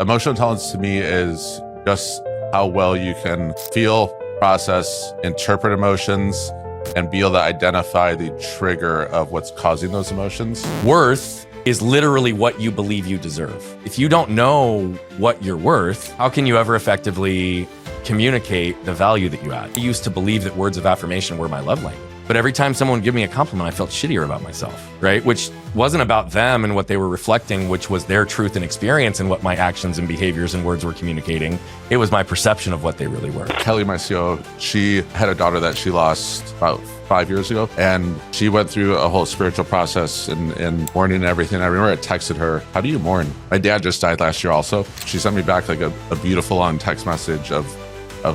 Emotional intelligence to me is just how well you can feel, process, interpret emotions, and be able to identify the trigger of what's causing those emotions. Worth is literally what you believe you deserve. If you don't know what you're worth, how can you ever effectively communicate the value that you add? I used to believe that words of affirmation were my love language. But every time someone would give me a compliment, I felt shittier about myself, right? Which wasn't about them and what they were reflecting, which was their truth and experience and what my actions and behaviors and words were communicating. It was my perception of what they really were. Kelly, my CEO, she had a daughter that she lost about 5 years ago, and she went through a whole spiritual process and mourning and everything. I remember I texted her, "How do you mourn?" My dad just died last year also. She sent me back like a beautiful long text message of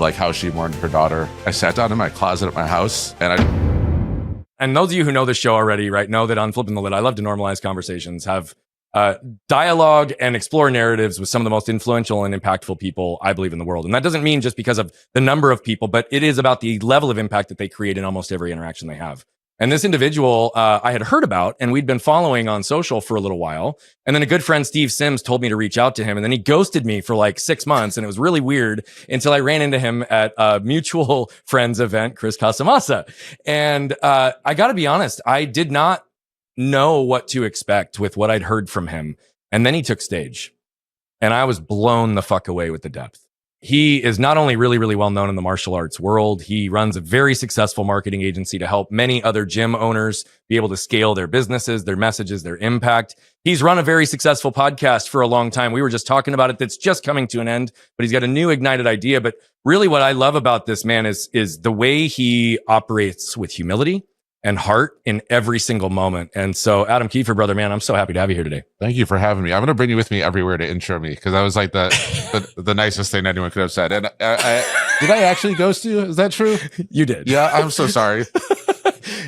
like how she mourned her daughter. I sat down in my closet at my house And those of you who know the show already, right, know that on Flipping the Lid, I love to normalize conversations, have dialogue and explore narratives with some of the most influential and impactful people I believe in the world. And that doesn't mean just because of the number of people, but it is about the level of impact that they create in almost every interaction they have. And this individual I had heard about, and we'd been following on social for a little while. And then a good friend, Steve Sims, told me to reach out to him. And then he ghosted me for like 6 months. And it was really weird until I ran into him at a mutual friends event, Chris Casamassa. And I got to be honest, I did not know what to expect with what I'd heard from him. And then he took stage. And I was blown the fuck away with the depth. He is not only really, really well known in the martial arts world, he runs a very successful marketing agency to help many other gym owners be able to scale their businesses, their messages, their impact. He's run a very successful podcast for a long time. We were just talking about it. That's just coming to an end, but he's got a new ignited idea. But really what I love about this man is the way he operates with humility and heart in every single moment. And so Adam Kifer, brother, man, I'm so happy to have you here today. Thank you for having me. I'm going to bring you with me everywhere to intro me, because I was like the nicest thing anyone could have said. And did I actually ghost you? Is that true? You did. Yeah, I'm so sorry.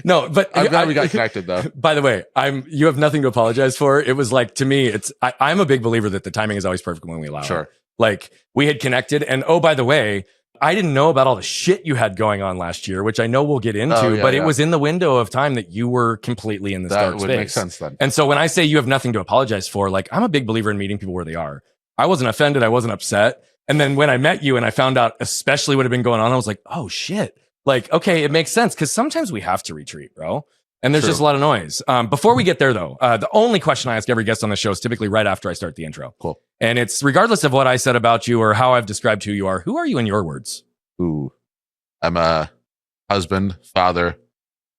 No, but I'm glad we got connected though. By the way, you have nothing to apologize for. It was like, to me, I'm a big believer that the timing is always perfect when we allow it. Like, we had connected, and oh, by the way, I didn't know about all the shit you had going on last year, which I know we'll get into, but it was in the window of time that you were completely in this dark space. That would make sense then. And so when I say you have nothing to apologize for, like, I'm a big believer in meeting people where they are. I wasn't offended. I wasn't upset. And then when I met you and I found out especially what had been going on, I was like, oh shit. Like, okay, it makes sense, because sometimes we have to retreat, bro. And there's just a lot of noise. Before we get there, though, the only question I ask every guest on the show is typically right after I start the intro. Cool. And it's regardless of what I said about you or how I've described who you are you in your words? Ooh, I'm a husband, father,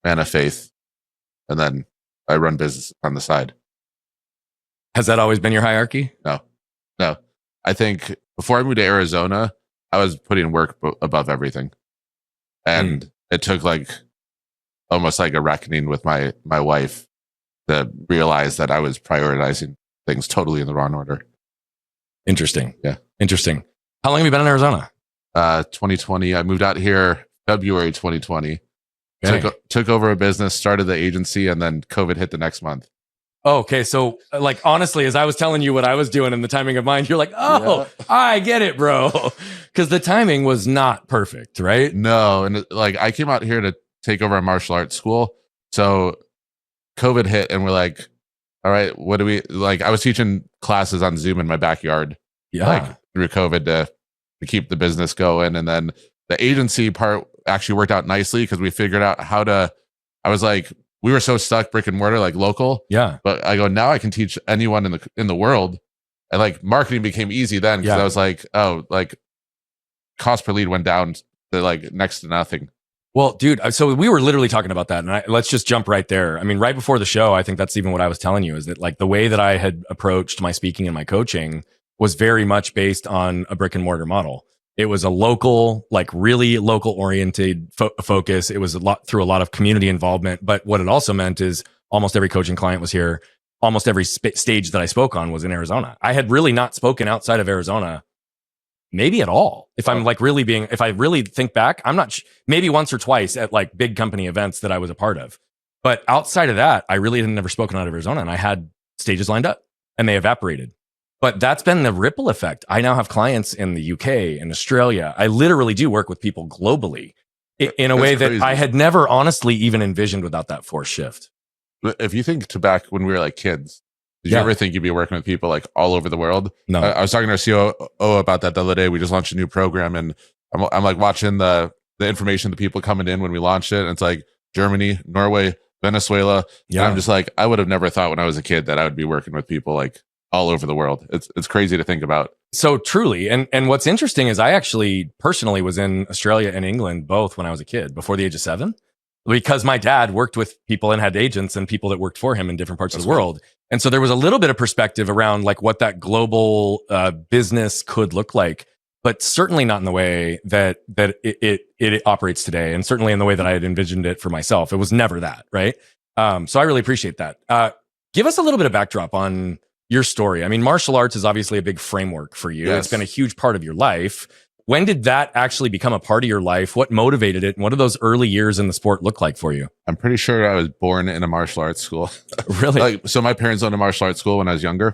man of faith, and then I run business on the side. Has that always been your hierarchy? No. I think before I moved to Arizona, I was putting work above everything. And it took like almost like a reckoning with my wife to realize that I was prioritizing things totally in the wrong order. Interesting. Yeah. Interesting. How long have you been in Arizona? 2020. I moved out here February 2020. Okay. Took over a business, started the agency, and then COVID hit the next month. Okay, so like honestly, as I was telling you what I was doing and the timing of mine, you're like, oh, yeah. I get it, bro. Because the timing was not perfect, right? No, and like I came out here to take over a martial arts school. So COVID hit and we're like, all right, what do we like? I was teaching classes on Zoom in my backyard, like through COVID to keep the business going. And then the agency part actually worked out nicely because we figured out how to, I was like, we were so stuck brick and mortar, like local. Yeah. But I go, now I can teach anyone in the world. And like marketing became easy then because I was like, oh, like cost per lead went down to like next to nothing. Well, dude, so we were literally talking about that, and let's just jump right there. I mean, right before the show, I think that's even what I was telling you, is that like the way that I had approached my speaking and my coaching was very much based on a brick and mortar model. It was a local, like really local oriented focus. It was through a lot of community involvement. But what it also meant is almost every coaching client was here. Almost every stage that I spoke on was in Arizona. I had really not spoken outside of Arizona, maybe at all. If I'm like really if I really think back, I'm not, maybe once or twice at like big company events that I was a part of. But outside of that, I really had never spoken out of Arizona, and I had stages lined up and they evaporated. But that's been the ripple effect. I now have clients in the UK and Australia. I literally do work with people globally in a way that I had never honestly even envisioned without that forced shift. If you think to back when we were like kids, Did you ever think you'd be working with people like all over the world? No. I was talking to our COO about that the other day. We just launched a new program, and I'm like watching the information, the people coming in when we launched it. And it's like Germany, Norway, Venezuela. Yeah. And I'm just like, I would have never thought when I was a kid that I would be working with people like all over the world. It's crazy to think about. So truly. And what's interesting is I actually personally was in Australia and England both when I was a kid before the age of 7, because my dad worked with people and had agents and people that worked for him in different parts of the world. And so there was a little bit of perspective around like what that global business could look like, but certainly not in the way that it operates today. And certainly in the way that I had envisioned it for myself. It was never that, right? So I really appreciate that. Give us a little bit of backdrop on your story. I mean, martial arts is obviously a big framework for you. Yes. It's been a huge part of your life. When did that actually become a part of your life? What motivated it? And what do those early years in the sport look like for you? I'm pretty sure I was born in a martial arts school. Really? So my parents owned a martial arts school when I was younger.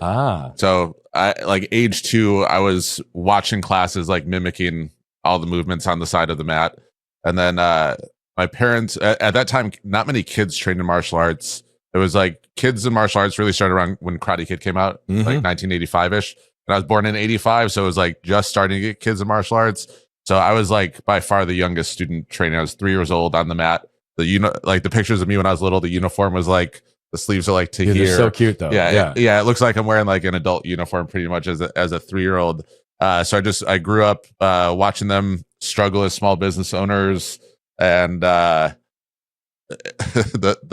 So I like age 2, I was watching classes, like mimicking all the movements on the side of the mat. And then my parents, at that time, not many kids trained in martial arts. It was like kids in martial arts really started around when Karate Kid came out, like 1985-ish. And I was born in 85. So it was like just starting to get kids in martial arts. So I was like by far the youngest student training. I was 3 years old on the mat. Like the pictures of me when I was little, the uniform was like, the sleeves are like to here. They're so cute though. Yeah. It looks like I'm wearing like an adult uniform pretty much as a 3-year-old. So I grew up watching them struggle as small business owners. And the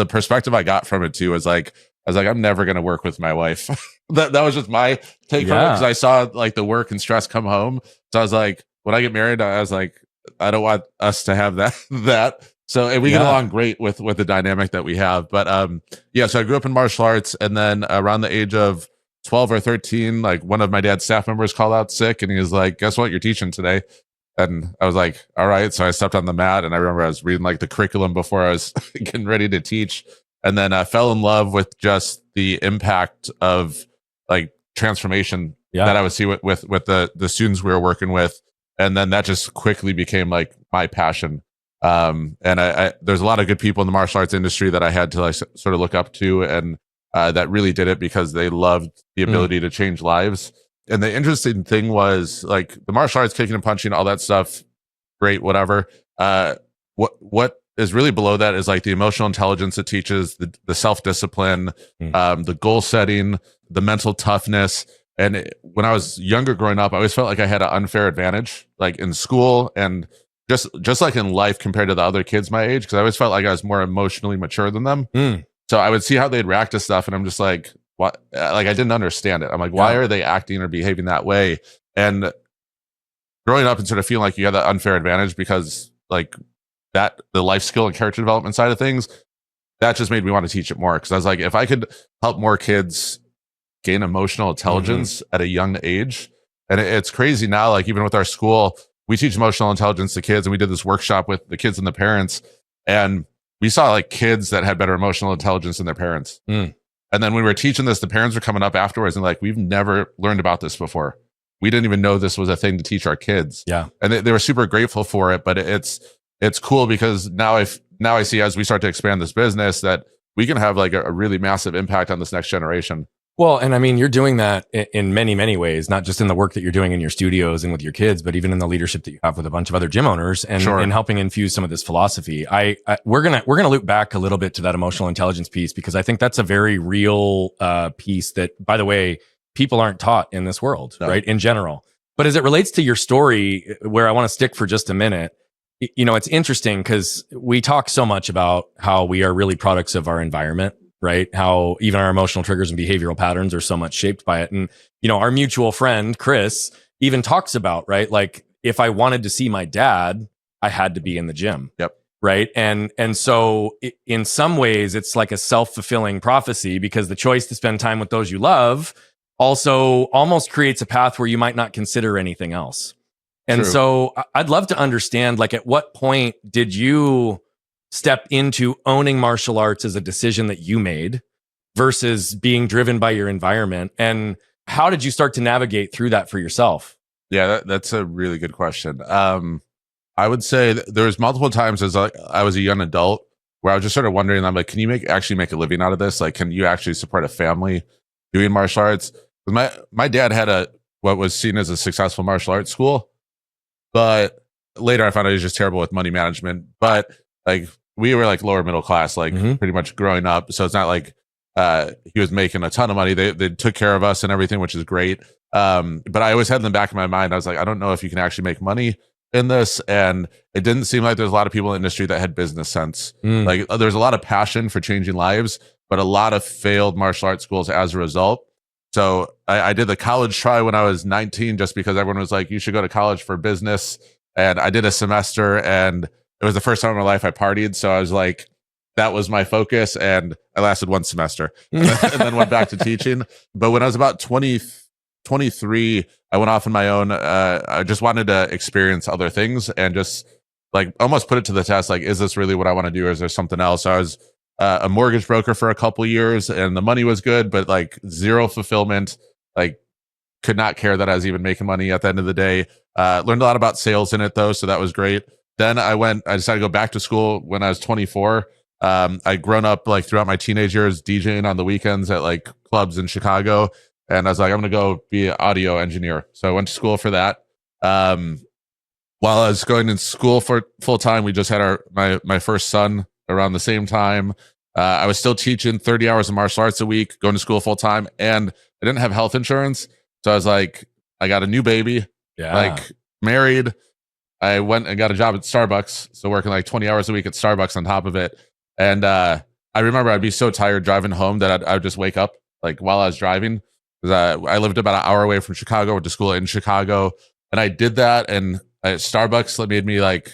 perspective I got from it too was like, I was like, I'm never going to work with my wife. that was just my take from it, because I saw like the work and stress come home. So I was like, when I get married, I was like, I don't want us to have that. So and we get along great with the dynamic that we have. But so I grew up in martial arts, and then around the age of 12 or 13, like one of my dad's staff members called out sick, and he was like, guess what, you're teaching today. And I was like, all right. So I stepped on the mat, and I remember I was reading like the curriculum before I was getting ready to teach. And then I fell in love with just the impact of like transformation that I would see with the students we were working with. And then that just quickly became like my passion. And there's a lot of good people in the martial arts industry that I had to like sort of look up to, and that really did it because they loved the ability to change lives. And the interesting thing was like the martial arts, kicking and punching, all that stuff, great, whatever. What is really below that is like the emotional intelligence it teaches, the self-discipline, the goal setting, the mental toughness. And when I was younger growing up, I always felt like I had an unfair advantage, like in school and just like in life compared to the other kids my age, because I always felt like I was more emotionally mature than them. So I would see how they'd react to stuff, and I'm just like, what? Like I didn't understand it. I'm like, why are they acting or behaving that way? And growing up and sort of feeling like you had that unfair advantage because like that the life skill and character development side of things, that just made me want to teach it more. Because I was like, if I could help more kids gain emotional intelligence at a young age, and it's crazy now, like even with our school, we teach emotional intelligence to kids, and we did this workshop with the kids and the parents, and we saw like kids that had better emotional intelligence than their parents. And then when we were teaching this, the parents were coming up afterwards and like, we've never learned about this before. We didn't even know this was a thing to teach our kids. And they were super grateful for it. But it's cool because now I see, as we start to expand this business, that we can have like a really massive impact on this next generation. Well, and I mean, you're doing that in many, many ways, not just in the work that you're doing in your studios and with your kids, but even in the leadership that you have with a bunch of other gym owners and in helping infuse some of this philosophy. We're gonna loop back a little bit to that emotional intelligence piece, because I think that's a very real piece that, by the way, people aren't taught in this world, right? In general. But as it relates to your story, where I want to stick for just a minute, you know, it's interesting because we talk so much about how we are really products of our environment, right? How even our emotional triggers and behavioral patterns are so much shaped by it. And, you know, our mutual friend, Chris, even talks about, right? Like if I wanted to see my dad, I had to be in the gym. Right. And so in some ways it's like a self-fulfilling prophecy, because the choice to spend time with those you love also almost creates a path where you might not consider anything else. And so I'd love to understand, like, at what point did you step into owning martial arts as a decision that you made versus being driven by your environment? And how did you start to navigate through that for yourself? Yeah, that's a really good question. I would say there was multiple times as I was a young adult where I was just sort of wondering, I'm like, can you actually make a living out of this? Like, can you actually support a family? doing martial arts. My dad had what was seen as a successful martial arts school, but later I found out he was just terrible with money management. But like we were like lower middle class, like pretty much growing up. So it's not like he was making a ton of money. They took care of us and everything, which is great. But I always had in the back of my mind, I was like, I don't know if you can actually make money in this. And it didn't seem like there's a lot of people in the industry that had business sense. Like there's a lot of passion for changing lives, but a lot of failed martial arts schools as a result. So I did the college try when I was 19, just because everyone was like, you should go to college for business. And I did a semester, and it was the first time in my life I partied. So I was like, that was my focus. And I lasted one semester and then went back to teaching. But when I was about 23, I went off on my own. I just wanted to experience other things and just like almost put it to the test. Like, is this really what I want to do? Or is there something else? So I was a mortgage broker for a couple years, and the money was good, but like zero fulfillment. Like, could not care that I was even making money at the end of the day. Learned a lot about sales in it though, so that was great. Then I decided to go back to school when I was 24. I'd grown up like throughout my teenage years DJing on the weekends at like clubs in Chicago, and I was like, I'm gonna go be an audio engineer. So I went to school for that. While I was going in school for full time, we just had my first son around the same time. I was still teaching 30 hours of martial arts a week, going to school full time, and I didn't have health insurance. So I was like, I got a new baby, like married. I went and got a job at Starbucks. So working like 20 hours a week at Starbucks on top of it. And I remember I'd be so tired driving home that I would just wake up like while I was driving, because I lived about an hour away from Chicago, went to school in Chicago. And I did that. And Starbucks made me like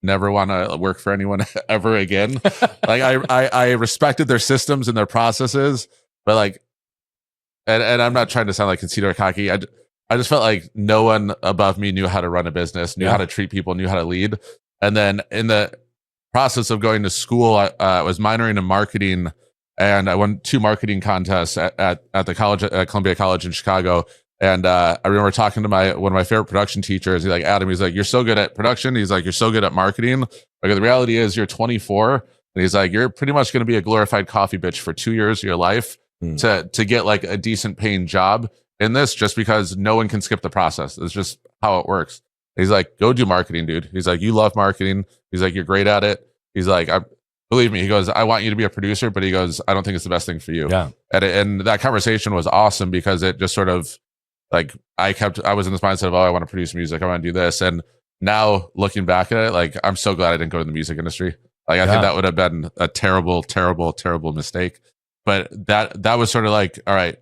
never want to work for anyone ever again. Like I respected their systems and their processes, but like, and I'm not trying to sound like conceited or cocky. I just felt like no one above me knew how to run a business, knew how to treat people, knew how to lead. And then in the process of going to school, I was minoring in marketing, and I won 2 marketing contests at the college, at Columbia College in Chicago. And I remember talking to one of my favorite production teachers. He's like, Adam, he's like, you're so good at production. He's like, you're so good at marketing. Like, the reality is you're 24. And he's like, you're pretty much going to be a glorified coffee bitch for 2 years of your life to get like a decent paying job in this, just because no one can skip the process. It's just how it works. He's like, go do marketing, dude. He's like, you love marketing. He's like, you're great at it. He's like, believe me. He goes, I want you to be a producer, but he goes, I don't think it's the best thing for you. Yeah. And that conversation was awesome, because it just sort of like, I was in this mindset of, oh, I want to produce music. I want to do this. And now looking back at it, like, I'm so glad I didn't go to the music industry. Like, I think that would have been a terrible, terrible, terrible mistake. But that was sort of like, all right,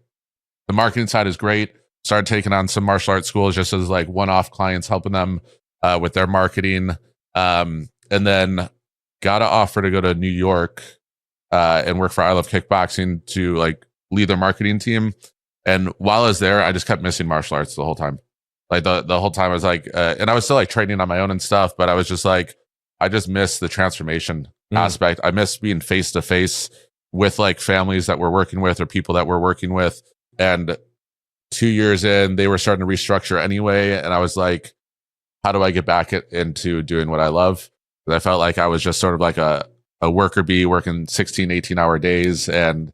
the marketing side is great. Started taking on some martial arts schools just as like one-off clients, helping them with their marketing. And then got an offer to go to New York and work for I Love Kickboxing to like lead their marketing team. And while I was there, I just kept missing martial arts the whole time. Like the whole time I was like, and I was still like training on my own and stuff, but I was just like, I just miss the transformation aspect. I miss being face to face with like families that we're working with or people that we're working with. And 2 years in, they were starting to restructure anyway. And I was like, how do I get back into doing what I love? Because I felt like I was just sort of like a worker bee working 16, 18-hour days. And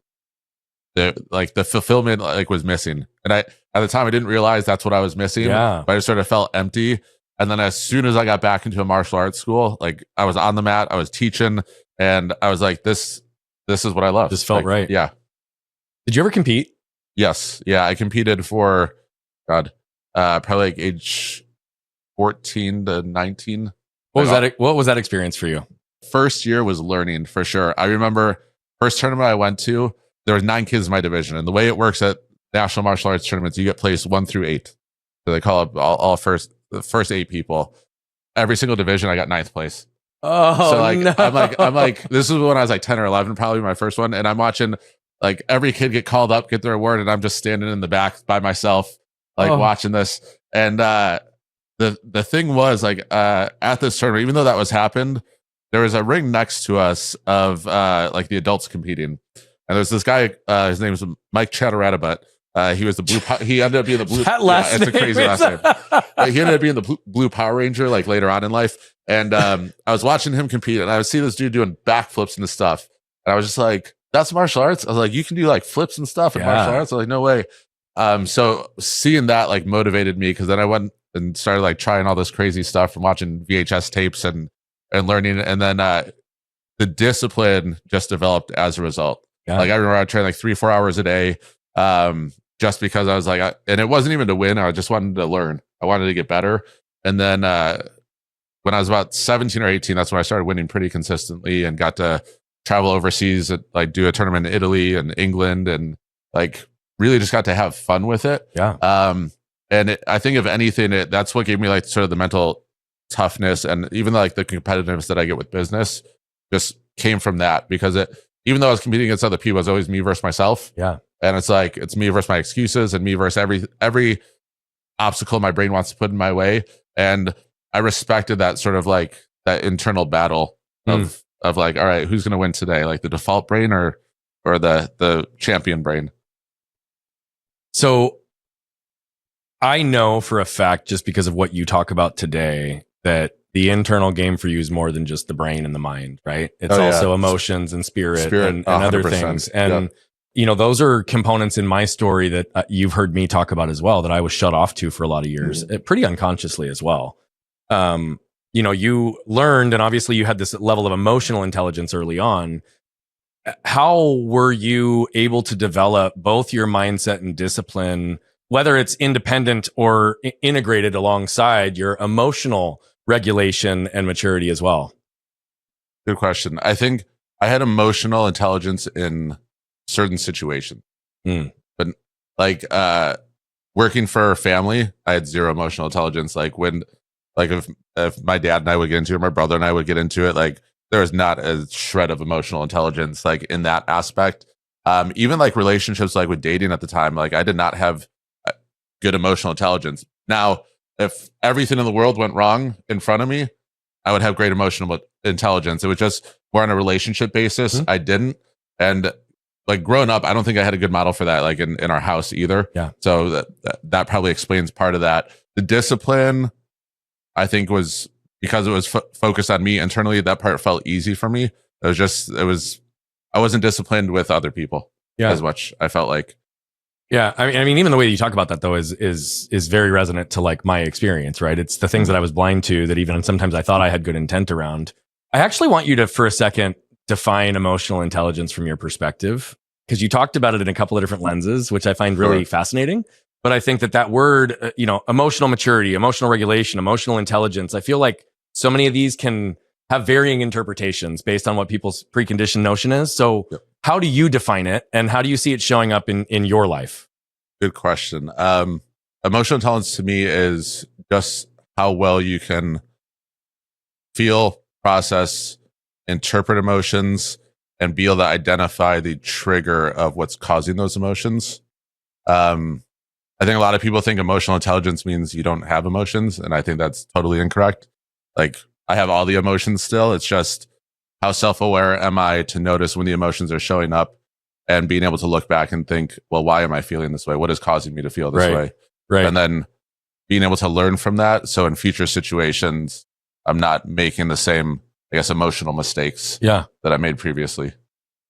the fulfillment like was missing. And at the time I didn't realize that's what I was missing. But I just sort of felt empty. And then as soon as I got back into a martial arts school, like I was on the mat, I was teaching, and I was like, this is what I love. This felt like, right. Yeah. Did you ever compete? Yes. Yeah. I competed for probably like age 14 to 19. What was that experience for you? First year was learning for sure. I remember first tournament I went to, there was 9 kids in my division. And the way it works at national martial arts tournaments, you get placed 1 through 8. So they call up the first 8 people. Every single division, I got 9th place. Oh, so like, no. I'm like, this is when I was like 10 or 11, probably my first one. And I'm watching like every kid get called up, get their award. And I'm just standing in the back by myself, like watching this. And the thing was like, at this tournament, even though that was happened, there was a ring next to us of like the adults competing. And there's this guy, his name is Mike Chatterattabut. He was the blue. He ended up being the blue. It's a crazy last name. He ended up being the blue Power Ranger like later on in life. And I was watching him compete, and I would see this dude doing backflips and stuff. And I was just like, that's martial arts. I was like, you can do like flips and stuff in martial arts. I was like, no way. So seeing that like motivated me, because then I went and started like trying all this crazy stuff from watching VHS tapes and learning. And then the discipline just developed as a result. Like I remember I trained like 3-4 hours a day, just because I was like, and it wasn't even to win. I just wanted to learn. I wanted to get better. And then when I was about 17 or 18, that's when I started winning pretty consistently and got to travel overseas and like do a tournament in Italy and England, and like really just got to have fun with it. And I think if anything, that's what gave me like sort of the mental toughness, and even like the competitiveness that I get with business just came from that, because even though I was competing against other people, it was always me versus myself. And it's like, it's me versus my excuses and me versus every obstacle my brain wants to put in my way. And I respected that sort of like that internal battle of like, all right, who's going to win today? Like the default brain or the champion brain? So I know for a fact, just because of what you talk about today, that the internal game for you is more than just the brain and the mind, right? It's also emotions and spirit and other things. And, you know, those are components in my story that you've heard me talk about as well, that I was shut off to for a lot of years, pretty unconsciously as well. You know, you learned, and obviously you had this level of emotional intelligence early on. How were you able to develop both your mindset and discipline, whether it's independent or integrated alongside your emotional regulation and maturity as well? Good question. I think I had emotional intelligence in certain situations, but like working for a family, I had zero emotional intelligence. Like when, like if my dad and I would get into it, my brother and I would get into it, like there was not a shred of emotional intelligence like in that aspect. Even like relationships, like with dating at the time, like I did not have good emotional intelligence. Now, if everything in the world went wrong in front of me, I would have great emotional intelligence. It was just more on a relationship basis. I didn't. And like growing up, I don't think I had a good model for that, like in our house either. So that probably explains part of that. The discipline, I think, was because it was focused on me internally. That part felt easy for me. I wasn't disciplined with other people as much, I felt like. I mean, even the way that you talk about that though is very resonant to like my experience, right? It's the things that I was blind to, that even sometimes I thought I had good intent around. I actually want you to, for a second, define emotional intelligence from your perspective, because you talked about it in a couple of different lenses, which I find really fascinating. But I think that word, you know, emotional maturity, emotional regulation, emotional intelligence, I feel like so many of these can have varying interpretations based on what people's preconditioned notion is. So how do you define it, and how do you see it showing up in your life? Good question. Emotional intelligence to me is just how well you can feel, process, interpret emotions, and be able to identify the trigger of what's causing those emotions. I think a lot of people think emotional intelligence means you don't have emotions, and I think that's totally incorrect. Like, I have all the emotions still. It's just how self-aware am I to notice when the emotions are showing up, and being able to look back and think, well, why am I feeling this way? What is causing me to feel this way? And then being able to learn from that. So in future situations, I'm not making the same, I guess, emotional mistakes that I made previously.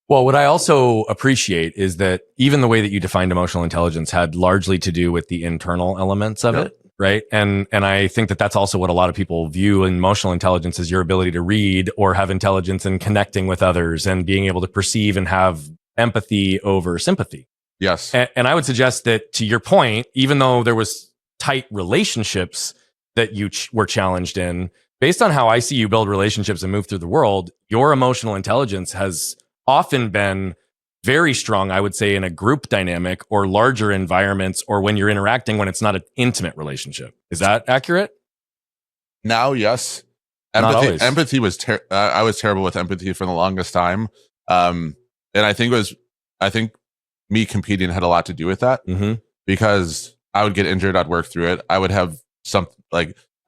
Well, what I also appreciate is that even the way that you defined emotional intelligence had largely to do with the internal elements of it, right? And I think that that's also what a lot of people view emotional intelligence as, your ability to read or have intelligence in connecting with others and being able to perceive and have empathy over sympathy. Yes. And I would suggest that, to your point, even though there was tight relationships that you were challenged in, based on how I see you build relationships and move through the world, your emotional intelligence has often been very strong, I would say, in a group dynamic or larger environments, or when you're interacting when it's not an intimate relationship. Is that accurate? Now, yes. Empathy was I was terrible with empathy for the longest time. And I think me competing had a lot to do with that, because I would get injured, I'd work through it. I would have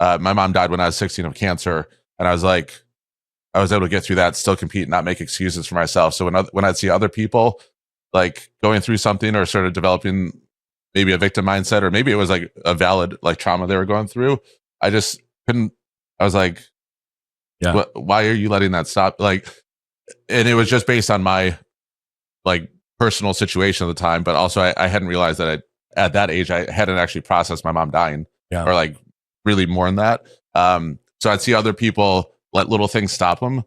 my mom died when I was 16 of cancer, and I was able to get through that, still compete, not make excuses for myself. So when I'd see other people like going through something or sort of developing maybe a victim mindset, or maybe it was like a valid like trauma they were going through, I just couldn't. I was like, why are you letting that stop? Like, and it was just based on my like personal situation at the time, but also I hadn't realized that at that age I hadn't actually processed my mom dying or like really mourn that. So I'd see other people let little things stop them,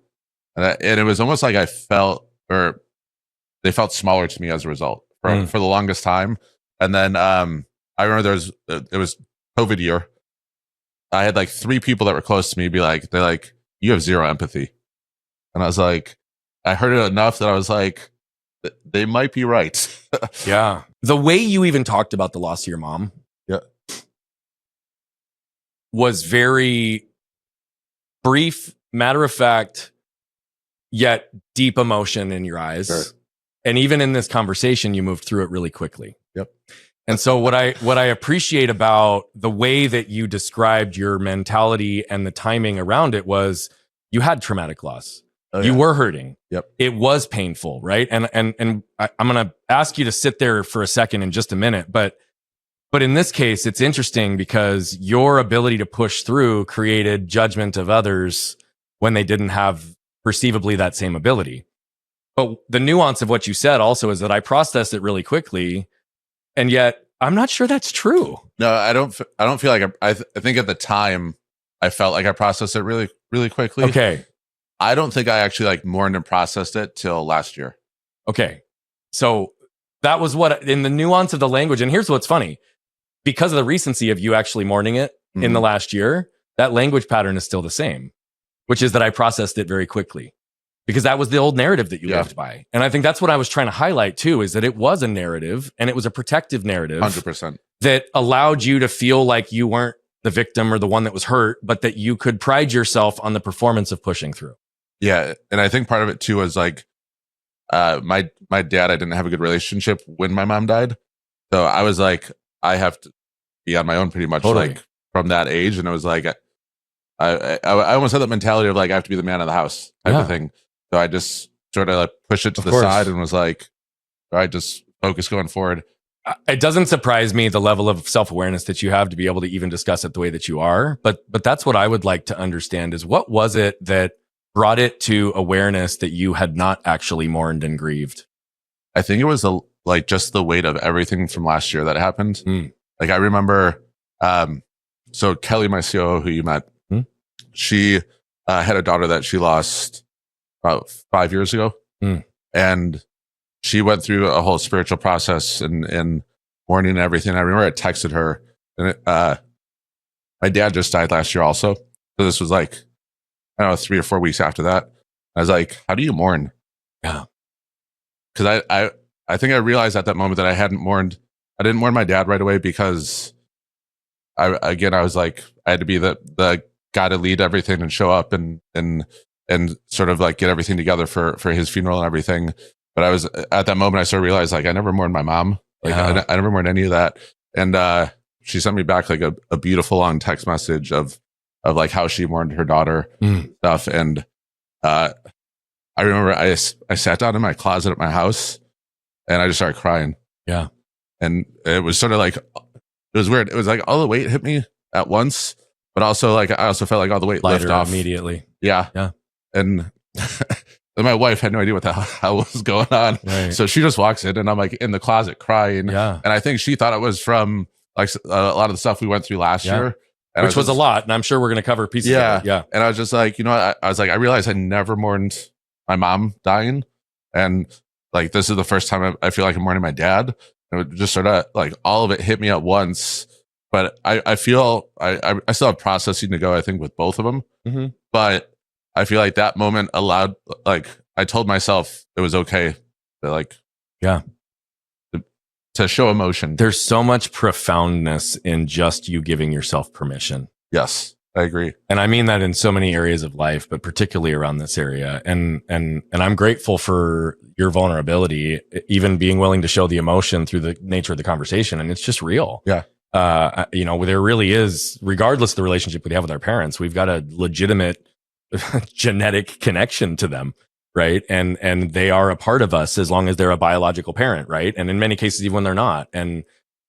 and it was almost like I felt, or they felt smaller to me as a result for the longest time. And then I remember it was COVID year. I had like 3 people that were close to me be like, they're like, you have zero empathy. And I was like, I heard it enough that I was like, they might be right. Yeah. The way you even talked about the loss of your mom was very brief, matter of fact, yet deep emotion in your eyes. Sure. And even in this conversation, you moved through it really quickly. Yep. And so what I appreciate about the way that you described your mentality and the timing around it was you had traumatic loss. Oh, you were hurting. Yep. It was painful, right? And I'm going to ask you to sit there for a second in just a minute, but in this case, it's interesting because your ability to push through created judgment of others when they didn't have perceivably that same ability. But the nuance of what you said also is that I processed it really quickly, and yet I'm not sure that's true. No, I don't feel like I think at the time I felt like I processed it really, really quickly. Okay. I don't think I actually like mourned and processed it till last year. Okay. So that was what, in the nuance of the language. And here's what's funny. Because of the recency of you actually mourning it in the last year, that language pattern is still the same, which is that I processed it very quickly because that was the old narrative that you lived by. And I think that's what I was trying to highlight too, is that it was a narrative and it was a protective narrative 100% that allowed you to feel like you weren't the victim or the one that was hurt, but that you could pride yourself on the performance of pushing through. Yeah. And I think part of it too was like, my dad, I didn't have a good relationship when my mom died. So I was like, I have to be on my own pretty much like from that age. And it was like, I almost had that mentality of like, I have to be the man of the house type of thing. So I just sort of like push it to the side and was like, all right, just focus going forward. It doesn't surprise me the level of self-awareness that you have to be able to even discuss it the way that you are. But that's what I would like to understand is what was it that brought it to awareness that you had not actually mourned and grieved? I think it was like just the weight of everything from last year that happened. Like I remember, so Kelly, my COO, who you met, she had a daughter that she lost about 5 years ago. And she went through a whole spiritual process and mourning and everything. I remember I texted her, and my dad just died last year also. So this was like, I don't know, 3 or 4 weeks after that. I was like, how do you mourn? Yeah. Because I think I realized at that moment that I didn't mourn my dad right away because I was like, I had to be the guy to lead everything and show up and sort of like get everything together for his funeral and everything. But I was at that moment, I sort of realized like I never mourned my mom. Like I never mourned any of that. And she sent me back like a beautiful long text message of like how she mourned her daughter stuff. And I remember I sat down in my closet at my house and I just started crying. Yeah. And it was sort of like, it was weird. It was like all the weight hit me at once, but also like, I also felt like all the weight lifted off immediately. Yeah. Yeah. And my wife had no idea what the hell was going on. Right. So she just walks in and I'm like in the closet crying. Yeah. And I think she thought it was from like a lot of the stuff we went through last year. And which was a lot. And I'm sure we're going to cover pieces of it. Yeah. And I was just like, you know what? I was like, I realized I never mourned my mom dying. And like, this is the first time I feel like I'm mourning my dad. And it just sort of like all of it hit me at once. But I feel I still have processing to go, I think, with both of them. But I feel like that moment allowed, like, I told myself it was okay to like, to show emotion. There's so much profoundness in just you giving yourself permission. Yes, I agree. And I mean that in so many areas of life, but particularly around this area. And I'm grateful for your vulnerability, even being willing to show the emotion through the nature of the conversation. And it's just real. Yeah. You know, there really is, regardless of the relationship we have with our parents, we've got a legitimate genetic connection to them. Right. And they are a part of us as long as they're a biological parent. Right. And in many cases, even when they're not. And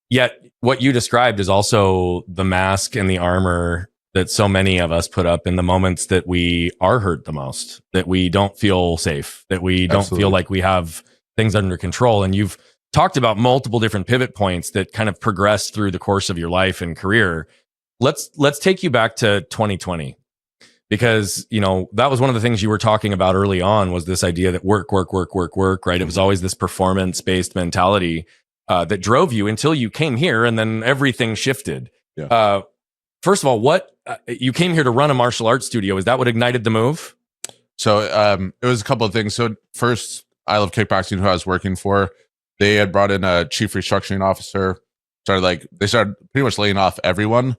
yet what you described is also the mask and the armor that so many of us put up in the moments that we are hurt the most, that we don't feel safe, that we don't feel like we have things under control. And you've talked about multiple different pivot points that kind of progressed through the course of your life and career. Let's take you back to 2020, because, you know, that was one of the things you were talking about early on, was this idea that work, right? It was always this performance-based mentality that drove you until you came here, and then everything shifted. Yeah. First of all, you came here to run a martial arts studio. Is that what ignited the move? So it was a couple of things. So first, I Love Kickboxing, who I was working for, they had brought in a chief restructuring officer. They started pretty much laying off everyone.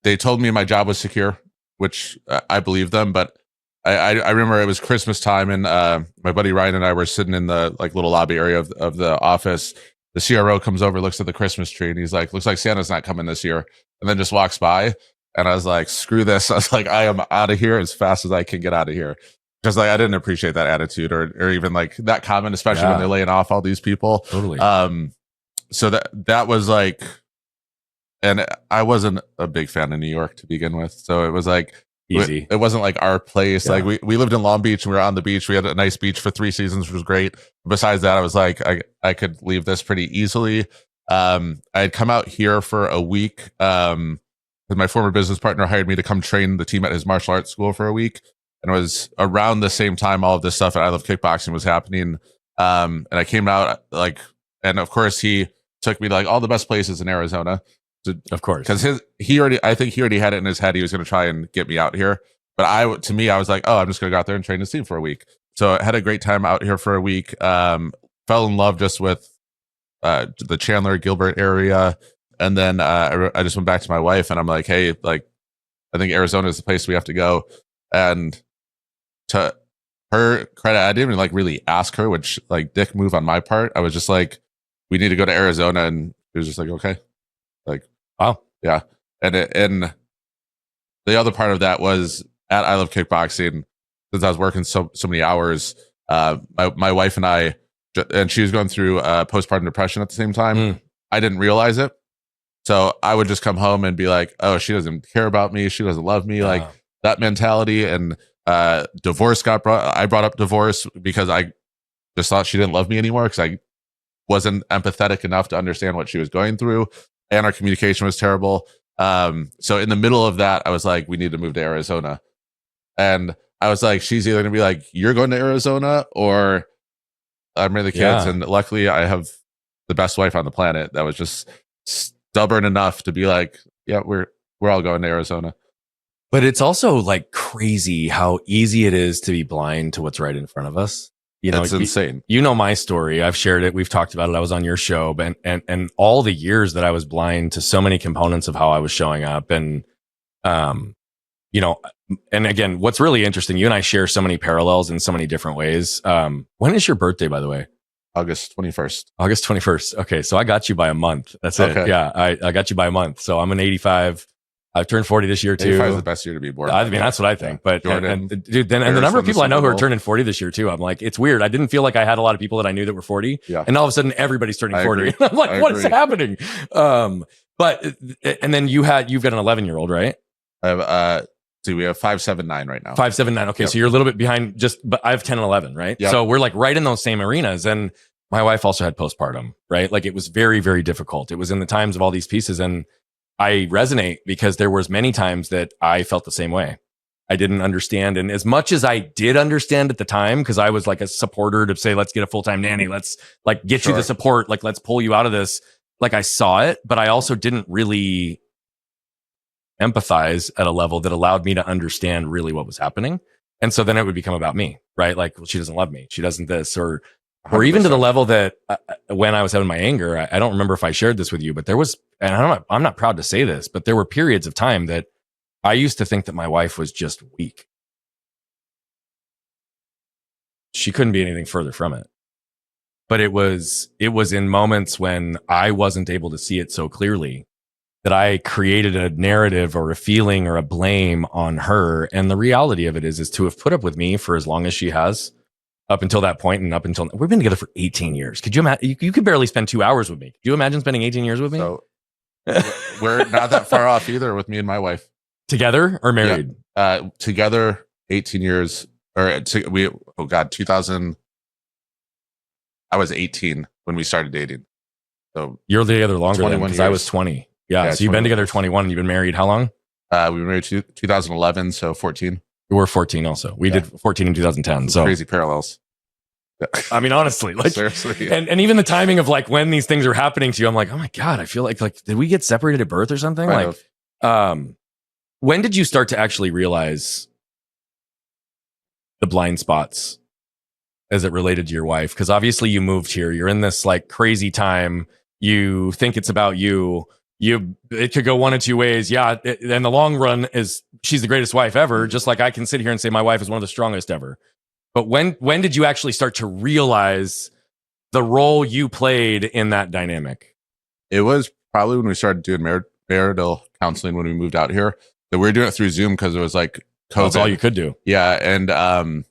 They told me my job was secure, which I believed them. But I remember it was Christmas time, and my buddy Ryan and I were sitting in the like little lobby area of the office. The CRO comes over, looks at the Christmas tree, and he's like, "Looks like Santa's not coming this year," and then just walks by. And I was like, "Screw this!" I was like, "I am out of here as fast as I can get out of here." Because like I didn't appreciate that attitude or even like that comment, especially when they're laying off all these people. Totally. So that was like, and I wasn't a big fan of New York to begin with. So it was like easy. It wasn't like our place. Yeah. Like we lived in Long Beach and we were on the beach. We had a nice beach for 3 seasons, which was great. Besides that, I was like, I could leave this pretty easily. I had come out here for a week. My former business partner hired me to come train the team at his martial arts school for a week. And it was around the same time all of this stuff at I Love Kickboxing was happening. And I came out like, and of course he took me to like all the best places in Arizona. Of course. Because I think he already had it in his head. He was going to try and get me out here. But I was like, oh, I'm just going to go out there and train his team for a week. So I had a great time out here for a week. Fell in love just with the Chandler, Gilbert area. And then I just went back to my wife and I'm like, hey, like, I think Arizona is the place we have to go. And to her credit, I didn't even like really ask her, which like dick move on my part. I was just like, we need to go to Arizona. And it was just like, okay. Like, wow. Yeah. And the other part of that was at I Love Kickboxing, since I was working so many hours, my wife and I, and she was going through postpartum depression at the same time. I didn't realize it. So I would just come home and be like, oh, she doesn't care about me. She doesn't love me. Like that mentality. And divorce I brought up divorce because I just thought she didn't love me anymore because I wasn't empathetic enough to understand what she was going through. And our communication was terrible. So in the middle of that, I was like, we need to move to Arizona. And I was like, she's either going to be like, you're going to Arizona or I'm really the kids. Yeah. And luckily I have the best wife on the planet that was just stubborn enough to be like, yeah, we're all going to Arizona. But it's also like crazy how easy it is to be blind to what's right in front of us. You know, it's insane. You know my story. I've shared it. We've talked about it. I was on your show, and all the years that I was blind to so many components of how I was showing up. And, you know, and again, what's really interesting, you and I share so many parallels in so many different ways. When is your birthday, by the way? August 21st. August 21st. Okay. So I got you by a month. That's it. Yeah. I got you by a month. So I'm an 85. I've turned 40 this year too. 85 is the best year to be born. I mean, that's what I think. But and dude, and the number of people I know who are turning 40 this year too, I'm like, it's weird. I didn't feel like I had a lot of people that I knew that were 40. Yeah. And all of a sudden everybody's turning 40. I'm like, what's happening? But and then you've got an 11-year-old, right? I have we have 579 right now. 579. Okay. Yep. So you're a little bit behind but I have 10 and 11, right? Yep. So we're like right in those same arenas. And my wife also had postpartum, right? Like it was very, very difficult. It was in the times of all these pieces. And I resonate because there was many times that I felt the same way. I didn't understand. And as much as I did understand at the time, because I was like a supporter to say, let's get a full-time nanny. Let's like get you the support. Like, let's pull you out of this. Like I saw it, but I also didn't really empathize at a level that allowed me to understand really what was happening. And so then it would become about me, right? Like, well, she doesn't love me. She doesn't this, or even to the level that when I was having my anger, I don't remember if I shared this with you, but there was, and I'm not proud to say this, but there were periods of time that I used to think that my wife was just weak. She couldn't be anything further from it. But it was in moments when I wasn't able to see it so clearly that I created a narrative or a feeling or a blame on her. And the reality of it is to have put up with me for as long as she has, up until that point, and up until we've been together for 18 years. Could you imagine? You could barely spend 2 hours with me. Could you imagine spending 18 years with me? So we're not that far off either with me and my wife. Together or married? Yeah. Together 18 years, or 2000. I was 18 when we started dating. So you're together longer than because I was years. 20. Yeah, so you've been together 21 and you've been married how long? We were married 2011, so 14. We were 14 also. We did 14 in 2010. So crazy parallels. I mean, honestly, like seriously, and even the timing of like when these things are happening to you, I'm like, oh my God, I feel like did we get separated at birth or something? Kind of. When did you start to actually realize the blind spots as it related to your wife? Because obviously you moved here. You're in this like crazy time. You think it's about you. It could go one of two ways. Yeah. And the long run is she's the greatest wife ever. Just like I can sit here and say my wife is one of the strongest ever. But when did you actually start to realize the role you played in that dynamic? It was probably when we started doing marital counseling when we moved out here. That we were doing it through Zoom because it was like COVID. That's all you could do. Yeah. And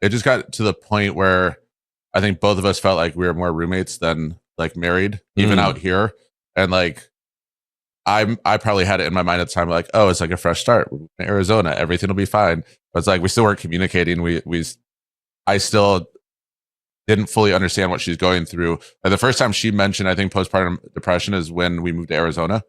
it just got to the point where I think both of us felt like we were more roommates than like married, even out here. And like, I probably had it in my mind at the time, like, oh, it's like a fresh start. We're in Arizona, everything will be fine. But it's like, we still weren't communicating. I still didn't fully understand what she's going through. Like the first time she mentioned, I think postpartum depression is when we moved to Arizona.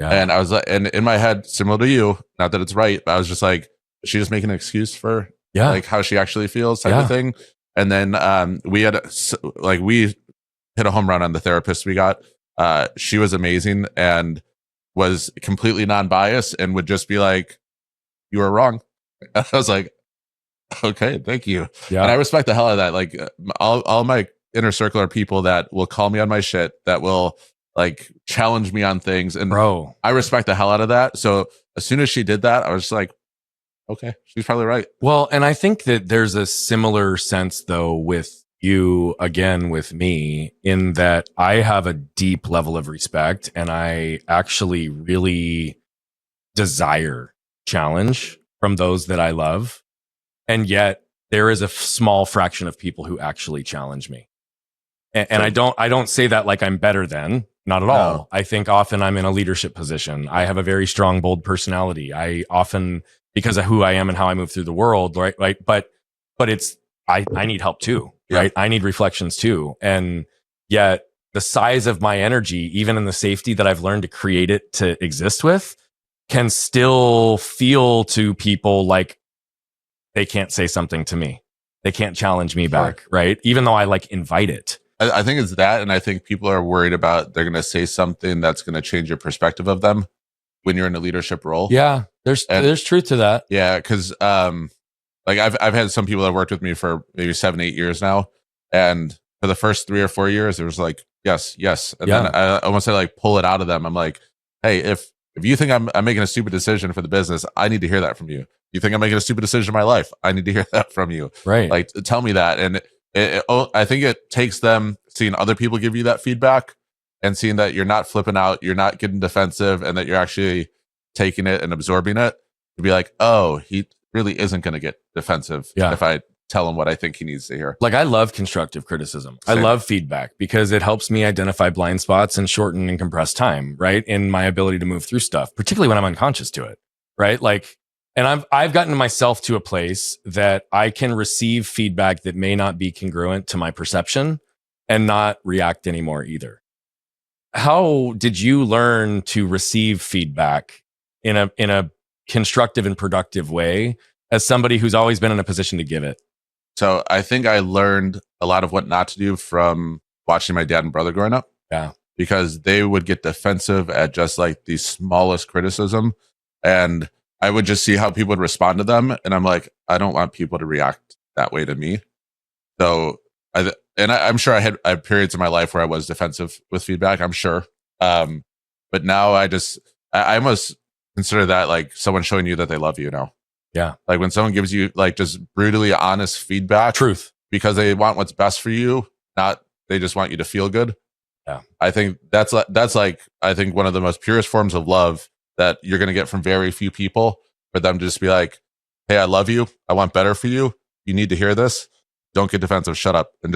Yeah. And I was like, and in my head, similar to you, not that it's right, but I was just like, is she just making an excuse for like how she actually feels type of thing. And then we hit a home run on the therapist we got. She was amazing and was completely non-biased and would just be like, you were wrong. I was like, okay, thank you. Yeah. And I respect the hell out of that. Like all my inner circle are people that will call me on my shit, that will like challenge me on things. And bro, I respect the hell out of that. So as soon as she did that, I was just like, okay, she's probably right. Well, and I think that there's a similar sense though with you, again, with me, in that I have a deep level of respect and I actually really desire challenge from those that I love. And yet there is a small fraction of people who actually challenge me. And I don't say that like I'm better than, not at all. I think often I'm in a leadership position. I have a very strong, bold personality. I often, because of who I am and how I move through the world, right? But it's, I need help too, right? I need reflections too. And yet the size of my energy, even in the safety that I've learned to create it to exist with, can still feel to people like they can't say something to me. They can't challenge me back, right? Even though I like invite it. I think it's that. And I think people are worried about they're going to say something that's going to change your perspective of them when you're in a leadership role. Yeah. There's truth to that. Yeah. Cause, like I've had some people that worked with me for maybe 7-8 years now. And for the first 3 or 4 years, it was like, yes. And then I almost had to like pull it out of them. I'm like, hey, if you think I'm making a stupid decision for the business, I need to hear that from you. You think I'm making a stupid decision in my life? I need to hear that from you. Right. Like, tell me that. And I think it takes them seeing other people give you that feedback and seeing that you're not flipping out, you're not getting defensive, and that you're actually taking it and absorbing it to be like, oh, he really isn't going to get defensive if I tell him what I think he needs to hear. Like, I love constructive criticism. Same. I love feedback because it helps me identify blind spots and shorten and compress time, right? In my ability to move through stuff, particularly when I'm unconscious to it, right? Like, and I've gotten myself to a place that I can receive feedback that may not be congruent to my perception and not react anymore either. How did you learn to receive feedback in a constructive and productive way as somebody who's always been in a position to give it? So I think I learned a lot of what not to do from watching my dad and brother growing up. Yeah. Because they would get defensive at just like the smallest criticism. And I would just see how people would respond to them. And I'm like, I don't want people to react that way to me. So I'm sure I had periods in my life where I was defensive with feedback. I'm sure. But now I almost consider that like someone showing you that they love you now. Yeah. Like when someone gives you like just brutally honest feedback. Truth. Because they want what's best for you, not they just want you to feel good. Yeah. I think that's like, I think one of the most purest forms of love that you're going to get from very few people, for them to just be like, hey, I love you. I want better for you. You need to hear this. Don't get defensive. Shut up. And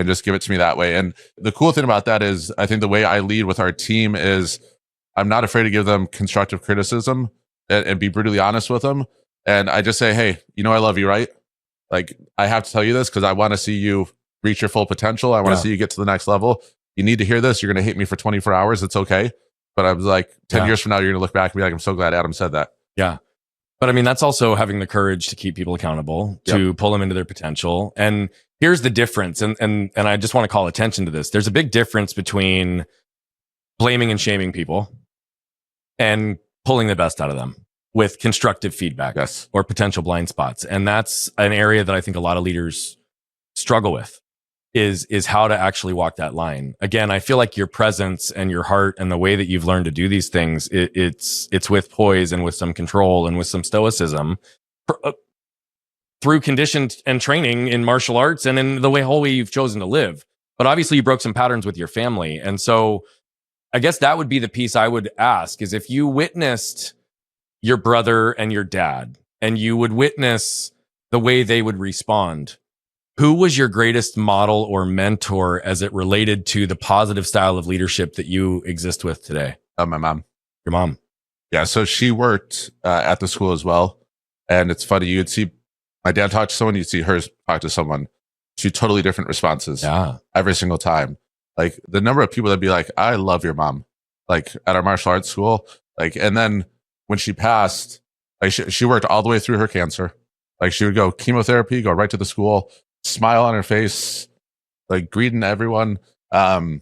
just give it to me that way. And the cool thing about that is I think the way I lead with our team is I'm not afraid to give them constructive criticism and be brutally honest with them. And I just say, hey, I love you, right? Like I have to tell you this because I want to see you reach your full potential. I want to see you get to the next level. You need to hear this. You're going to hate me for 24 hours. It's okay. But I was like, 10 years from now, you're going to look back and be like, I'm so glad Adam said that. Yeah. But I mean, that's also having the courage to keep people accountable, to pull them into their potential. And here's the difference. And I just want to call attention to this. There's a big difference between blaming and shaming people and pulling the best out of them with constructive feedback or potential blind spots. And that's an area that I think a lot of leaders struggle with is how to actually walk that line. Again, I feel like your presence and your heart and the way that you've learned to do these things, it's with poise and with some control and with some stoicism through conditioned and training in martial arts and in the whole way you've chosen to live. But obviously you broke some patterns with your family. And so I guess that would be the piece I would ask is if you witnessed your brother and your dad and you would witness the way they would respond, who was your greatest model or mentor as it related to the positive style of leadership that you exist with today? My mom. Your mom. Yeah. So she worked at the school as well. And it's funny. You'd see my dad talk to someone, you'd see her talk to someone. Two totally different responses every single time. Like the number of people that'd be like, I love your mom, like at our martial arts school. Like, and then when she passed, like she worked all the way through her cancer. Like she would go chemotherapy, go right to the school, smile on her face, like greeting everyone. And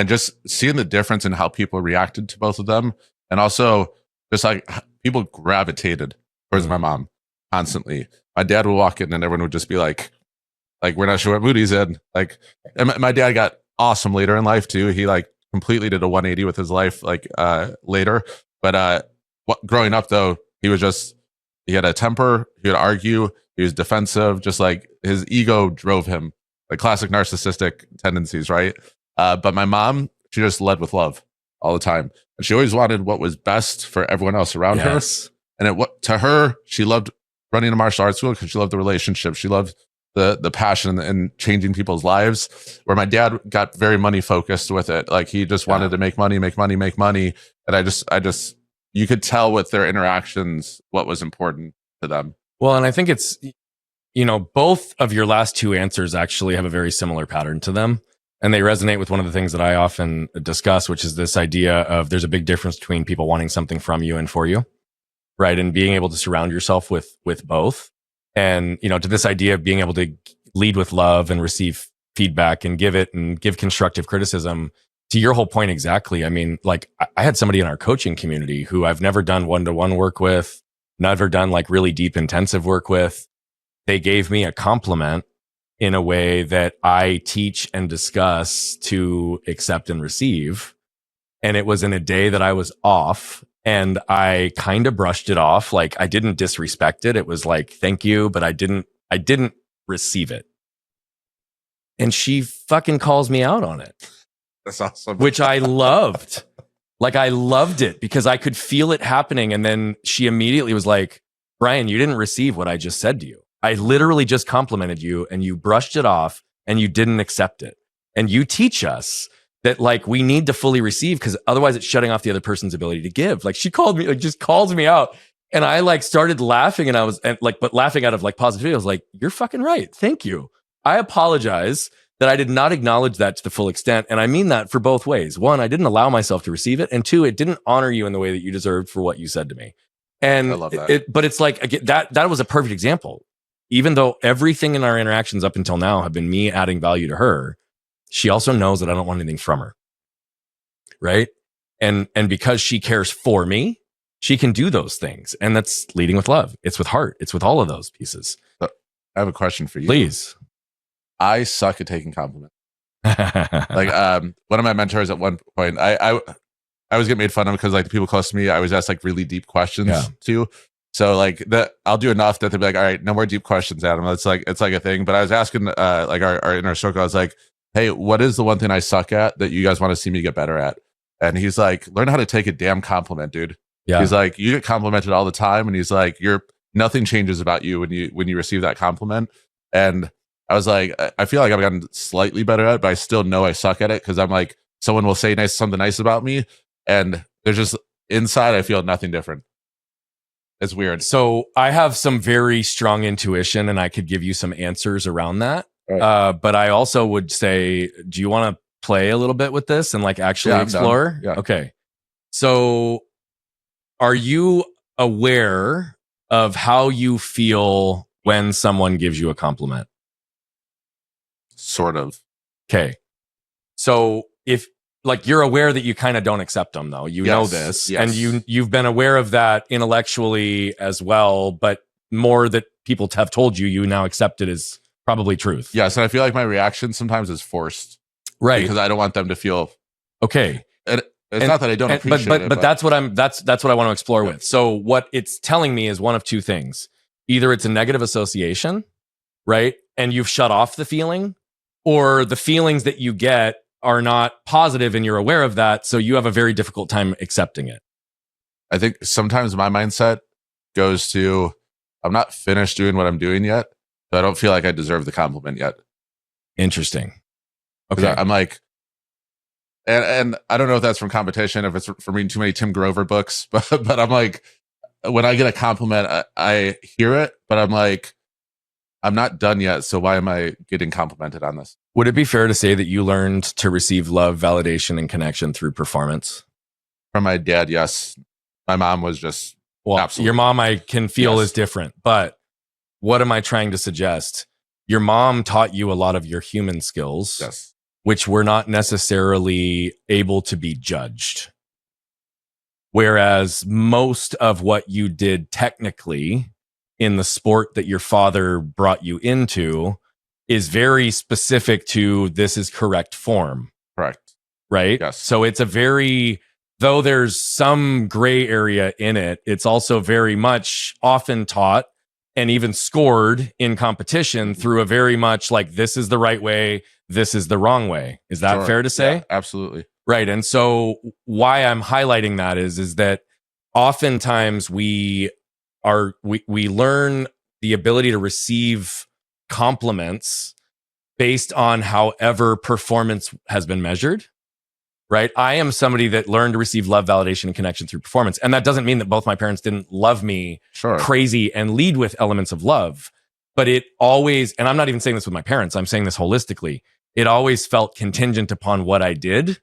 just seeing the difference in how people reacted to both of them. And also just like people gravitated towards my mom constantly. My dad would walk in and everyone would just be like, we're not sure what mood he's in. Like, and my dad got awesome later in life too. He like completely did a 180 with his life, like, later. But, growing up though, he had a temper, he would argue, he was defensive, just like his ego drove him, like classic narcissistic tendencies, right? But my mom, she just led with love all the time. And she always wanted what was best for everyone else around her. And to her, she loved running a martial arts school because she loved the relationship. She loved the passion and changing people's lives, where my dad got very money focused with it. Like he just wanted to make money. And I just, you could tell with their interactions, what was important to them. Well, and I think it's, both of your last two answers actually have a very similar pattern to them. And they resonate with one of the things that I often discuss, which is this idea of there's a big difference between people wanting something from you and for you, right? And being able to surround yourself with both. And, to this idea of being able to lead with love and receive feedback and give constructive criticism. To your whole point exactly. I mean, like I had somebody in our coaching community who I've never done one-to-one work with, never done like really deep intensive work with. They gave me a compliment in a way that I teach and discuss to accept and receive. And it was in a day that I was off. And I kind of brushed it off. Like I didn't disrespect it. It was like, thank you, but I didn't receive it. And she fucking calls me out on it. That's awesome. Which I loved. Like I loved it because I could feel it happening. And then she immediately was like, Brian, you didn't receive what I just said to you. I literally just complimented you and you brushed it off and you didn't accept it. And you teach us that like we need to fully receive because otherwise it's shutting off the other person's ability to give. Like she called me, like just calls me out. And I like started laughing but laughing out of like positivity. I was like, you're fucking right. Thank you. I apologize that I did not acknowledge that to the full extent. And I mean that for both ways. One, I didn't allow myself to receive it. And two, it didn't honor you in the way that you deserved for what you said to me. And I love that. But it's like, again, that was a perfect example. Even though everything in our interactions up until now have been me adding value to her, she also knows that I don't want anything from her. Right. And because she cares for me, she can do those things. And that's leading with love. It's with heart. It's with all of those pieces. So, I have a question for you. Please. I suck at taking compliments. Like one of my mentors at one point, I always get made fun of because like the people close to me, I always ask like really deep questions too. So like I'll do enough that they'll be like, all right, no more deep questions, Adam. It's like a thing. But I was asking like our inner circle, I was like, hey, what is the one thing I suck at that you guys want to see me get better at? And he's like, learn how to take a damn compliment, dude. Yeah. He's like, you get complimented all the time. And he's like, nothing changes about you when you receive that compliment. And I was like, I feel like I've gotten slightly better at it, but I still know I suck at it because I'm like, someone will say something nice about me. And there's just inside, I feel nothing different. It's weird. So I have some very strong intuition and I could give you some answers around that. Right. But I also would say, do you want to play a little bit with this and like actually explore? Yeah. Okay. So are you aware of how you feel when someone gives you a compliment? Sort of. Okay. So if like you're aware that you kind of don't accept them though, you know this, and you've been aware of that intellectually as well, but more that people have told you, you now accept it as probably truth. Yes, and I feel like my reaction sometimes is forced, right? Because I don't want them to feel okay. It's not that I don't appreciate it, but that's what that's what I want to explore with. So what it's telling me is one of two things: either it's a negative association, right, and you've shut off the feeling, or the feelings that you get are not positive and you're aware of that, so you have a very difficult time accepting it. I think sometimes my mindset goes to, I'm not finished doing what I'm doing yet, so I don't feel like I deserve the compliment yet. Interesting. Okay. I'm like, and I don't know if that's from competition, if it's from reading too many Tim Grover books, but I'm like, when I get a compliment, I hear it, but I'm like, I'm not done yet, so why am I getting complimented on this? Would it be fair to say that you learned to receive love, validation, and connection through performance? From my dad, yes. My mom was just absolutely. Your mom I can feel is different, but what am I trying to suggest? Your mom taught you a lot of your human skills, which were not necessarily able to be judged. Whereas most of what you did technically in the sport that your father brought you into is very specific to this is correct form. Correct. Right? Yes. So it's a very, though there's some gray area in it, it's also very much often taught and even scored in competition through a very much like, this is the right way, this is the wrong way. Is that fair to say? Yeah, absolutely. Right. And so why I'm highlighting that is that oftentimes we learn the ability to receive compliments based on however performance has been measured. Right. I am somebody that learned to receive love, validation, and connection through performance. And that doesn't mean that both my parents didn't love me crazy and lead with elements of love. But it always, and I'm not even saying this with my parents, I'm saying this holistically, it always felt contingent upon what I did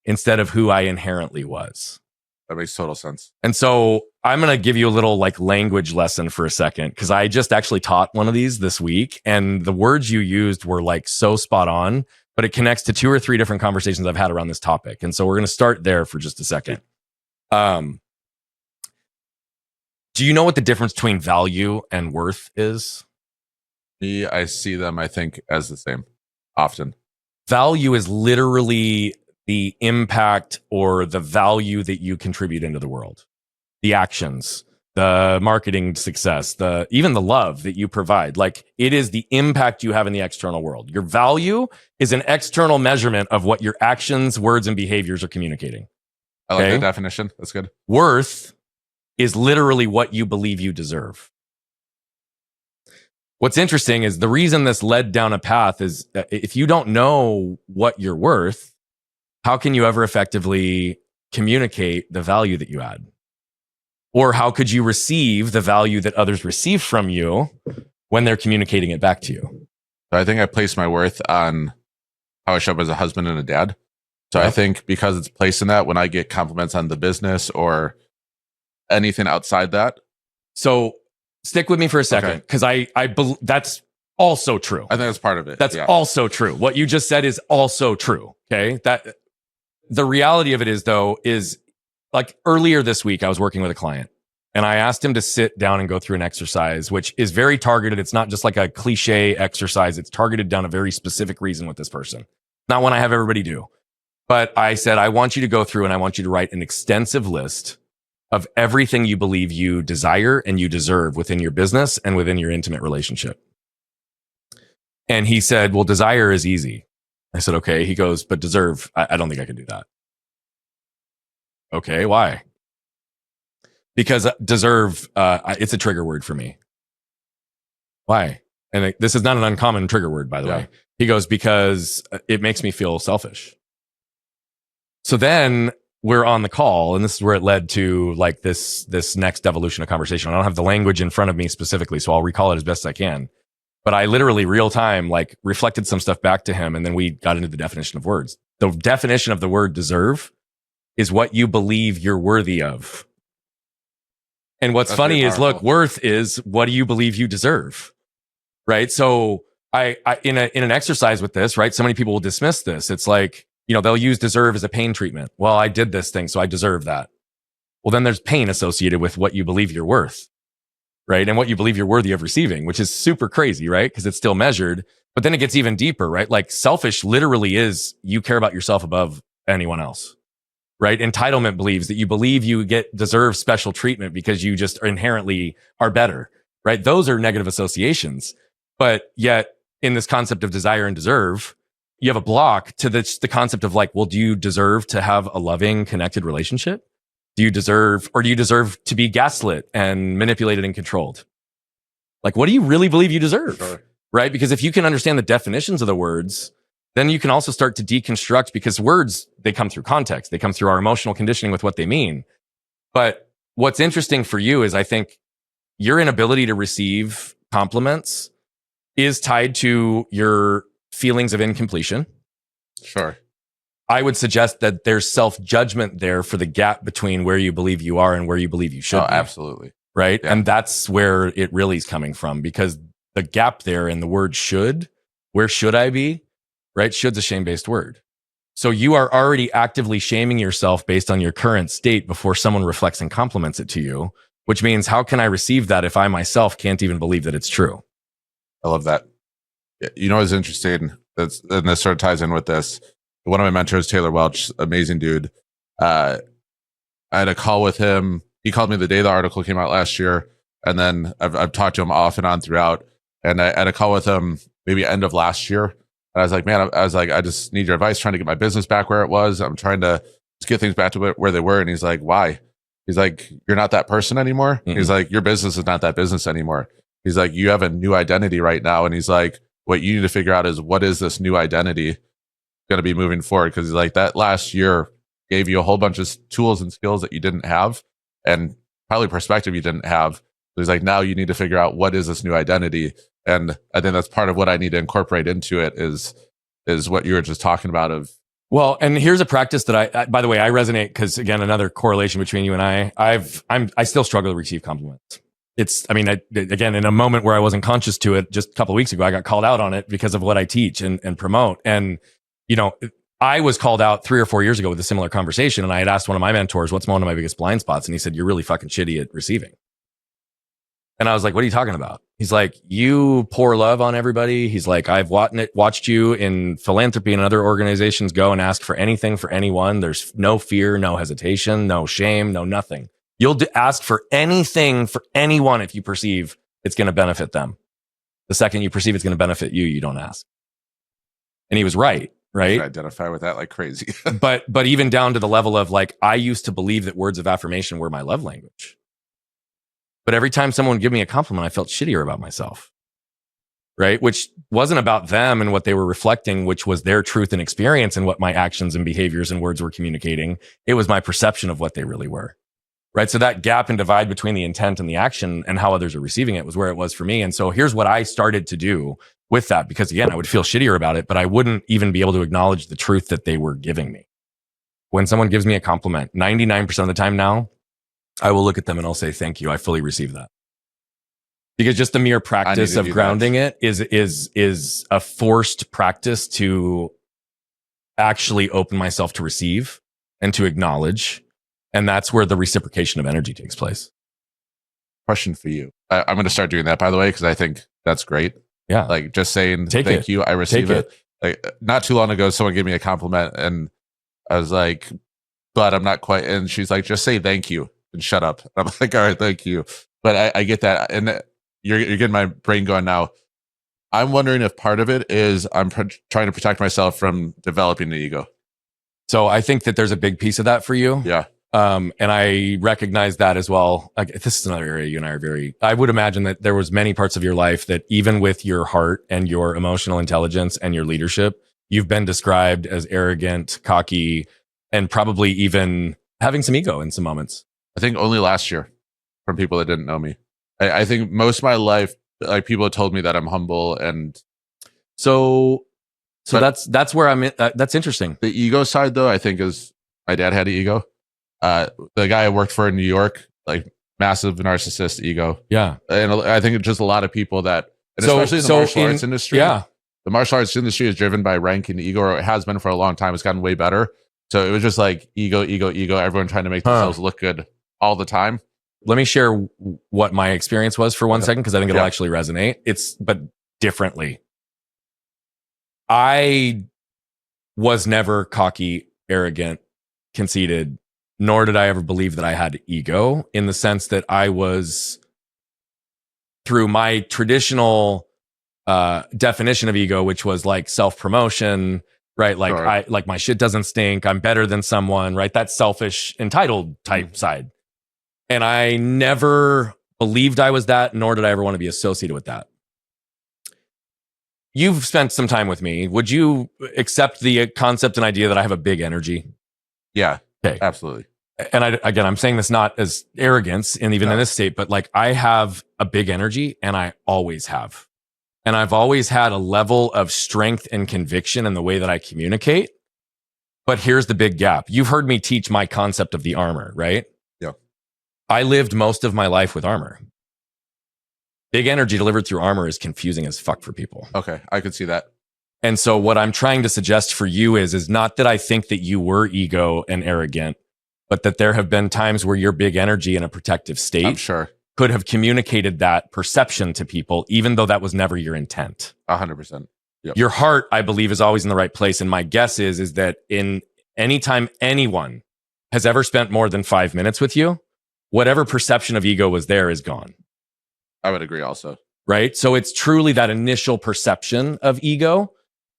instead of who I inherently was. That makes total sense. And so I'm going to give you a little like language lesson for a second, because I just actually taught one of these this week, and the words you used were like so spot on, but it connects to 2 or 3 different conversations I've had around this topic. And so we're going to start there for just a second. Do you know what the difference between value and worth is? I see them, I think, as the same often. Value is literally the impact or the value that you contribute into the world, the actions, the marketing success, even the love that you provide. Like, it is the impact you have in the external world. Your value is an external measurement of what your actions, words, and behaviors are communicating. I like that definition. That's good. Worth is literally what you believe you deserve. What's interesting is the reason this led down a path is if you don't know what you're worth, how can you ever effectively communicate the value that you add? Or how could you receive the value that others receive from you when they're communicating it back to you? I think I place my worth on how I show up as a husband and a dad. So I think because it's placed in that, when I get compliments on the business or anything outside that. So stick with me for a second, because that's also true. I think that's part of it. That's also true. What you just said is also true. Okay. That the reality of it is, though, is like earlier this week, I was working with a client and I asked him to sit down and go through an exercise, which is very targeted. It's not just like a cliche exercise. It's targeted down a very specific reason with this person. Not one I have everybody do. But I said, I want you to go through and I want you to write an extensive list of everything you believe you desire and you deserve within your business and within your intimate relationship. And he said, well, desire is easy. I said, okay. He goes, but deserve, I don't think I can do that. Okay, why? Because deserve, it's a trigger word for me. Why? And this is not an uncommon trigger word, by the way. He goes, because it makes me feel selfish. So then we're on the call, and this is where it led to like this next evolution of conversation. I don't have the language in front of me specifically, so I'll recall it as best I can. But I literally real time, like, reflected some stuff back to him. And then we got into the definition of words. The definition of the word deserve is what you believe you're worthy of. And what's funny is, look, worth is what do you believe you deserve? Right. So I in an exercise with this, right, so many people will dismiss this. It's like, they'll use deserve as a pain treatment. Well, I did this thing, so I deserve that. Well, then there's pain associated with what you believe you're worth, right? And what you believe you're worthy of receiving, which is super crazy, right? Because it's still measured. But then it gets even deeper, right? Like selfish literally is you care about yourself above anyone else, right? Entitlement believes that you believe you deserve special treatment because you just inherently are better, right? Those are negative associations. But yet in this concept of desire and deserve, you have a block to the concept of like, well, do you deserve to have a loving, connected relationship? Do you deserve to be gaslit and manipulated and controlled? Like, what do you really believe you deserve? Sure. Right? Because if you can understand the definitions of the words, then you can also start to deconstruct, because words, they come through context. They come through our emotional conditioning with what they mean. But what's interesting for you is I think your inability to receive compliments is tied to your feelings of incompletion. Sure. I would suggest that there's self-judgment there for the gap between where you believe you are and where you believe you should be. Absolutely. Right? Yeah. And that's where it really is coming from, because the gap there in the word should, where should I be? Right? Should's a shame-based word. So you are already actively shaming yourself based on your current state before someone reflects and compliments it to you, which means how can I receive that if I myself can't even believe that it's true? I love that. You know what's interesting? And this sort of ties in with this. One of my mentors, Taylor Welch, amazing dude. I had a call with him. He called me the day the article came out last year. And then I've talked to him off and on throughout. And I had a call with him maybe end of last year. And I was like, man, I just need your advice, trying to get my business back where it was. I'm trying to just get things back to where they were. And he's like, why? He's like, you're not that person anymore. Mm-hmm. He's like, your business is not that business anymore. He's like, you have a new identity right now. And he's like, what you need to figure out is, what is this new identity going to be moving forward? Because he's like, that last year gave you a whole bunch of tools and skills that you didn't have, and probably perspective you didn't have. So he's like, now you need to figure out, what is this new identity? And I think that's part of what I need to incorporate into it is what you were just talking about of. Well, and here's a practice that I by the way, I resonate, because again, another correlation between you and I still struggle to receive compliments. Again, in a moment where I wasn't conscious to it, just a couple of weeks ago, I got called out on it because of what I teach and promote. And, I was called out 3 or 4 years ago with a similar conversation. And I had asked one of my mentors, what's one of my biggest blind spots? And he said, you're really fucking shitty at receiving. And I was like, what are you talking about? He's like, you pour love on everybody. He's like, I've watched you in philanthropy and other organizations go and ask for anything for anyone. There's no fear, no hesitation, no shame, no nothing. You'll ask for anything for anyone if you perceive it's going to benefit them. The second you perceive it's going to benefit you, you don't ask. And he was right. I identify with that like crazy. but even down to the level of like, I used to believe that words of affirmation were my love language. But every time someone would give me a compliment, I felt shittier about myself. Right? Which wasn't about them and what they were reflecting, which was their truth and experience and what my actions and behaviors and words were communicating. It was my perception of what they really were. Right? So that gap and divide between the intent and the action and how others are receiving it was where it was for me. And so here's what I started to do with that, because again, I would feel shittier about it, but I wouldn't even be able to acknowledge the truth that they were giving me. When someone gives me a compliment, 99% of the time now, I will look at them and I'll say, thank you. I fully receive that. Because just the mere practice of grounding it is a forced practice to actually open myself to receive and to acknowledge. And that's where the reciprocation of energy takes place. Question for you. I'm going to start doing that, by the way, because I think that's great. Yeah. Like just saying thank you. I receive it. Like not too long ago, someone gave me a compliment and I was like, but I'm not quite. And she's like, just say thank you and shut up. I'm like, all right, thank you. But I get that. And you're getting my brain going now. I'm wondering if part of it is I'm trying to protect myself from developing the ego. So I think that there's a big piece of that for you. Yeah. And I recognize that as well. Like, this is another area you and I are I would imagine that there was many parts of your life that even with your heart and your emotional intelligence and your leadership, you've been described as arrogant, cocky, and probably even having some ego in some moments. I think only last year from people that didn't know me. I think most of my life, like people have told me that I'm humble, and so that's where I'm in. That's interesting. The ego side, though, I think is my dad had an ego. The guy I worked for in New York, like massive narcissist ego. Yeah, and I think it's just a lot of people that, and especially in the martial arts industry. Yeah, the martial arts industry is driven by rank and ego, or it has been for a long time. It's gotten way better. So it was just like ego, everyone trying to make themselves look good all the time. Let me share what my experience was for 1 second, because I think it'll actually resonate. But differently. I was never cocky, arrogant, conceited, nor did I ever believe that I had ego, in the sense that I was, through my traditional definition of ego, which was like self-promotion, right? Like I like my shit doesn't stink. I'm better than someone, right? That selfish, entitled type side. And I never believed I was that, nor did I ever want to be associated with that. You've spent some time with me. Would you accept the concept and idea that I have a big energy? Yeah. Okay. Absolutely. And I'm saying this not as arrogance, and even in this state, but like I have a big energy, and I always have. And I've always had a level of strength and conviction in the way that I communicate. But here's the big gap. You've heard me teach my concept of the armor, right? Yeah. I lived most of my life with armor. Big energy delivered through armor is confusing as fuck for people. Okay, I could see that. And so what I'm trying to suggest for you is not that I think that you were ego and arrogant, but that there have been times where your big energy in a protective state, I'm sure, could have communicated that perception to people, even though that was never your intent. 100%. Yep. Your heart, I believe, is always in the right place. And my guess is that in any time anyone has ever spent more than 5 minutes with you, whatever perception of ego was there is gone. I would agree also. Right? So it's truly that initial perception of ego.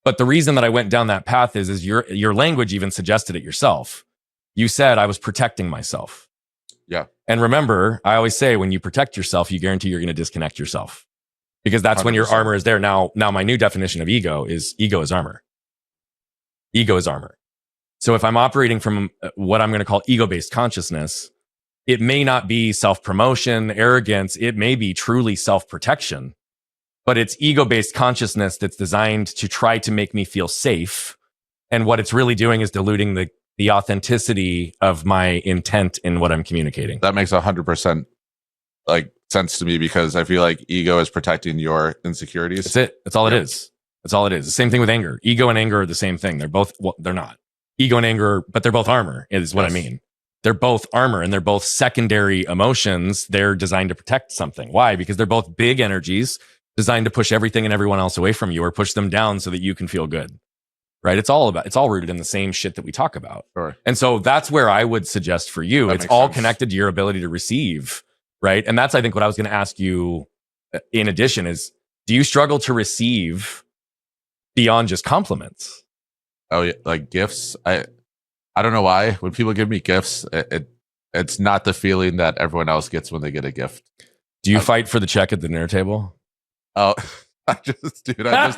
But the reason that I went down that path is your language even suggested it yourself. You said I was protecting myself. Yeah. And remember, I always say when you protect yourself, you guarantee you're going to disconnect yourself, because that's 100%. When your armor is there. Now my new definition of ego is armor. Ego is armor. So if I'm operating from what I'm going to call ego-based consciousness, it may not be self-promotion, arrogance. It may be truly self-protection, but it's ego-based consciousness that's designed to try to make me feel safe. And what it's really doing is diluting the authenticity of my intent in what I'm communicating. That makes 100% like sense to me, because I feel like ego is protecting your insecurities. That's it. That's all it is. That's all it is. The same thing with anger. Ego and anger are the same thing. They're both, well, they're not. Ego and anger, but they're both armor, is what I mean. They're both armor, and they're both secondary emotions. They're designed to protect something. Why? Because they're both big energies designed to push everything and everyone else away from you, or push them down so that you can feel good. Right? It's all rooted in the same shit that we talk about. Sure. And so that's where I would suggest for you, it's all connected to your ability to receive. Right? And that's, I think, what I was going to ask you in addition is, do you struggle to receive beyond just compliments? Oh yeah, like gifts. I don't know why when people give me gifts, it's not the feeling that everyone else gets when they get a gift. Do you fight for the check at the dinner table? Oh, I just did this.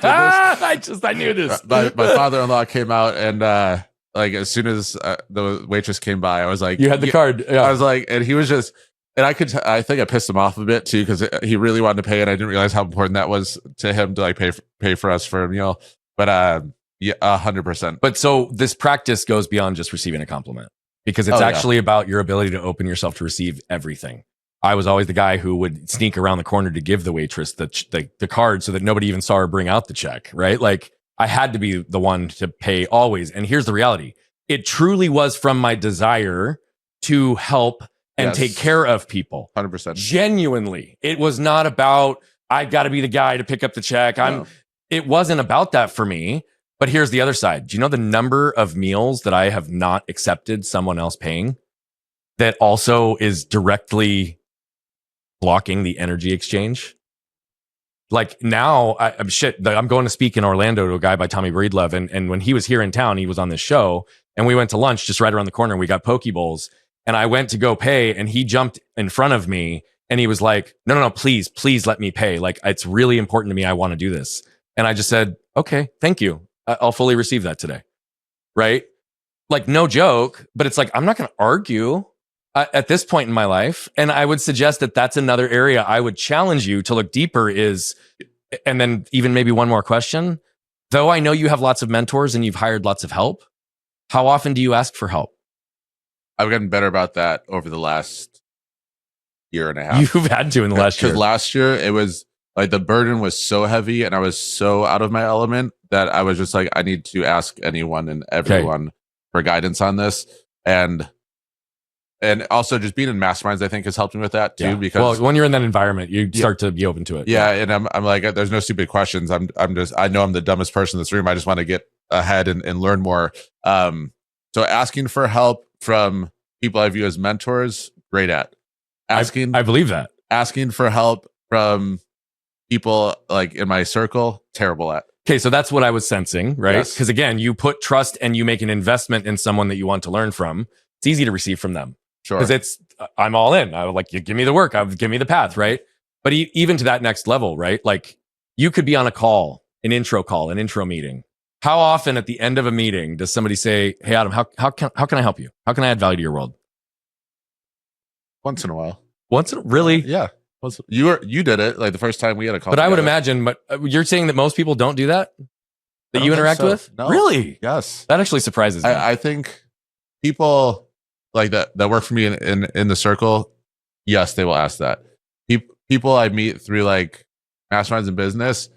I knew this. My father-in-law came out, and like as soon as the waitress came by, I was like, "You had the card." Yeah. I was like, and he was just, and I could, I think I pissed him off a bit too, because he really wanted to pay, and I didn't realize how important that was to him to like pay for us for a meal. But yeah, 100%. But so this practice goes beyond just receiving a compliment, because it's actually about your ability to open yourself to receive everything. I was always the guy who would sneak around the corner to give the waitress the card so that nobody even saw her bring out the check, right? Like I had to be the one to pay always. And here's the reality. It truly was from my desire to help and take care of people. 100%. Genuinely. It was not about, I got to be the guy to pick up the check. It wasn't about that for me. But here's the other side. Do you know the number of meals that I have not accepted someone else paying that also is directly blocking the energy exchange? Like now, I'm going to speak in Orlando to a guy by Tommy Breedlove. And when he was here in town, he was on this show, and we went to lunch just right around the corner, and we got poke bowls. And I went to go pay, and he jumped in front of me, and he was like, no, please let me pay. Like, it's really important to me. I want to do this. And I just said, okay, thank you. I'll fully receive that today. Right? Like, no joke, but it's like, I'm not going to argue. at this point in my life. And I would suggest that that's another area I would challenge you to look deeper is, and then even maybe one more question. Though I know you have lots of mentors and you've hired lots of help, how often do you ask for help? I've gotten better about that over the last year and a half. You've had to in the last year. Because last year it was like the burden was so heavy and I was so out of my element that I was just like, I need to ask anyone and everyone for guidance on this. And also just being in masterminds, I think has helped me with that too. Because when you're in that environment, you start to be open to it. Yeah. And I'm like, there's no stupid questions. I know I'm the dumbest person in this room. I just want to get ahead and learn more. So asking for help from people I view as mentors, great at. I believe that. Asking for help from people like in my circle, terrible at. Okay, so that's what I was sensing, right? Yes. Because again, you put trust and you make an investment in someone that you want to learn from. It's easy to receive from them. Sure. Because I'm all in. I would like, you give me the work, give me the path, right? But even to that next level, right? Like you could be on a call, an intro meeting. How often at the end of a meeting does somebody say, "Hey, Adam, how can I help you? How can I add value to your world?" Once in a while. Really? Yeah. You did it like the first time we had a call. But together. I would imagine, but you're saying that most people don't do that? That you interact with? No. Really? Yes. That actually surprises me. I think people like that work for me in the circle, yes, they will ask that. People I meet through like masterminds and business,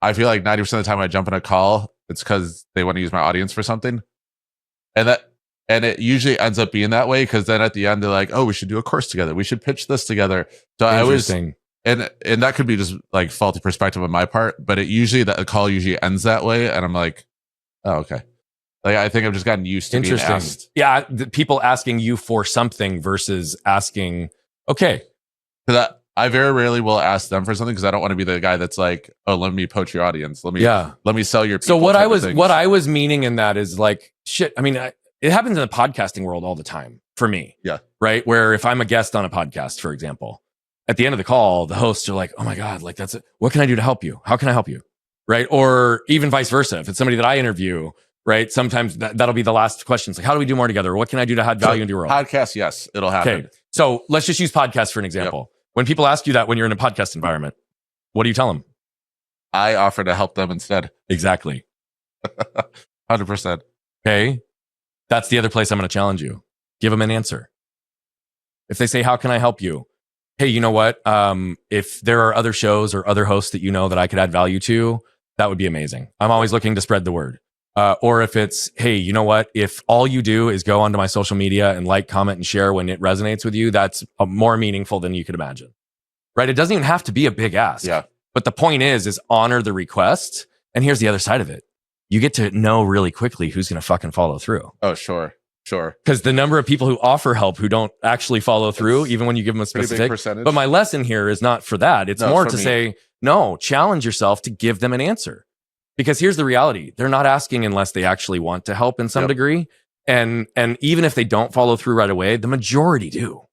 I feel like 90% of the time I jump in a call, it's because they want to use my audience for something. And it usually ends up being that way because then at the end they're like, oh, we should do a course together. We should pitch this together. So I always, and that could be just like faulty perspective on my part, but the call usually ends that way. And I'm like, oh, okay. Like, I think I've just gotten used to being asked. Yeah. People asking you for something versus asking, okay. Because I very rarely will ask them for something because I don't want to be the guy that's like, oh, let me poach your audience. Let me sell your people. So what I was meaning in that is like, shit. I mean, it happens in the podcasting world all the time for me. Yeah. Right. Where if I'm a guest on a podcast, for example, at the end of the call, the hosts are like, oh my God, like that's it. What can I do to help you? How can I help you? Right. Or even vice versa. If it's somebody that I interview, right. Sometimes that'll be the last questions. Like, how do we do more together? What can I do to add value into your world? Podcast. Yes, it'll happen. Okay. So let's just use podcasts for an example. Yep. When people ask you that when you're in a podcast environment, what do you tell them? I offer to help them instead. Exactly. 100%. Okay. That's the other place I'm going to challenge you. Give them an answer. If they say, how can I help you? Hey, you know what? If there are other shows or other hosts that you know that I could add value to, that would be amazing. I'm always looking to spread the word. Or if it's, hey, you know what? If all you do is go onto my social media and like, comment, and share when it resonates with you, that's more meaningful than you could imagine. Right? It doesn't even have to be a big ask. Yeah. But the point is honor the request. And here's the other side of it. You get to know really quickly who's going to fucking follow through. Oh, sure. Because the number of people who offer help who don't actually follow through, even when you give them a specific percentage. But my lesson here is not for that. It's more to say, no, challenge yourself to give them an answer. Because here's the reality. They're not asking unless they actually want to help in some degree. And even if they don't follow through right away, the majority do.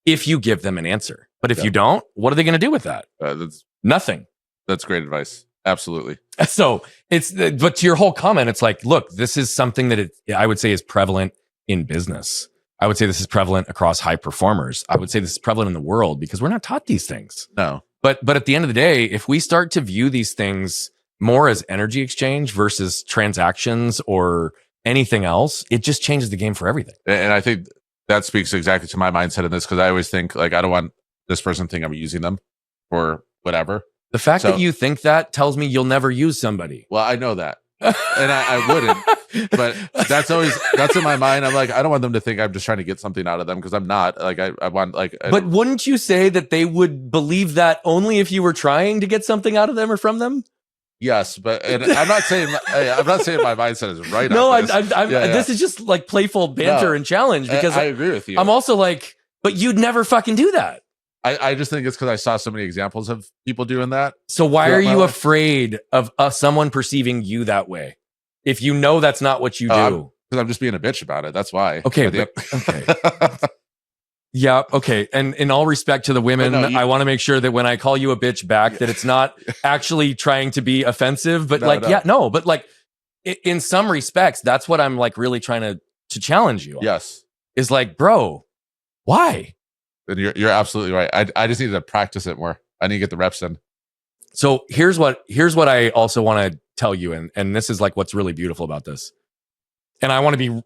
If you give them an answer. But if you don't, what are they going to do with that? Nothing. That's great advice. Absolutely. So but to your whole comment, it's like, look, this is something that I would say is prevalent in business. I would say this is prevalent across high performers. I would say this is prevalent in the world because we're not taught these things. No. But at the end of the day, if we start to view these things more as energy exchange versus transactions or anything else, it just changes the game for everything. And I think that speaks exactly to my mindset in this because I always think like, I don't want this person to think I'm using them for whatever. The fact that you think that tells me you'll never use somebody. Well, I know that. And I wouldn't. But that's in my mind. I'm like, I don't want them to think I'm just trying to get something out of them because I'm not. Like, I want like. But wouldn't you say that they would believe that only if you were trying to get something out of them or from them? Yes, but I'm not saying my mindset is right. No, on this. This is just like playful banter and challenge because I agree with you. I'm also like, but you'd never fucking do that. I just think it's because I saw so many examples of people doing that. So why are you afraid of someone perceiving you that way? If you know that's not what you do. Because I'm just being a bitch about it. That's why. Okay. Okay. Yeah. Okay. And in all respect to the women, I want to make sure that when I call you a bitch back, that it's not actually trying to be offensive, but but like in some respects, that's what I'm like really trying to challenge you on. Yes. is like, bro, why? And you're absolutely right. I just need to practice it more. I need to get the reps in. So here's what I also want to tell you, and this is like what's really beautiful about this. And I want to be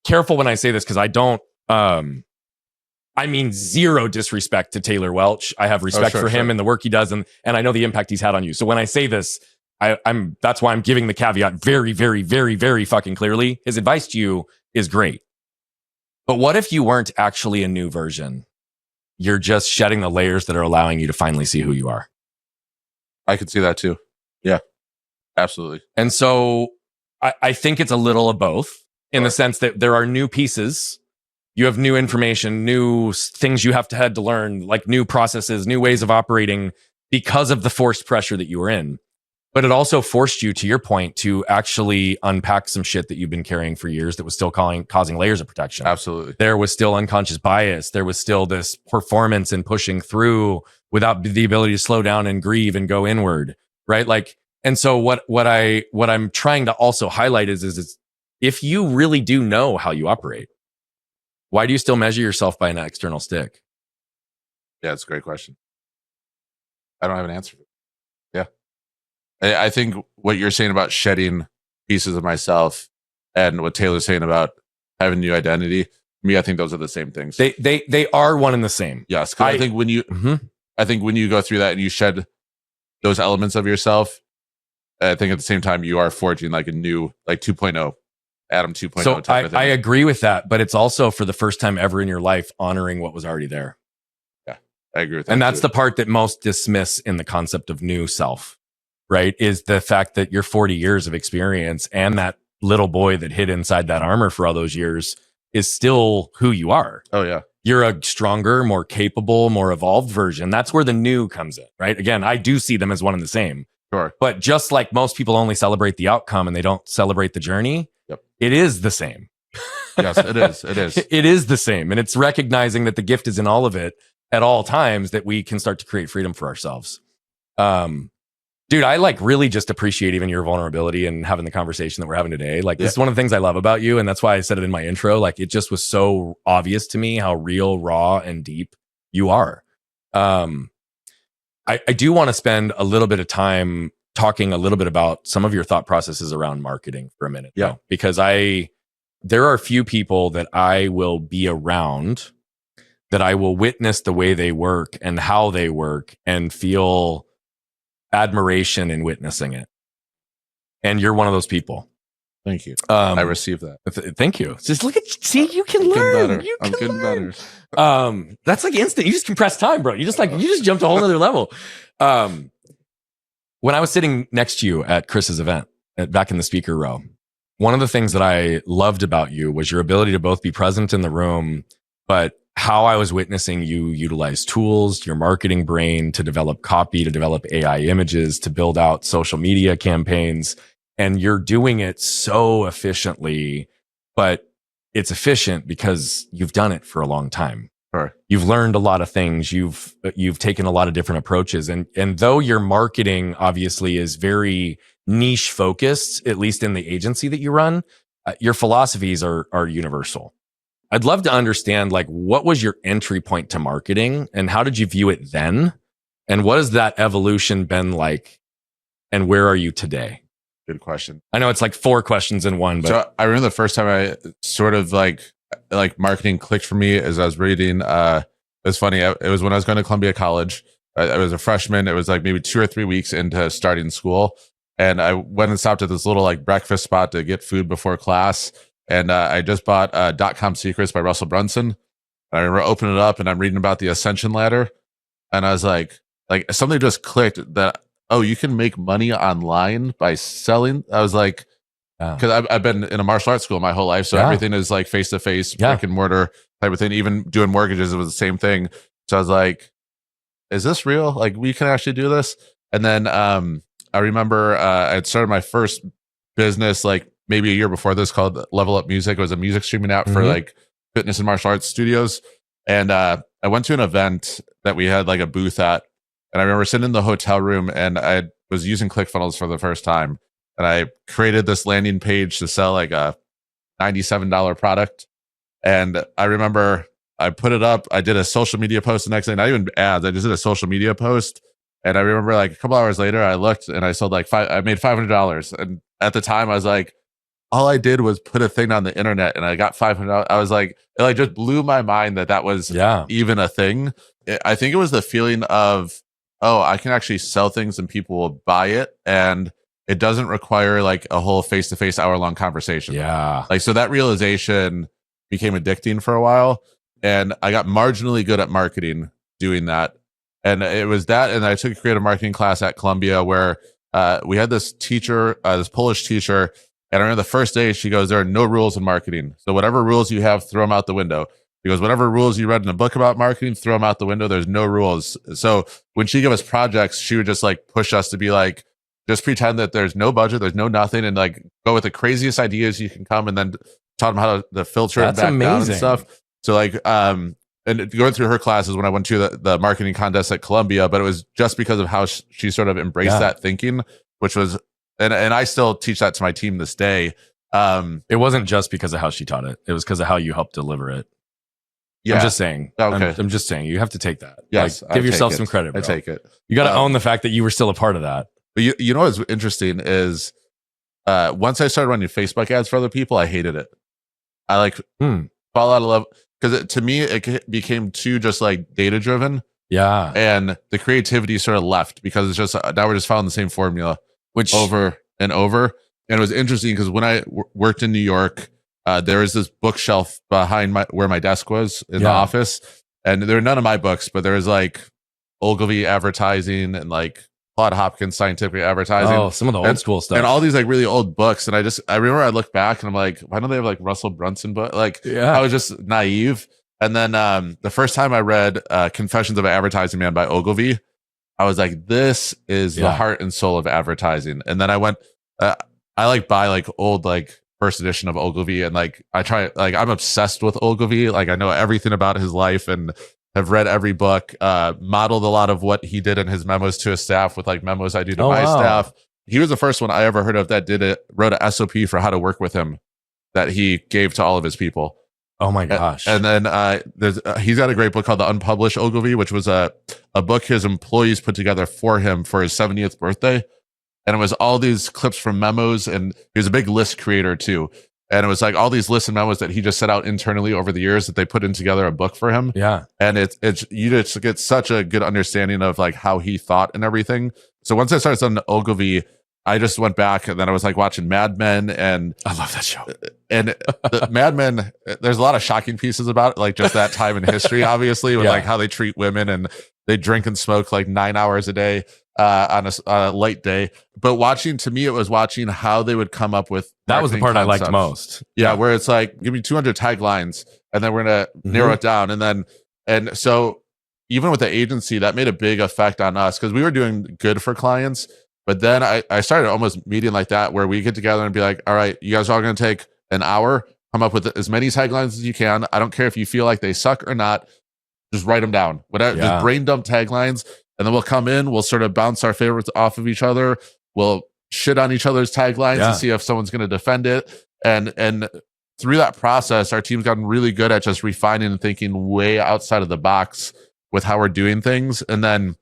careful when I say this because I don't I mean zero disrespect to Taylor Welch. I have respect for him and the work he does, and I know the impact he's had on you. So when I say this, I'm that's why I'm giving the caveat very, very, very, very fucking clearly. His advice to you is great. But what if you weren't actually a new version? You're just shedding the layers that are allowing you to finally see who you are. I could see that too. Yeah, absolutely. And so I think it's a little of both in the sense that there are new pieces. You have new information, new things you have had to learn, like new processes, new ways of operating because of the forced pressure that you were in. But it also forced you, to your point, to actually unpack some shit that you've been carrying for years that was still causing layers of protection. Absolutely. There was still unconscious bias. There was still this performance and pushing through without the ability to slow down and grieve and go inward, right? Like, and so what I'm trying to also highlight is if you really do know how you operate, why do you still measure yourself by an external stick? Yeah, it's a great question. I don't have an answer for it. Yeah. I think what you're saying about shedding pieces of myself and what Taylor's saying about having new identity, me, I think those are the same things. They are one and the same. Yes. Cause I think when you, I think when you go through that and you shed those elements of yourself, I think at the same time you are forging like a new, like 2.0, Adam 2.0 so type of thing. I agree with that, but it's also for the first time ever in your life honoring what was already there. Yeah, I agree with that. And that's the part that most dismiss in the concept of new self, right? Is the fact that your 40 years of experience and that little boy that hid inside that armor for all those years is still who you are. Oh, yeah. You're a stronger, more capable, more evolved version. That's where the new comes in, right? Again, I do see them as one and the same. Sure. But just like most people only celebrate the outcome and they don't celebrate the journey, it is the same. Yes, it is. It is. It is the same. And it's recognizing that the gift is in all of it at all times that we can start to create freedom for ourselves. Dude, I like really just appreciate even your vulnerability and having the conversation that we're having today. Like this is one of the things I love about you. And that's why I said it in my intro. Like it just was so obvious to me how real, raw, and deep you are. I do want to spend a little bit of time talking a little bit about some of your thought processes around marketing for a minute. Yeah. Though, because there are a few people that I will be around that I will witness the way they work and how they work and feel admiration in witnessing it. And you're one of those people. Thank you. I received that. Thank you. Just look at, see, you can learn. I'm getting better. That's like instant. You just compress time, bro. You just jumped a whole other level. When I was sitting next to you at Chris's event, back in the speaker row, one of the things that I loved about you was your ability to both be present in the room, but how I was witnessing you utilize tools, your marketing brain to develop copy, to develop AI images, to build out social media campaigns. And you're doing it so efficiently, but it's efficient because you've done it for a long time. Sure. You've learned a lot of things. You've taken a lot of different approaches. And though your marketing obviously is very niche focused, at least in the agency that you run, your philosophies are universal. I'd love to understand, like, what was your entry point to marketing and how did you view it then? And what has that evolution been like? And where are you today? Good question. I know it's like 4 questions in one, but so I remember the first time I sort of like marketing clicked for me as I was reading. It was funny. It was when I was going to Columbia College. I was a freshman. It was like maybe 2 or 3 weeks into starting school. And I went and stopped at this little like breakfast spot to get food before class. And I just bought .com Secrets by Russell Brunson. And I remember opening it up and I'm reading about the ascension ladder. And I was like something just clicked that, oh, you can make money online by selling. I was like, because I've been in a martial arts school my whole life. So everything is like face-to-face, brick and mortar type of thing. Even doing mortgages, it was the same thing. So I was like, is this real? Like we can actually do this? And then I remember I had started my first business like maybe a year before this called Level Up Music. It was a music streaming app for like fitness and martial arts studios. And I went to an event that we had like a booth at. And I remember sitting in the hotel room and I was using ClickFunnels for the first time. And I created this landing page to sell like a $97 product. And I remember I put it up. I did a social media post the next day, not even ads. I just did a social media post. And I remember like a couple hours later, I looked and I sold like I made $500. And at the time I was like, all I did was put a thing on the internet and I got $500. I was like, it like just blew my mind that was even a thing. I think it was the feeling of, oh, I can actually sell things and people will buy it. And it doesn't require like a whole face-to-face hour-long conversation. Yeah. Like, so that realization became addicting for a while. And I got marginally good at marketing doing that. And it was that. And I took a creative marketing class at Columbia where we had this teacher, this Polish teacher. And I remember the first day she goes, there are no rules in marketing. So whatever rules you have, throw them out the window. Because whatever rules you read in a book about marketing, throw them out the window. There's no rules. So when she gave us projects, she would just like push us to be like, just pretend that there's no budget, there's no nothing, and like go with the craziest ideas you can come, and then taught them how to filter it back down and stuff. So like, and going through her classes when I went to the marketing contest at Columbia, but it was just because of how she sort of embraced that thinking, which was, and I still teach that to my team this day. It wasn't just because of how she taught it; it was because of how you helped deliver it. Yeah. I'm just saying. Okay. I'm just saying you have to take that. Yes, like, give yourself some credit, bro. I take it. You got to own the fact that you were still a part of that. But you know what's interesting is once I started running Facebook ads for other people, I hated it. I like fall out of love because to me it became too just like data driven. Yeah, and the creativity sort of left because it's just now we're just following the same formula, which over and over. And it was interesting because when I worked in New York, there was this bookshelf behind where my desk was in the office, and there were none of my books, but there was like Ogilvy advertising and like Claude Hopkins scientific advertising. Oh, some of the old school stuff. And all these like really old books. And I remember I looked back and I'm like, why don't they have like Russell Brunson book? Like, I was just naive. And then the first time I read Confessions of an Advertising Man by Ogilvy, I was like, this is the heart and soul of advertising. And then I went, I like buy like old like first edition of Ogilvy, and like I try, like I'm obsessed with Ogilvy. Like I know everything about his life and have read every book, modeled a lot of what he did in his memos to his staff with like memos I do to my staff. He was the first one I ever heard of that wrote a SOP for how to work with him that he gave to all of his people. Oh my gosh. And then he's got a great book called The Unpublished Ogilvy, which was a book his employees put together for him for his 70th birthday. And it was all these clips from memos, and he was a big list creator too. And it was like all these lists and memos that he just set out internally over the years that they put in together a book for him. Yeah. And it's you just get such a good understanding of like how he thought and everything. So once I started studying Ogilvy, I just went back and then I was like watching Mad Men, and I love that show. And the Mad Men, there's a lot of shocking pieces about it, like just that time in history, obviously, with like how they treat women, and they drink and smoke like 9 hours a day on a late day. But to me, it was watching how they would come up with that was the part concepts. I liked most. Yeah, where it's like, give me 200 taglines, and then we're gonna narrow it down, and so even with the agency, that made a big effect on us because we were doing good for clients. But then I started almost meeting like that, where we get together and be like, all right, you guys are all going to take an hour, come up with as many taglines as you can. I don't care if you feel like they suck or not. Just write them down. Whatever, just brain dump taglines. And then we'll come in, we'll sort of bounce our favorites off of each other. We'll shit on each other's taglines and see if someone's going to defend it. And through that process, our team's gotten really good at just refining and thinking way outside of the box with how we're doing things. And then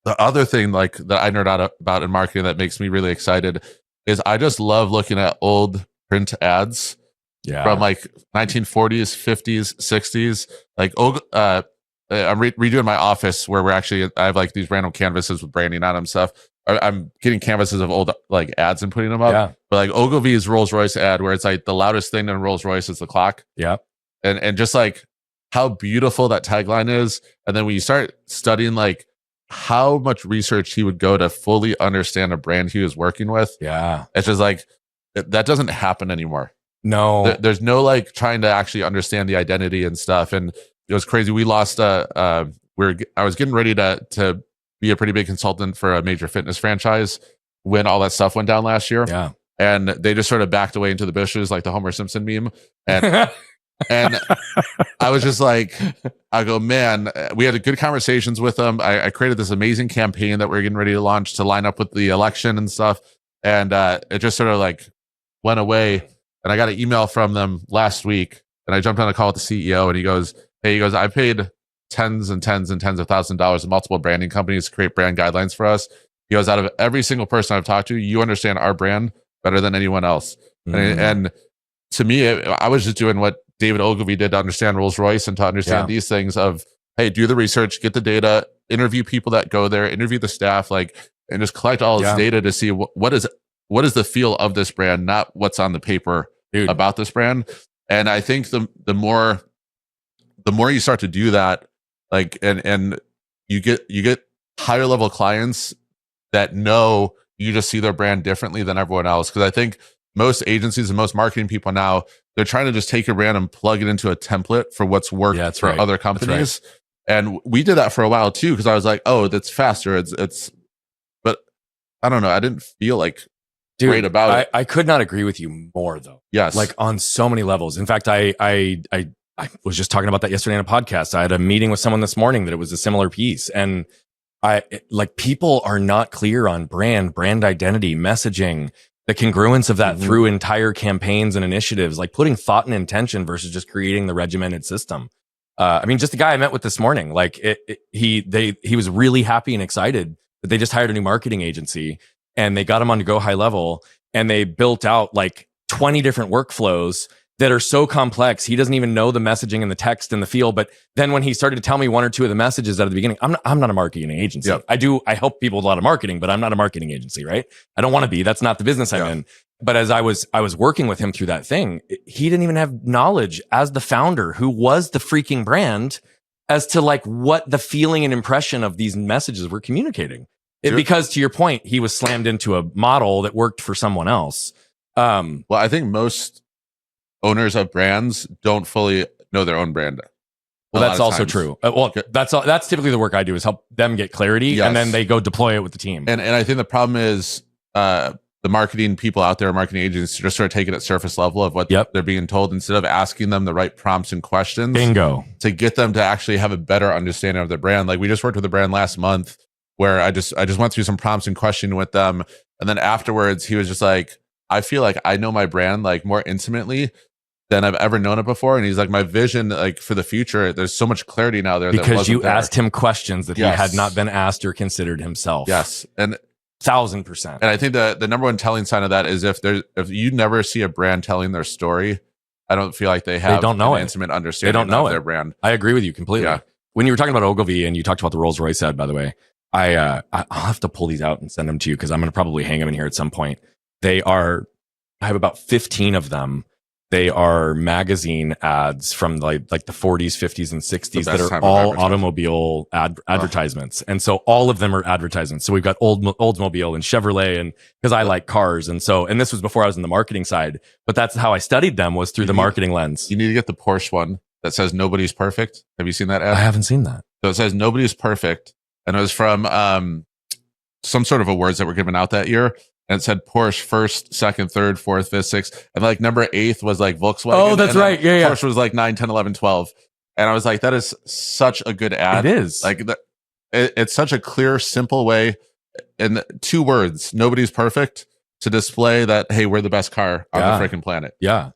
the other thing like that I nerd out about in marketing that makes me really excited is I just love looking at old print ads from like 1940s, 50s, 60s. Like I'm redoing my office where I have like these random canvases with branding on them stuff. I'm getting canvases of old like ads and putting them up. Yeah. But like Ogilvy's Rolls Royce ad, where it's like the loudest thing in Rolls Royce is the clock. Yeah. And just like how beautiful that tagline is. And then when you start studying like how much research he would go to fully understand a brand he was working with. Yeah. It's just like, that doesn't happen anymore. No. There's no like trying to actually understand the identity and stuff. And it was crazy. We lost, I was getting ready to be a pretty big consultant for a major fitness franchise when all that stuff went down last year. Yeah. And they just sort of backed away into the bushes like the Homer Simpson meme. And and I was just like, I go, man, we had good conversations with them. I created this amazing campaign that we're getting ready to launch to line up with the election and stuff. And it just sort of like went away. And I got an email from them last week And I jumped on a call with the CEO, and he goes, I paid tens and tens and tens of thousands of dollars to multiple branding companies to create brand guidelines for us. He goes, out of every single person I've talked to, you understand our brand better than anyone else. And to me, I was just doing what David Ogilvy did to understand Rolls-Royce and to understand these things of, hey, do the research, get the data, interview people that go there, interview the staff, like, and just collect all this data to see what is the feel of this brand, not what's on the paper about this brand. And I think the more you start to do that, like, and you get higher level clients that know you just see their brand differently than everyone else. Because I think most agencies and most marketing people now, they're trying to just take a brand and plug it into a template for what's worked for other companies. And we did that for a while too, because I was like, oh, that's faster. It's, but I don't know. I didn't feel like great about it. I could not agree with you more though. Yes. Like on so many levels. In fact, I was just talking about that yesterday on a podcast. I had a meeting with someone this morning that it was a similar piece. And people are not clear on brand identity, messaging, the congruence of that through entire campaigns and initiatives, like putting thought and intention versus just creating the regimented system. I mean, just the guy I met with this morning, like he was really happy and excited that they just hired a new marketing agency and they got him on to go high level, and they built out like 20 different workflows that are so complex. He doesn't even know the messaging and the text and the feel. But then when he started to tell me one or two of the messages at the beginning, I'm not a marketing agency. Yep. I help people with a lot of marketing, but I'm not a marketing agency, right? I don't want to be. That's not the business I'm in. But as I was working with him through that thing, he didn't even have knowledge as the founder who was the freaking brand as to like what the feeling and impression of these messages were communicating. Because to your point, he was slammed into a model that worked for someone else. Well, I think most owners of brands don't fully know their own brand. Well, that's also true. That's typically the work I do, is help them get clarity, and then they go deploy it with the team. And I think the problem is the marketing people out there, marketing agents, just sort of take it at surface level of what they're being told instead of asking them the right prompts and questions. Bingo. To get them to actually have a better understanding of their brand. Like we just worked with a brand last month where I just went through some prompts and questioning with them, and then afterwards he was just like, I feel like I know my brand like more intimately than I've ever known it before. And he's like, my vision, like for the future, there's so much clarity now there. Because you asked him questions that he had not been asked or considered himself. Yes. And 1000%. And I think the number one telling sign of that is if you never see a brand telling their story, I don't feel like they don't know an intimate understanding of their brand. I agree with you completely. Yeah. When you were talking about Ogilvy and you talked about the Rolls-Royce ad, by the way, I'll have to pull these out and send them to you because I'm going to probably hang them in here at some point. I have about 15 of them. They are magazine ads from like the 40s, 50s, and 60s that are all automobile advertisements. And so all of them are advertisements. So we've got Oldsmobile and Chevrolet, and because I like cars. And this was before I was in the marketing side, but that's how I studied them, was through the marketing lens. You need to get the Porsche one that says nobody's perfect. Have you seen that ad? I haven't seen that. So it says nobody's perfect. And it was from some sort of awards that were given out that year. And it said Porsche first, second, third, fourth, fifth, sixth. And like number 8th was like Volkswagen. Oh, that's right. Yeah. Porsche was like 9, 10, 11, 12. And I was like, that is such a good ad. It is. Like it's such a clear, simple way in 2 words, nobody's perfect, to display that, hey, we're the best car on the freaking planet. Yeah.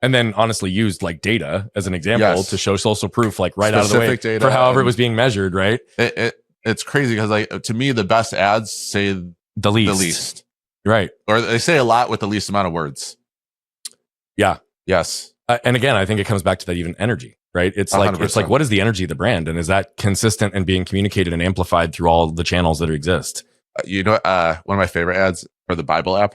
And then honestly used like data as an example to show social proof, like right out of the way data, for however it was being measured, right? It's crazy because like to me, the best ads say the least. Right. Or they say a lot with the least amount of words. Yeah. Yes. And again, I think it comes back to that even energy, right? It's like, 100%. What is the energy of the brand? And is that consistent and being communicated and amplified through all the channels that exist? One of my favorite ads for the Bible app.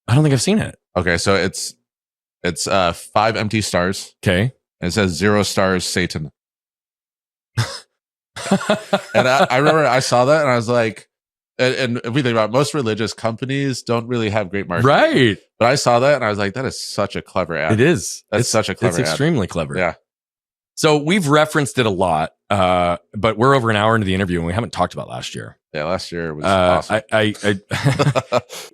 I don't think I've seen it. Okay. So it's 5 empty stars. Okay. And it says 0 stars, Satan. And I remember I saw that and I was like, and if we think about it, most religious companies don't really have great marketing. Right. But I saw that and I was like, that is such a clever ad. It is. It's such a clever ad. It's extremely clever. Yeah. So we've referenced it a lot, but we're over an hour into the interview and we haven't talked about last year. Yeah, last year was awesome.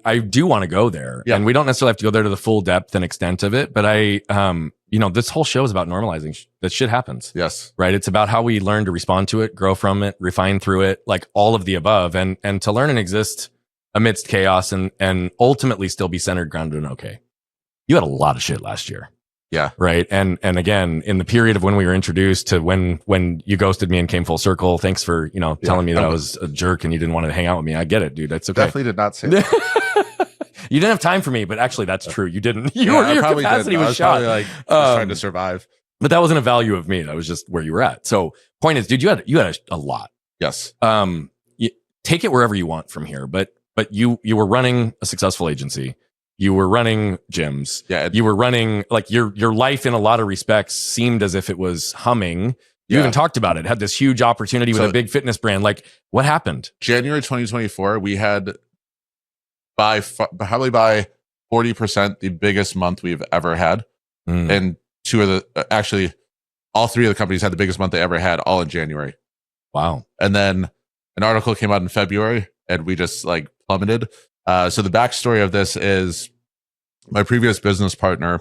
I do want to go there, and we don't necessarily have to go there to the full depth and extent of it. But this whole show is about normalizing that shit happens. Yes, right. It's about how we learn to respond to it, grow from it, refine through it, like all of the above, and to learn and exist amidst chaos, and ultimately still be centered, grounded, and okay. You had a lot of shit last year. Yeah. Right. And again, in the period of when we were introduced to when you ghosted me and came full circle, thanks for, telling me that I was a jerk and you didn't want to hang out with me. I get it, dude. That's okay. Definitely did not say that. You didn't have time for me, but actually that's true. You didn't. Your capacity was shot. Probably like just trying to survive. But that wasn't a value of me. That was just where you were at. So point is, dude, you had a lot. Yes. You take it wherever you want from here. But you were running a successful agency. You were running gyms. Yeah. You were running, like, your life in a lot of respects seemed as if it was humming. You even talked about it. Had this huge opportunity with a big fitness brand. Like, what happened? January 2024, we had probably by 40% the biggest month we've ever had. And all three of the companies had the biggest month they ever had, all in January. Wow. And then an article came out in February and we just like plummeted. So the backstory of this is my previous business partner.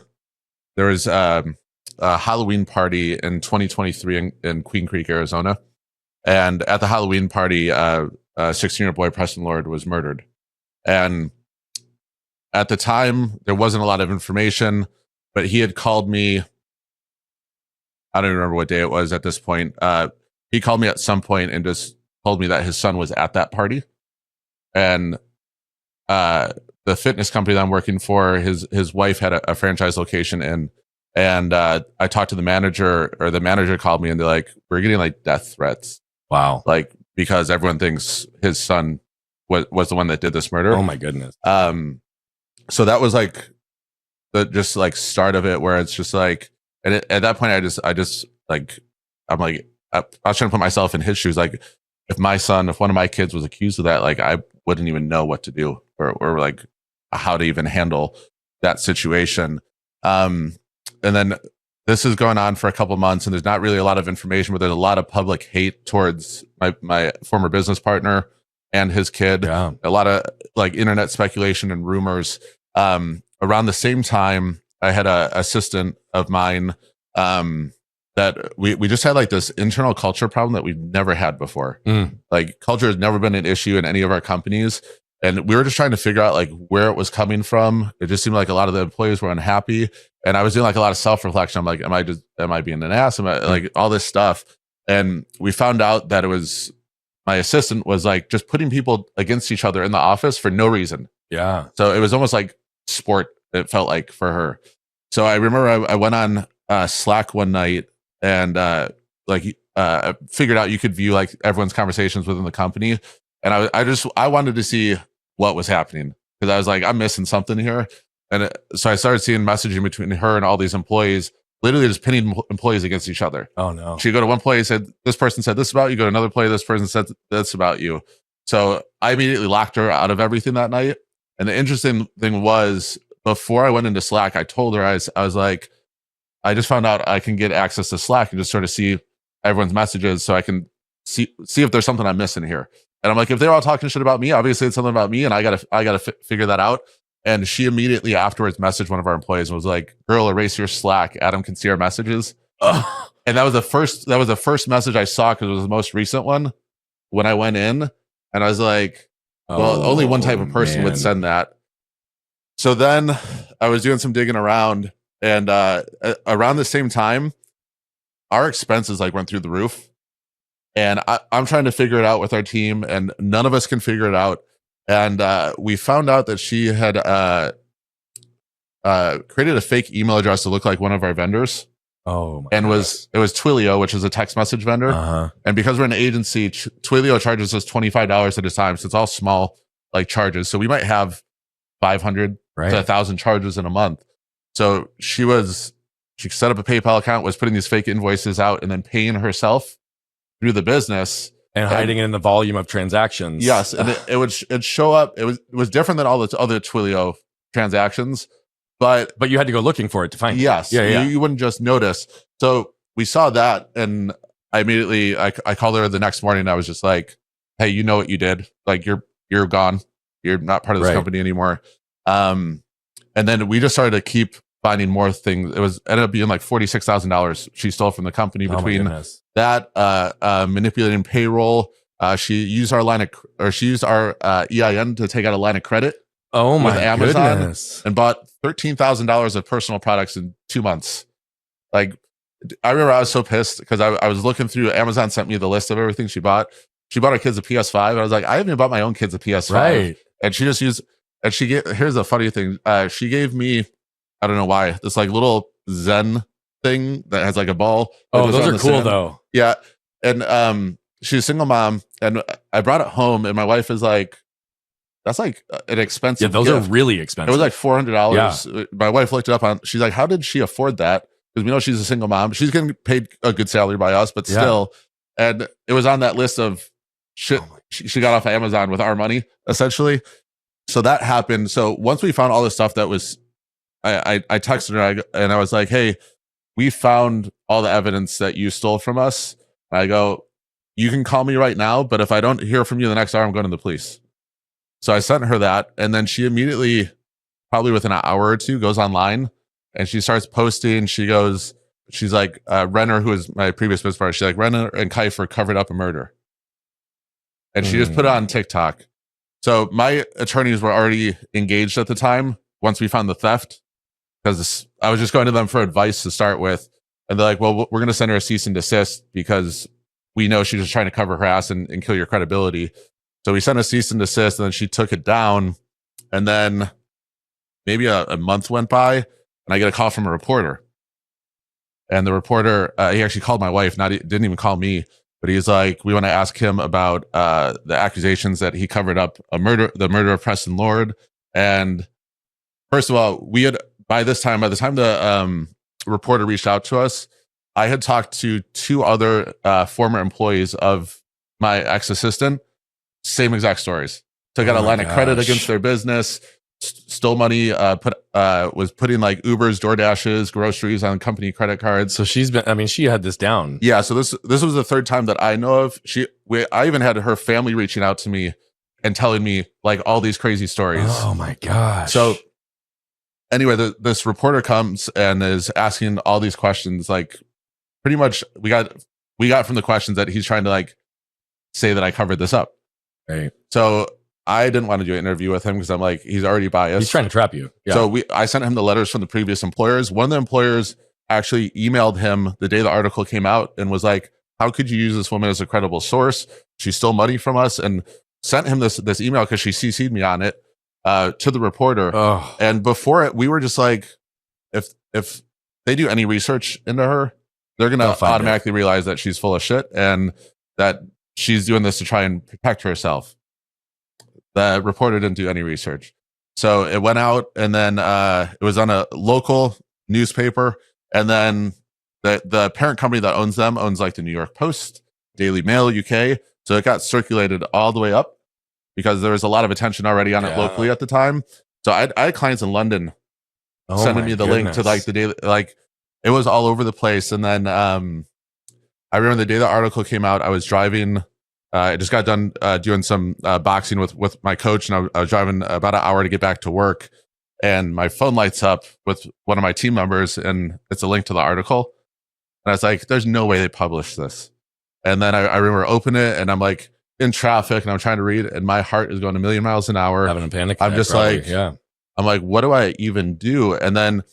There was a Halloween party in 2023 in Queen Creek, Arizona. And at the Halloween party, a 16-year-old boy, Preston Lord, was murdered. And at the time, there wasn't a lot of information, but he had called me. I don't even remember what day it was at this point. He called me at some point and just told me that his son was at that party. And the fitness company that I'm working for, his wife had a franchise location in, and I talked to the manager, or the manager called me and they're like, we're getting like death threats. Wow. Like, because everyone thinks his son was the one that did this murder. Oh my goodness. So that was like the just like start of it, where it's just like, and at that point I just like, I'm like, I was trying to put myself in his shoes. Like, if one of my kids was accused of that, like, I wouldn't even know what to do or like how to even handle that situation. And then this is going on for a couple months and there's not really a lot of information, but there's a lot of public hate towards my former business partner and his kid. Yeah. A lot of like internet speculation and rumors. Around the same time, I had a assistant of mine, that we just had like this internal culture problem that we've never had before. Like, culture has never been an issue in any of our companies. And we were just trying to figure out like where it was coming from. It just seemed like a lot of the employees were unhappy. And I was doing like a lot of self-reflection. I'm like, am I being an ass? Am I like all this stuff? And we found out that it was my assistant was like just putting people against each other in the office for no reason. Yeah. So it was almost like sport. It felt like for her. So I remember I went on Slack one night and figured out you could view like everyone's conversations within the company. And I wanted to see what was happening, because I was like, I'm missing something here. And so I started seeing messaging between her and all these employees, literally just pinning employees against each other. Oh no. She'd go to one employee, said, this person said this about you. Go to another employee, this person said this about you. So I immediately locked her out of everything that night. And the interesting thing was, before I went into Slack, I told her, I was like, I just found out I can get access to Slack and just sort of see everyone's messages so I can see if there's something I'm missing here. And I'm like, if they're all talking shit about me, obviously it's something about me, and I gotta figure that out. And she immediately afterwards messaged one of our employees and was like, girl, erase your Slack. Adam can see our messages. And that was the first message I saw, because it was the most recent one when I went in. And I was like, well, only one type of person would send that. So then I was doing some digging around, and around the same time, our expenses like went through the roof. And I'm trying to figure it out with our team, and none of us can figure it out. And we found out that she had created a fake email address to look like one of our vendors. Oh, and it was Twilio, which is a text message vendor. And because we're an agency, Twilio charges us $25 at a time. So it's all small like charges. So we might have 500 to 1,000 charges in a month. So she set up a PayPal account, was putting these fake invoices out, and then paying herself through the business and hiding it in the volume of transactions. Yes. And it'd show up. It was different than all the other Twilio transactions, but you had to go looking for it to find it. Yes. Yeah. You wouldn't just notice. So we saw that, and I immediately, I called her the next morning, and I was just like, hey, you know what you did? Like, you're gone. You're not part of this company anymore. And then we just started to keep finding more things. Ended up being like $46,000 she stole from the company between that, manipulating payroll. She used our EIN to take out a line of credit Oh with my Amazon goodness. and bought $13,000 of personal products in 2 months. Like, I remember I was so pissed because I was looking through, Amazon sent me the list of everything she bought. She bought her kids a PS5. And I was like, I haven't even bought my own kids a PS5. Right. And she just used, and here's the funny thing. She gave me, I don't know why, this like little Zen thing that has like a ball. Oh, those are cool though. Yeah. And she's a single mom, and I brought it home, and my wife is like, that's like an expensive Yeah, those gift. are really expensive. It was like $400. Yeah. My wife looked it up she's like, how did she afford that? Because we know she's a single mom. She's getting paid a good salary by us, but still. And it was on that list of shit she got off of Amazon with our money, essentially. So that happened. So once we found all this stuff, that was, I texted her and I was like, hey, we found all the evidence that you stole from us. And I go, you can call me right now, but if I don't hear from you the next hour, I'm going to the police. So I sent her that. And then she immediately, probably within an hour or two, goes online and she starts posting. She's like, Renner, who is my previous business partner, she's like, Renner and Kifer covered up a murder. And she just put it on TikTok. So my attorneys were already engaged at the time once we found the theft, because I was just going to them for advice to start with. And they're like, well, we're going to send her a cease and desist because we know she's just trying to cover her ass and kill your credibility. So we sent a cease and desist, and then she took it down. And then maybe a month went by, and I get a call from a reporter. And the reporter, he actually called my wife, didn't even call me, but he's like, we want to ask him about the accusations that he covered up the murder of Preston Lord. And first of all, by the time the reporter reached out to us, I had talked to 2 other former employees of my ex-assistant, same exact stories. Took out a line of credit against their business, stole money, was putting like Ubers, DoorDashes, groceries on company credit cards. So she had this down. Yeah. So this was the 3rd time that I know of. I even had her family reaching out to me and telling me like all these crazy stories. Oh my gosh. So anyway, this reporter comes and is asking all these questions. Like, pretty much we got from the questions that he's trying to like say that I covered this up. Right. So I didn't want to do an interview with him because I'm like, he's already biased. He's trying to trap you. Yeah. So I sent him the letters from the previous employers. One of the employers actually emailed him the day the article came out and was like, how could you use this woman as a credible source? She stole money from us, and sent him this email because she CC'd me on it to the reporter. Oh. And before it, we were just like, if they do any research into her, they're going to automatically realize that she's full of shit and that she's doing this to try and protect herself. The reporter didn't do any research. So it went out, and then it was on a local newspaper. And then the parent company that owns them owns like the New York Post, Daily Mail, UK. So it got circulated all the way up because there was a lot of attention already on it locally at the time. So I had clients in London sending me the link to like the daily, like it was all over the place. And then I remember the day the article came out, I was driving. I just got done doing some boxing with my coach, and I was driving about an hour to get back to work. And my phone lights up with one of my team members, and it's a link to the article. And I was like, there's no way they published this. And then I remember opening it, and I'm like in traffic, and I'm trying to read, and my heart is going a million miles an hour. Having a panic attack, I'm just like, I'm like, what do I even do? And then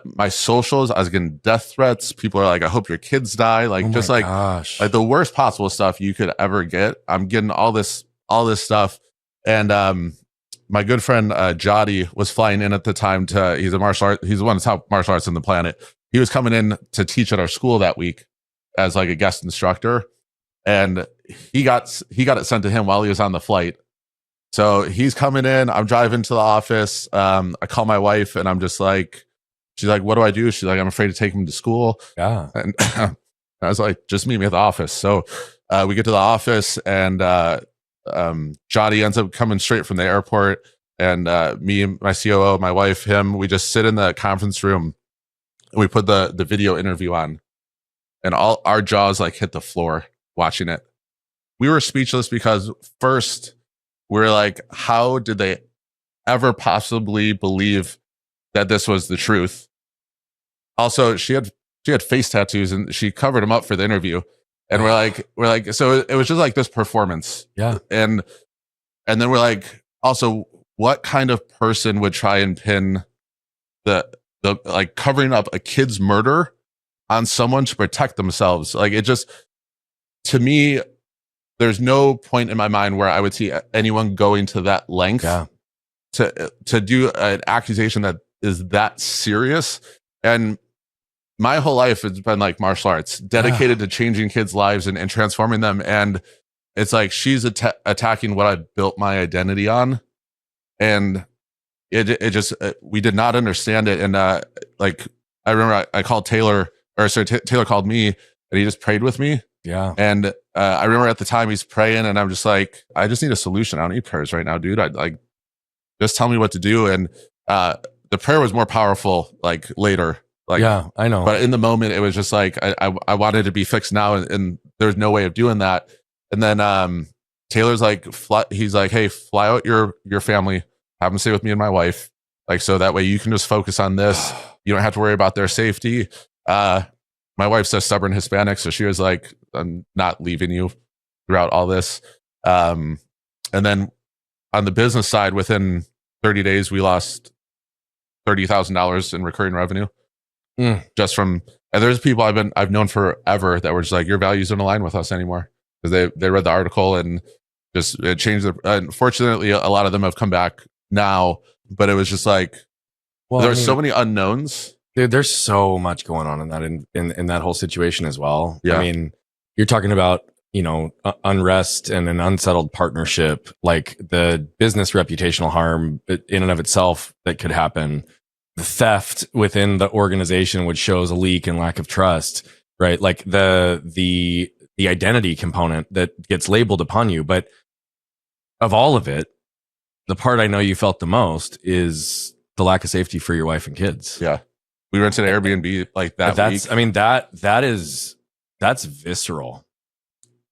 my socials, I was getting death threats. People are like, I hope your kids die. Like, just like the worst possible stuff you could ever get. I'm getting all this stuff. And my good friend Jody was flying in at the time he's a martial art. He's the one that's taught martial arts on the planet. He was coming in to teach at our school that week as like a guest instructor. And he got it sent to him while he was on the flight. So he's coming in, I'm driving to the office. I call my wife, and I'm just like, she's like, what do I do? She's like, I'm afraid to take him to school. Yeah. And I was like, just meet me at the office. So we get to the office, and Jody ends up coming straight from the airport. And me, my COO, my wife, him, we just sit in the conference room, and we put the video interview on. And all our jaws like hit the floor watching it. We were speechless because first we're like, how did they ever possibly believe that this was the truth? Also, she had face tattoos, and she covered them up for the interview. And we're like, so it was just like this performance. Yeah. And then we're like, also, what kind of person would try and pin the like covering up a kid's murder on someone to protect themselves? Like, it just, to me, there's no point in my mind where I would see anyone going to that length to do an accusation that is that serious. And my whole life has been like martial arts, dedicated to changing kids' lives and transforming them. And it's like she's attacking what I built my identity on. And it just, we did not understand it. And like, I remember I called Taylor, or sorry, Taylor called me, and he just prayed with me. Yeah. And I remember at the time he's praying, and I'm just like, I just need a solution. I don't need prayers right now, dude. I'd like, just tell me what to do. And the prayer was more powerful like later. Like, yeah, I know. But in the moment, it was just like, I wanted to be fixed now, and there's no way of doing that. And then Taylor's like, he's like, hey, fly out your family, have them stay with me and my wife. Like, so that way you can just focus on this. You don't have to worry about their safety. My wife's a stubborn Hispanic, so she was like, I'm not leaving you throughout all this. And then on the business side, within 30 days, we lost $30,000 in recurring revenue. Just from, and there's people I've known forever that were just like, your values don't align with us anymore, because they read the article and just it changed. Unfortunately, a lot of them have come back now, but it was just like, well, there's so many unknowns. Dude, there's so much going on in that in that whole situation as well. Yeah. I mean, you're talking about, you know, unrest and an unsettled partnership, like the business reputational harm in and of itself that could happen. The theft within the organization, which shows a leak and lack of trust, right? Like the identity component that gets labeled upon you. But of all of it, the part I know you felt the most is the lack of safety for your wife and kids. Yeah. We rented an Airbnb like that week. I mean, that's visceral.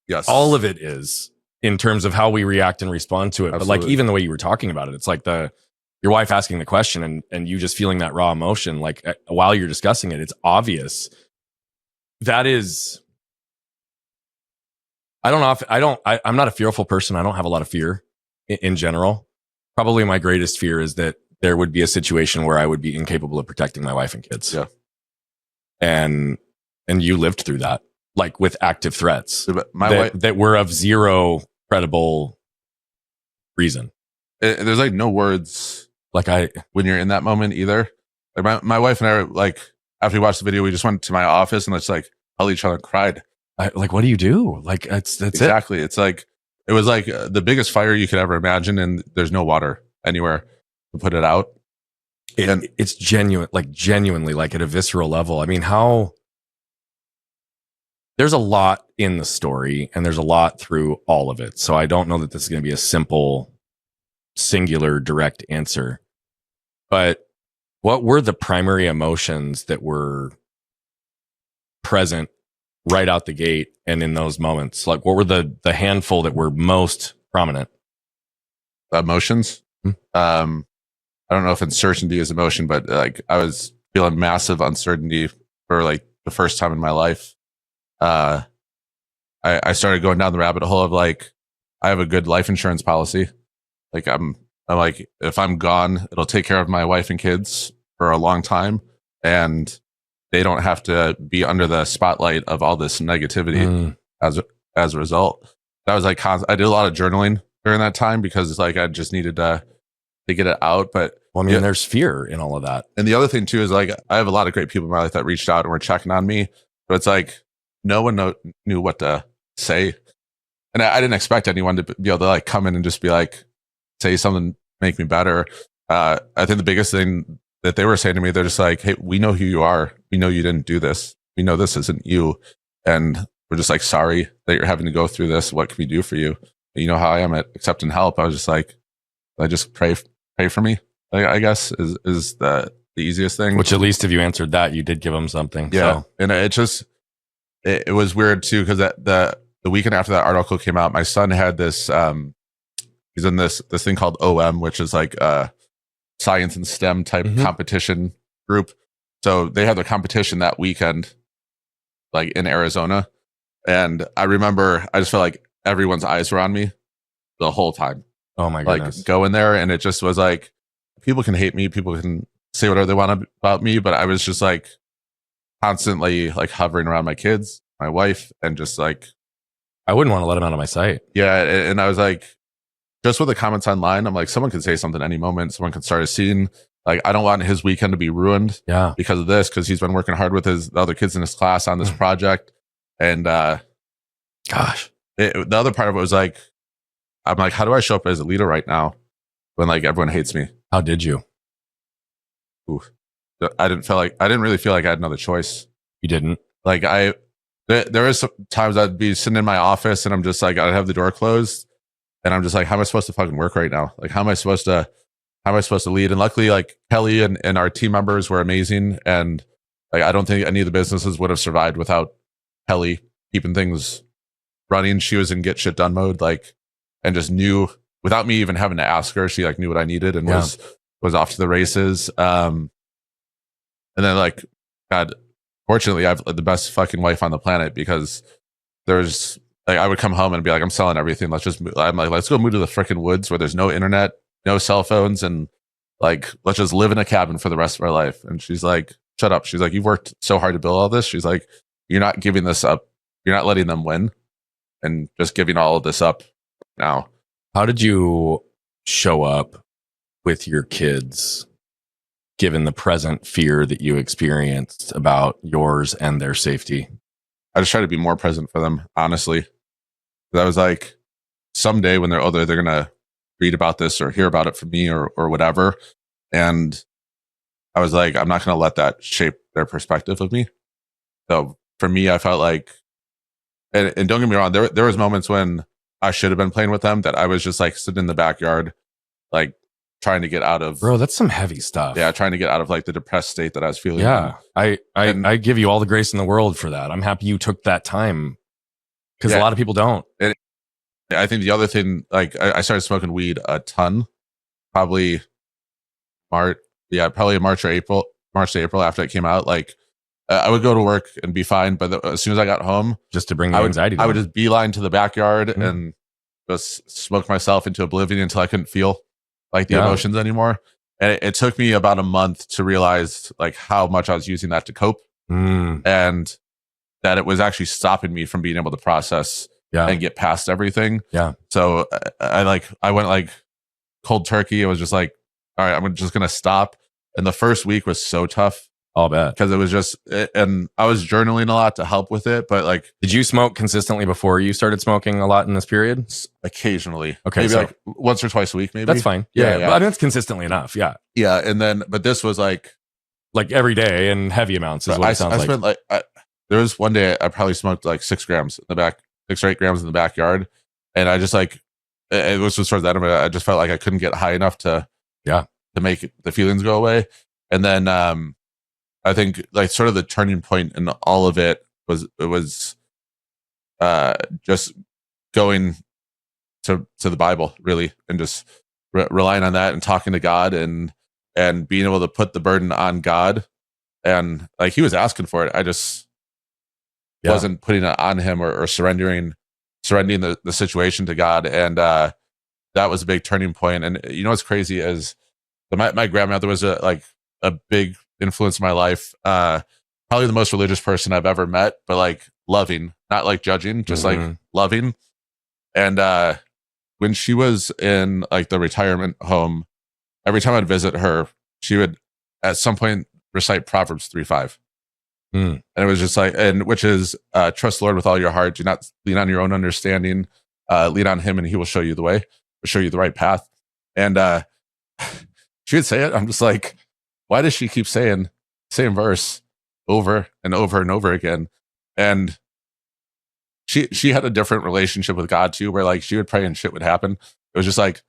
Yes. All of it is, in terms of how we react and respond to it. Absolutely. But like, even the way you were talking about it, it's like your wife asking the question and you just feeling that raw emotion, like while you're discussing it, it's obvious. That is, I don't know if I'm not a fearful person. I don't have a lot of fear in general. Probably my greatest fear is that there would be a situation where I would be incapable of protecting my wife and kids. Yeah. And you lived through that, like with active threats wife, that were of zero credible reason. There's like no words like when you're in that moment either. Like my wife and I, like, after we watched the video, we just went to my office and let's like held each other and cried. Like, what do you do? Like, that's exactly. It's like, it was like the biggest fire you could ever imagine, and there's no water anywhere to put it out. It's genuinely like at a visceral level. I mean, there's a lot in the story and there's a lot through all of it. So I don't know that this is going to be a simple, singular, direct answer. But what were the primary emotions that were present right out the gate and in those moments? Like, what were the handful that were most prominent? Emotions? I don't know if uncertainty is emotion, but like I was feeling massive uncertainty for like the first time in my life. I started going down the rabbit hole of like, I have a good life insurance policy. Like I'm like, if I'm gone, it'll take care of my wife and kids for a long time, and they don't have to be under the spotlight of all this negativity as a result. That was like, I did a lot of journaling during that time because it's like I just needed to get it out. But well, I mean, there's fear in all of that. And the other thing too is like, I have a lot of great people in my life that reached out and were checking on me, but it's like no one knew what to say, and I didn't expect anyone to be able to like come in and just be like, say something, make me better. I think the biggest thing that they were saying to me, they're just like, hey, we know who you are. We know you didn't do this. We know this isn't you. And we're just like, sorry that you're having to go through this. What can we do for you? You know how I am at accepting help. I was just like, I just pray for me, I guess is the easiest thing. Which at least if you answered that, you did give them something. Yeah. So. And it was weird too, because the weekend after that article came out, my son had this, he's in this thing called OM, which is like science and STEM type competition group. So they had their competition that weekend, like in Arizona. And I remember I just felt like everyone's eyes were on me the whole time. Oh my like goodness. go in there. And it just was like, people can hate me, people can say whatever they want about me, but I was just like constantly like hovering around my kids, my wife, and just like, I wouldn't want to let him out of my sight. yeah. And I was like, just with the comments online, I'm like, someone could say something any moment. Someone could start a scene. Like, I don't want his weekend to be ruined because of this, because he's been working hard with the other kids in his class on this project. And gosh, the other part of it was like, I'm like, how do I show up as a leader right now when like everyone hates me? How did you? Oof. I didn't really feel like I had another choice. You didn't? Like there was some times I'd be sitting in my office and I'm just like, I'd have the door closed and I'm just like, how am I supposed to fucking work right now? Like, how am I supposed to lead? And luckily, like Kelly and our team members were amazing. And like, I don't think any of the businesses would have survived without Kelly keeping things running. She was in get shit done mode, like, and just knew without me even having to ask her, she like knew what I needed and was off to the races. And then like, God, fortunately I have the best fucking wife on the planet, because there's like, I would come home and be like, I'm selling everything. I'm like, let's go move to the freaking woods where there's no internet, no cell phones, and like, let's just live in a cabin for the rest of our life. And she's like, shut up. She's like, you've worked so hard to build all this. She's like, you're not giving this up. You're not letting them win and just giving all of this up now. How did you show up with your kids, given the present fear that you experienced about yours and their safety? I just try to be more present for them, honestly. I was like, someday when they're older, they're going to read about this or hear about it from me or whatever. And I was like, I'm not going to let that shape their perspective of me. So for me, I felt like, and don't get me wrong, there was moments when I should have been playing with them that I was just like sitting in the backyard, like trying to get out of. Bro, that's some heavy stuff. Yeah, trying to get out of like the depressed state that I was feeling. Yeah, I give you all the grace in the world for that. I'm happy you took that time, because a lot of people don't. And I think the other thing, like I started smoking weed a ton, probably March to April after it came out. Like I would go to work and be fine, but as soon as I got home, just to bring the anxiety down, I would just beeline to the backyard and just smoke myself into oblivion until I couldn't feel like the emotions anymore. And it took me about a month to realize like how much I was using that to cope, and that it was actually stopping me from being able to process and get past everything. Yeah. So I went like cold turkey. It was just like, all right, I'm just going to stop. And the first week was so tough. I'll bet. Because it was just, and I was journaling a lot to help with it. But like, did you smoke consistently before you started smoking a lot in this period? Occasionally. Okay. Maybe like once or twice a week, maybe. That's fine. Yeah. I mean, that's consistently enough. Yeah. Yeah. And then, but this was like every day and heavy amounts is what it sounds like. Spent like, there was one day I probably smoked like 6 grams in the back, 6 or 8 grams in the backyard. And I just like, it was just towards the end of it, I just felt like I couldn't get high enough to make the feelings go away. And then, I think like sort of the turning point in all of it was just going to the Bible, really, and just relying on that and talking to God and being able to put the burden on God. And like he was asking for it. I just wasn't putting it on him or surrendering the situation to God. And that was a big turning point. And you know what's crazy is my grandmother was a big influence in my life. Probably the most religious person I've ever met, but like loving, not like judging, just like loving. And when she was in like the retirement home, every time I'd visit her, she would at some point recite Proverbs 3:5. And it was just like, and which is trust the Lord with all your heart, do not lean on your own understanding, lean on him and he will show you the way, will show you the right path. And she would say it, I'm just like, why does she keep saying same verse over and over and over again? And she had a different relationship with God too, where like she would pray and shit would happen. It was just like,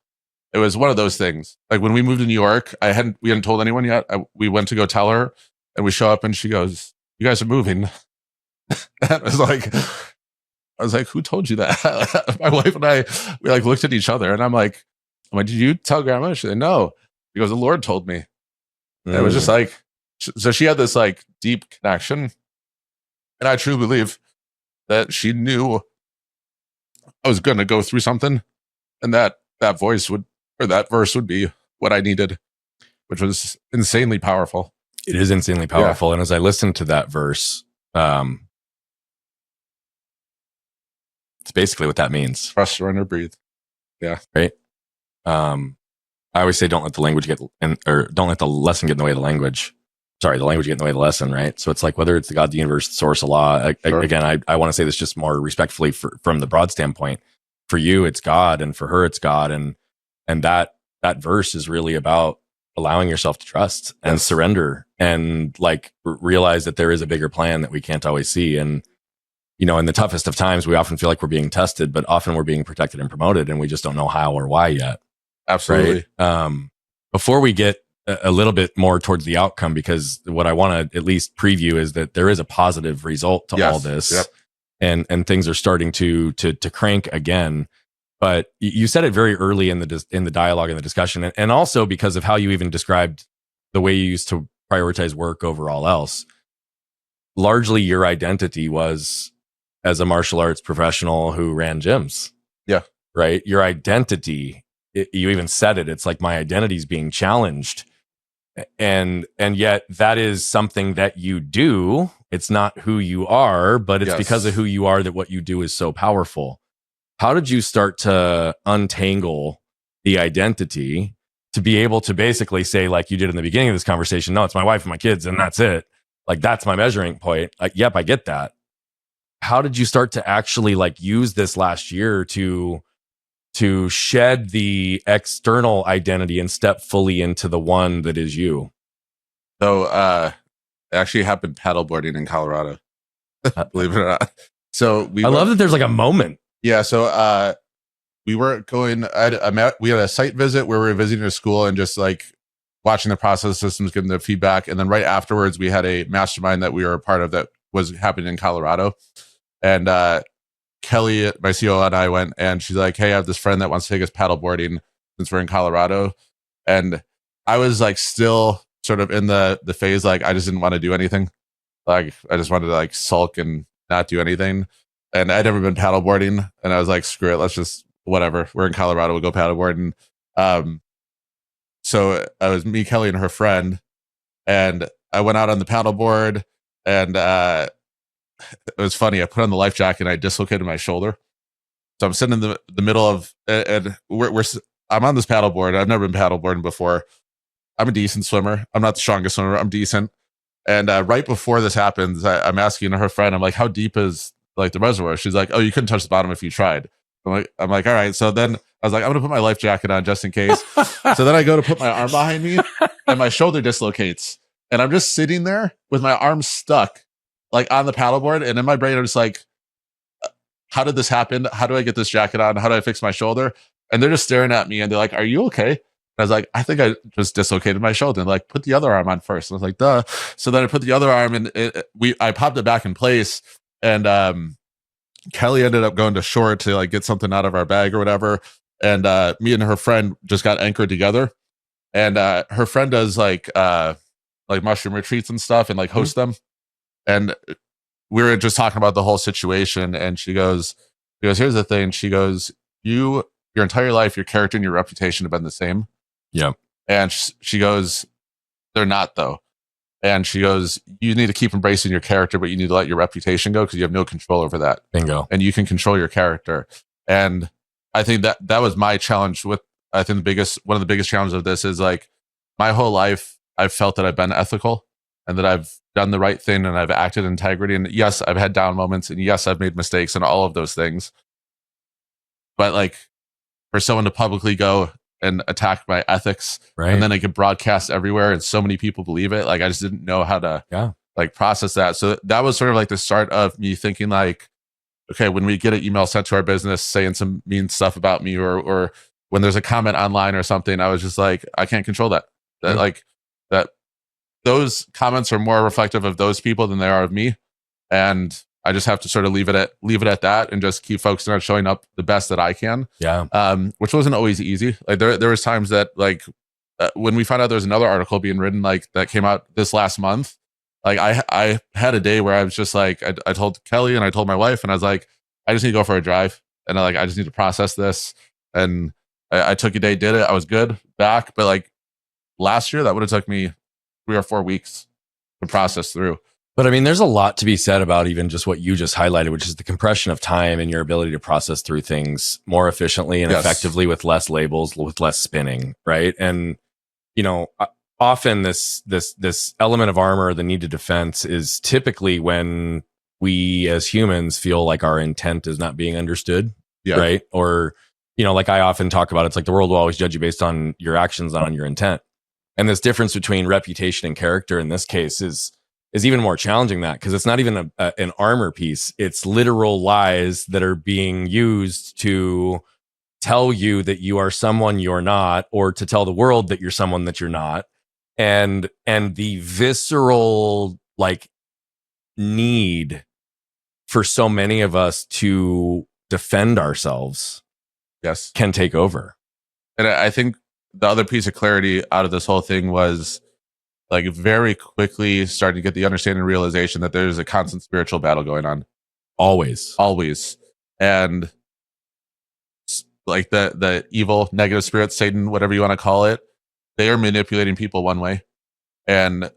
it was one of those things. Like when we moved to New York, we hadn't told anyone yet. We went to go tell her, and we show up, and she goes, "You guys are moving." And I was like, "Who told you that?" My wife and I, we like looked at each other, and I'm like, "Did you tell Grandma?" She said, "No." She goes, "The Lord told me." And it was just like, so she had this like deep connection, and I truly believe that she knew I was going to go through something, and that that voice would, or that verse would be what I needed, which was insanely powerful. It is insanely powerful. And as I listened to that verse, it's basically what that means. Trust, surrender, breathe. Yeah. Right. I always say, don't let the language don't let the lesson get in the way of the language. Sorry, the language get in the way of the lesson, right? So it's like, whether it's the God, the universe, the source, Allah. Sure. Again, I want to say this just more respectfully from the broad standpoint. For you, it's God, and for her, it's God, and that verse is really about allowing yourself to trust and surrender, and like realize that there is a bigger plan that we can't always see. And you know, in the toughest of times, we often feel like we're being tested, but often we're being protected and promoted, and we just don't know how or why yet. Absolutely. Right? Before we get a little bit more towards the outcome, because what I want to at least preview is that there is a positive result to all this, and things are starting to crank again. But you said it very early in the dialogue and the discussion, and also because of how you even described the way you used to prioritize work over all else. Largely, your identity was as a martial arts professional who ran gyms. Yeah. Right. Your identity. You even said it. It's like, my identity is being challenged. And yet that is something that you do. It's not who you are, but it's because of who you are that what you do is so powerful. How did you start to untangle the identity to be able to basically say, like you did in the beginning of this conversation, no, it's my wife and my kids, and that's it. Like, that's my measuring point. Like, yep, I get that. How did you start to actually like use this last year to shed the external identity and step fully into the one that is you? So it actually happened paddleboarding in Colorado, believe it or not. So I love that there's like a moment. Yeah. So we were going, we had a site visit where we were visiting a school and just like watching the process systems, giving the feedback. And then right afterwards, we had a mastermind that we were a part of that was happening in Colorado. And Kelly, my CEO, and I went, and she's like, hey, I have this friend that wants to take us paddleboarding since we're in Colorado. And I was like, still sort of in the phase, like, I just didn't want to do anything. Like, I just wanted to like sulk and not do anything. And I'd never been paddleboarding, and I was like, screw it, let's just, whatever. We're in Colorado, we'll go paddleboarding. So it was me, Kelly, and her friend, and I went out on the paddleboard, and it was funny. I put on the life jacket and I dislocated my shoulder. So I'm sitting in the middle of, and I'm on this paddleboard. I've never been paddleboarding before. I'm a decent swimmer. I'm not the strongest swimmer. I'm decent. And right before this happens, I'm asking her friend, I'm like, how deep is like the reservoir? She's like, oh, you couldn't touch the bottom if you tried. I'm like, all right. So then I was like, I'm going to put my life jacket on just in case. So then I go to put my arm behind me and my shoulder dislocates. And I'm just sitting there with my arm stuck like on the paddleboard. And in my brain, I'm just like, how did this happen? How do I get this jacket on? How do I fix my shoulder? And they're just staring at me and they're like, are you okay? And I was like, I think I just dislocated my shoulder. And like, put the other arm on first. And I was like, duh. So then I put the other arm and I popped it back in place. And Kelly ended up going to shore to like get something out of our bag or whatever. And me and her friend just got anchored together. And her friend does like mushroom retreats and stuff and like host them. And we were just talking about the whole situation. And she goes, here's the thing. She goes, your entire life, your character and your reputation have been the same. Yeah. And she goes, they're not though. And she goes, you need to keep embracing your character, but you need to let your reputation go because you have no control over that. Bingo. And you can control your character. And I think that was my challenge with, I think one of the biggest challenges of this is like my whole life, I've felt that I've been ethical and that I've done the right thing and I've acted in integrity. And yes, I've had down moments and yes, I've made mistakes and all of those things. But like for someone to publicly go and attack my ethics, right, and then it get broadcast everywhere and so many people believe it, like I just didn't know how to like process that. So that was sort of like the start of me thinking like, okay, when we get an email sent to our business saying some mean stuff about me or when there's a comment online or something, I was just like, I can't control that. Like that those comments are more reflective of those people than they are of me. And I just have to sort of leave it at that and just keep focusing on showing up the best that I can. Yeah. Which wasn't always easy. Like there was times that like when we found out there was another article being written like that came out this last month, like I had a day where I was just like, I told Kelly and I told my wife and I was like, I just need to go for a drive and I just need to process this. And I took a day, did it. I was good back. But like last year, that would have took me 3 or 4 weeks to process through. But I mean, there's a lot to be said about even just what you just highlighted, which is the compression of time and your ability to process through things more efficiently and effectively with less labels, with less spinning, right? And, you know, often this element of armor, the need to defense, is typically when we as humans feel like our intent is not being understood, right? Or, you know, like I often talk about, it's like the world will always judge you based on your actions, not on your intent. And this difference between reputation and character in this case is even more challenging, that because it's not even an armor piece. It's literal lies that are being used to tell you that you are someone you're not, or to tell the world that you're someone that you're not. And the visceral like need for so many of us to defend ourselves can take over. And I think the other piece of clarity out of this whole thing was like very quickly starting to get the understanding and realization that there's a constant spiritual battle going on. Always. And like the evil, negative spirits, Satan, whatever you want to call it, they are manipulating people one way. And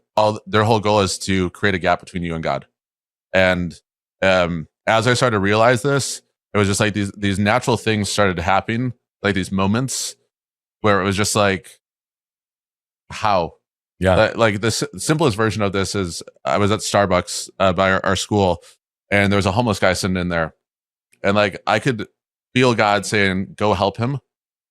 their whole goal is to create a gap between you and God. And as I started to realize this, it was just like these natural things started happening, like these moments where it was just like, how? Yeah. Like the simplest version of this is I was at Starbucks by our school, and there was a homeless guy sitting in there. And like I could feel God saying, go help him.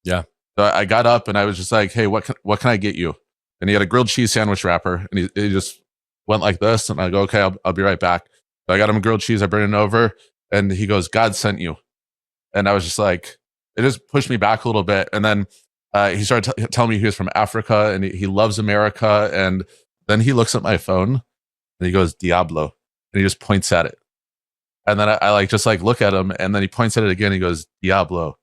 Yeah. So I got up and I was just like, hey, what can I get you? And he had a grilled cheese sandwich wrapper, and he just went like this. And I go, okay, I'll be right back. So I got him a grilled cheese. I bring it over, and he goes, God sent you. And I was just like, it just pushed me back a little bit. And then he started telling me he was from Africa and he loves America. And then he looks at my phone and he goes, Diablo. And he just points at it. And then I like just like look at him, and then he points at it again. He goes, Diablo.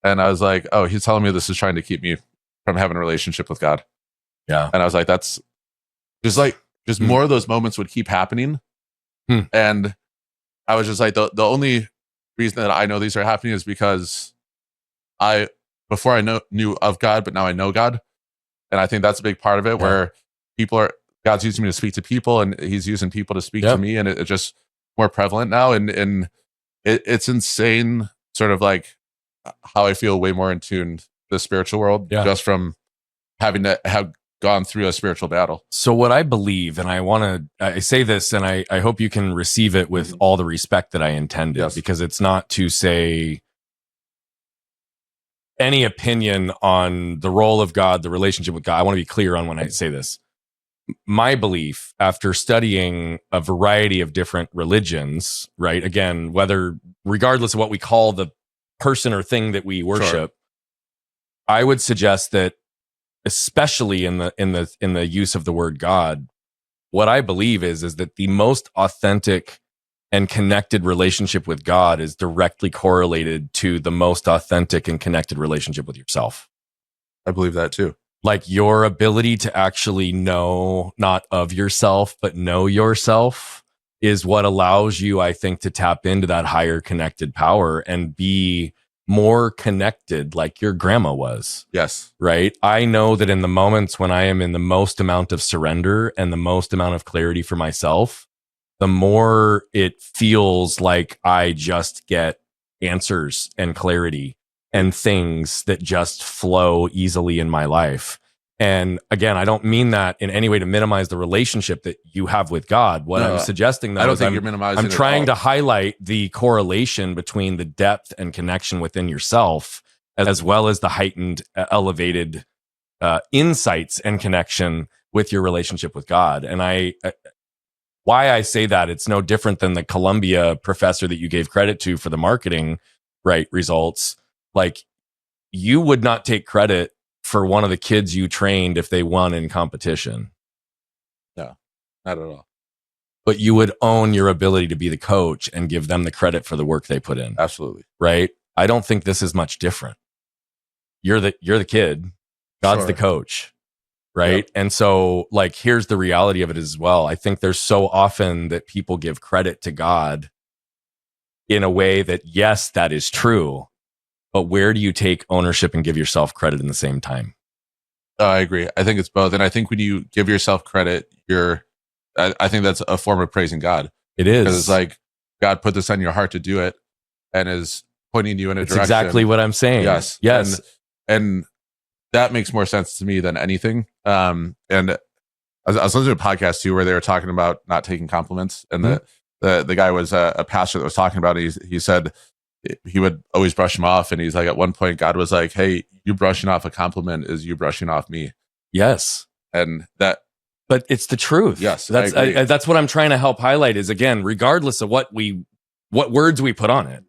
And I was like, oh, he's telling me this is trying to keep me from having a relationship with God. Yeah. And I was like, that's just more of those moments would keep happening. And I was just like, the only reason that I know these are happening is because before I knew of God, but now I know God. And I think that's a big part of it, where God's using me to speak to people, and he's using people to speak to me. And it's just more prevalent now. And it's insane, sort of like how I feel way more in tune to the spiritual world, just from having to have gone through a spiritual battle. So what I believe, and I say this, and I hope you can receive it with all the respect that I intended, because it's not to say any opinion on the role of God, the relationship with God. I want to be clear on when I say this. My belief, after studying a variety of different religions, right? Again, regardless of what we call the person or thing that we worship, I would suggest that, especially in the use of the word God, what I believe is that the most authentic and connected relationship with God is directly correlated to the most authentic and connected relationship with yourself. I believe that too. Like your ability to actually know, not of yourself, but know yourself, is what allows you, I think, to tap into that higher connected power and be more connected like your grandma was. Yes. Right? I know that in the moments when I am in the most amount of surrender and the most amount of clarity for myself, the more it feels like I just get answers and clarity and things that just flow easily in my life. And again, I don't mean that in any way to minimize the relationship that you have with God. What I'm suggesting, though, I don't think you're minimizing. I'm trying to highlight the correlation between the depth and connection within yourself, as well as the heightened, elevated insights and connection with your relationship with God. And why I say that, it's no different than the Columbia professor that you gave credit to for the marketing results. Like, you would not take credit for one of the kids you trained if they won in competition. No, not at all. But you would own your ability to be the coach and give them the credit for the work they put in. Absolutely. Right? I don't think this is much different. You're the kid. God's the coach. Right. Yep. And so, like, here's the reality of it as well. I think there's so often that people give credit to God in a way that, yes, that is true. but where do you take ownership and give yourself credit in the same time? Oh, I agree. I think it's both. And I think when you give yourself credit, I think that's a form of praising God. It is. Because it's like, God put this on your heart to do it and is pointing you in a direction. Exactly what I'm saying. Yes. And that makes more sense to me than anything. And I was listening to a podcast too, where they were talking about not taking compliments. And the guy was a pastor that was talking about it. He said he would always brush him off. And he's like, at one point, God was like, hey, you brushing off a compliment is you brushing off me. Yes. And but it's the truth. Yes. That's what I'm trying to help highlight is, again, regardless of what words we put on it,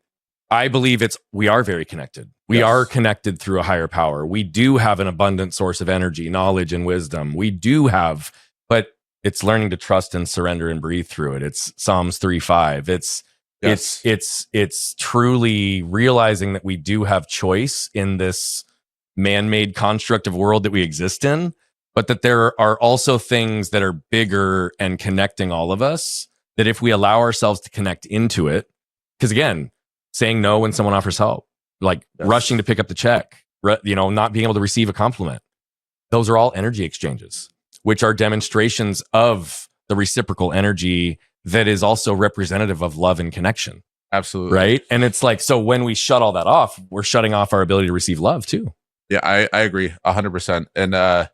I believe we are very connected. We are connected through a higher power. We do have an abundant source of energy, knowledge, and wisdom. We do have, but it's learning to trust and surrender and breathe through it. It's Psalms 3:5. It's truly realizing that we do have choice in this man-made construct of world that we exist in, but that there are also things that are bigger and connecting all of us, that if we allow ourselves to connect into it, because again, saying no when someone offers help, like rushing to pick up the check, not being able to receive a compliment. Those are all energy exchanges, which are demonstrations of the reciprocal energy that is also representative of love and connection. Absolutely. Right. And it's like, so when we shut all that off, we're shutting off our ability to receive love too. Yeah, I agree 100%. And I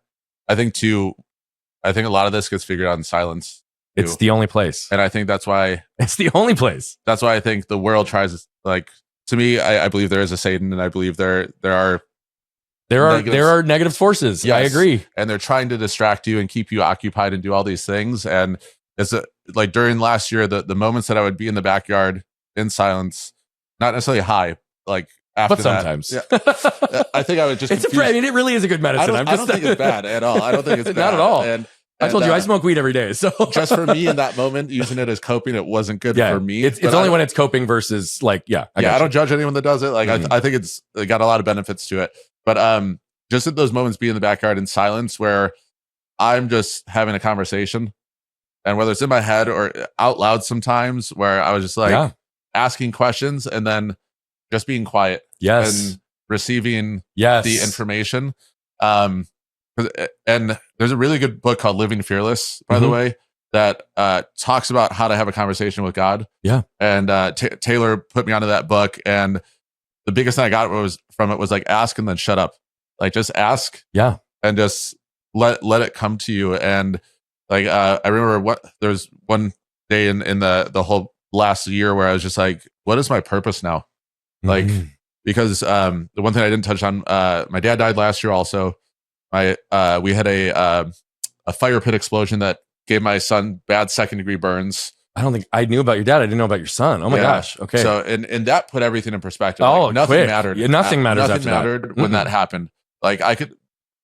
think a lot of this gets figured out in silence. It's the only place. And I think that's why it's the only place. That's why I think the world tries, like, to me, I believe there is a Satan, and I believe there are negative forces. Yes. I agree. And they're trying to distract you and keep you occupied and do all these things. And it's like during last year, the moments that I would be in the backyard in silence, not necessarily high, like after but sometimes. I think I would just. It really is a good medicine. I don't think it's bad at all. I don't think it's bad. Not at all. And I told you I smoke weed every day. So just for me in that moment, using it as coping, it wasn't good for me. It's only when it's coping versus like, I don't judge anyone that does it. Like I think it's got a lot of benefits to it. But just at those moments, be in the backyard in silence where I'm just having a conversation, and whether it's in my head or out loud sometimes, where I was just like asking questions and then just being quiet. Yes. And receiving the information. And there's a really good book called Living Fearless, by the way, that talks about how to have a conversation with God. Yeah. And Taylor put me onto that book. And the biggest thing I got from it was like, ask and then shut up. Like, just ask. Yeah. And just let it come to you. And like, I remember there was one day in the whole last year where I was just like, what is my purpose now? Like, because the one thing I didn't touch on, my dad died last year also. We had a fire pit explosion that gave my son bad second-degree burns. I don't think I knew about your dad. I didn't know about your son. Oh my gosh. Okay. So and that put everything in perspective. Oh, like, nothing quick. mattered. Yeah, nothing matters. Nothing mattered when that happened. Like, I could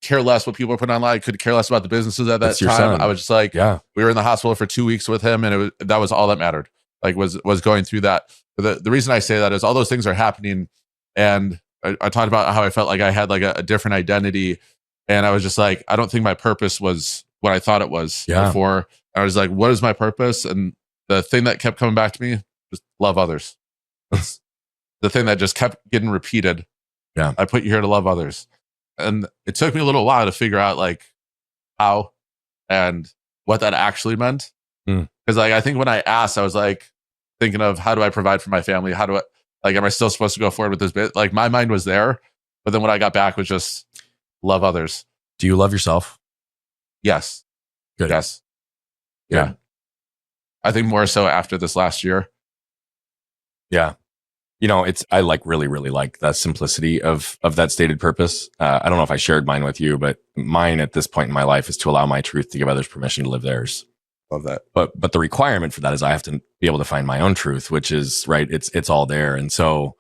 care less what people were putting online. I could care less about the businesses at that time. I was just like, we were in the hospital for 2 weeks with him, and that was all that mattered. Like, was going through that. But the reason I say that is all those things are happening, and I talked about how I felt like I had like a different identity. And I was just like, I don't think my purpose was what I thought it was before. I was like, what is my purpose? And the thing that kept coming back to me, just love others. That's the thing that just kept getting repeated. Yeah. I put you here to love others. And it took me a little while to figure out like how and what that actually meant. Because like, I think when I asked, I was like thinking of, how do I provide for my family? How do I, like, am I still supposed to go forward with this bit? Like, my mind was there. But then what I got back was just, love others. Do you love yourself? Yes. Good. Yes. Yeah. I think more so after this last year. Yeah. I really, really like the simplicity of that stated purpose. I don't know if I shared mine with you, but mine at this point in my life is to allow my truth to give others permission to live theirs. Love that. But the requirement for that is I have to be able to find my own truth, which is right. It's all there. And so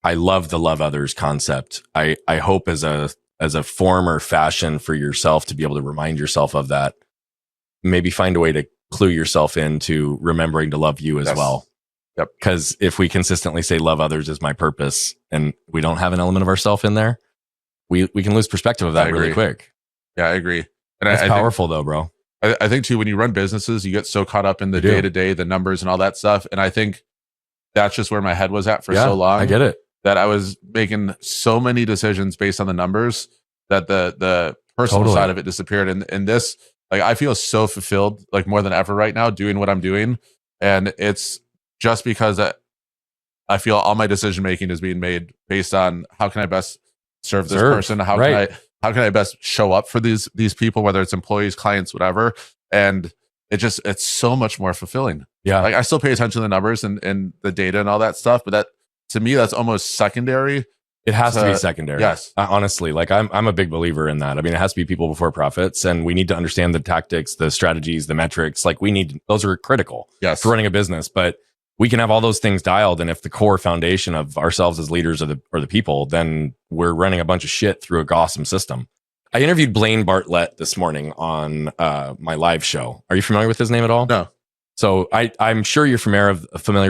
I love the love others concept. I hope as a form or fashion for yourself to be able to remind yourself of that, maybe find a way to clue yourself into remembering to love you as well. Yep. Because if we consistently say love others is my purpose and we don't have an element of ourself in there, we can lose perspective of that really quick. Yeah, I agree. And it's powerful though, bro. I think too, when you run businesses, you get so caught up in the day-to-day, the numbers and all that stuff. And I think that's just where my head was at for so long. I get it. that I was making so many decisions based on the numbers that the personal side of it disappeared. And this, like, I feel so fulfilled, like more than ever right now, doing what I'm doing. And it's just because I feel all my decision making is being made based on how can I best serve this person? How can I best show up for these people, whether it's employees, clients, whatever. And it's so much more fulfilling. Yeah. Like I still pay attention to the numbers and the data and all that stuff, but that, to me, that's almost secondary. It has to be secondary. Yes. Honestly, like I'm a big believer in that. I mean, it has to be people before profits, and we need to understand the tactics, the strategies, the metrics. Like those are critical for running a business, but we can have all those things dialed. And if the core foundation of ourselves as leaders are the people, then we're running a bunch of shit through a awesome system. I interviewed Blaine Bartlett this morning on my live show. Are you familiar with his name at all? No. So I'm sure you're familiar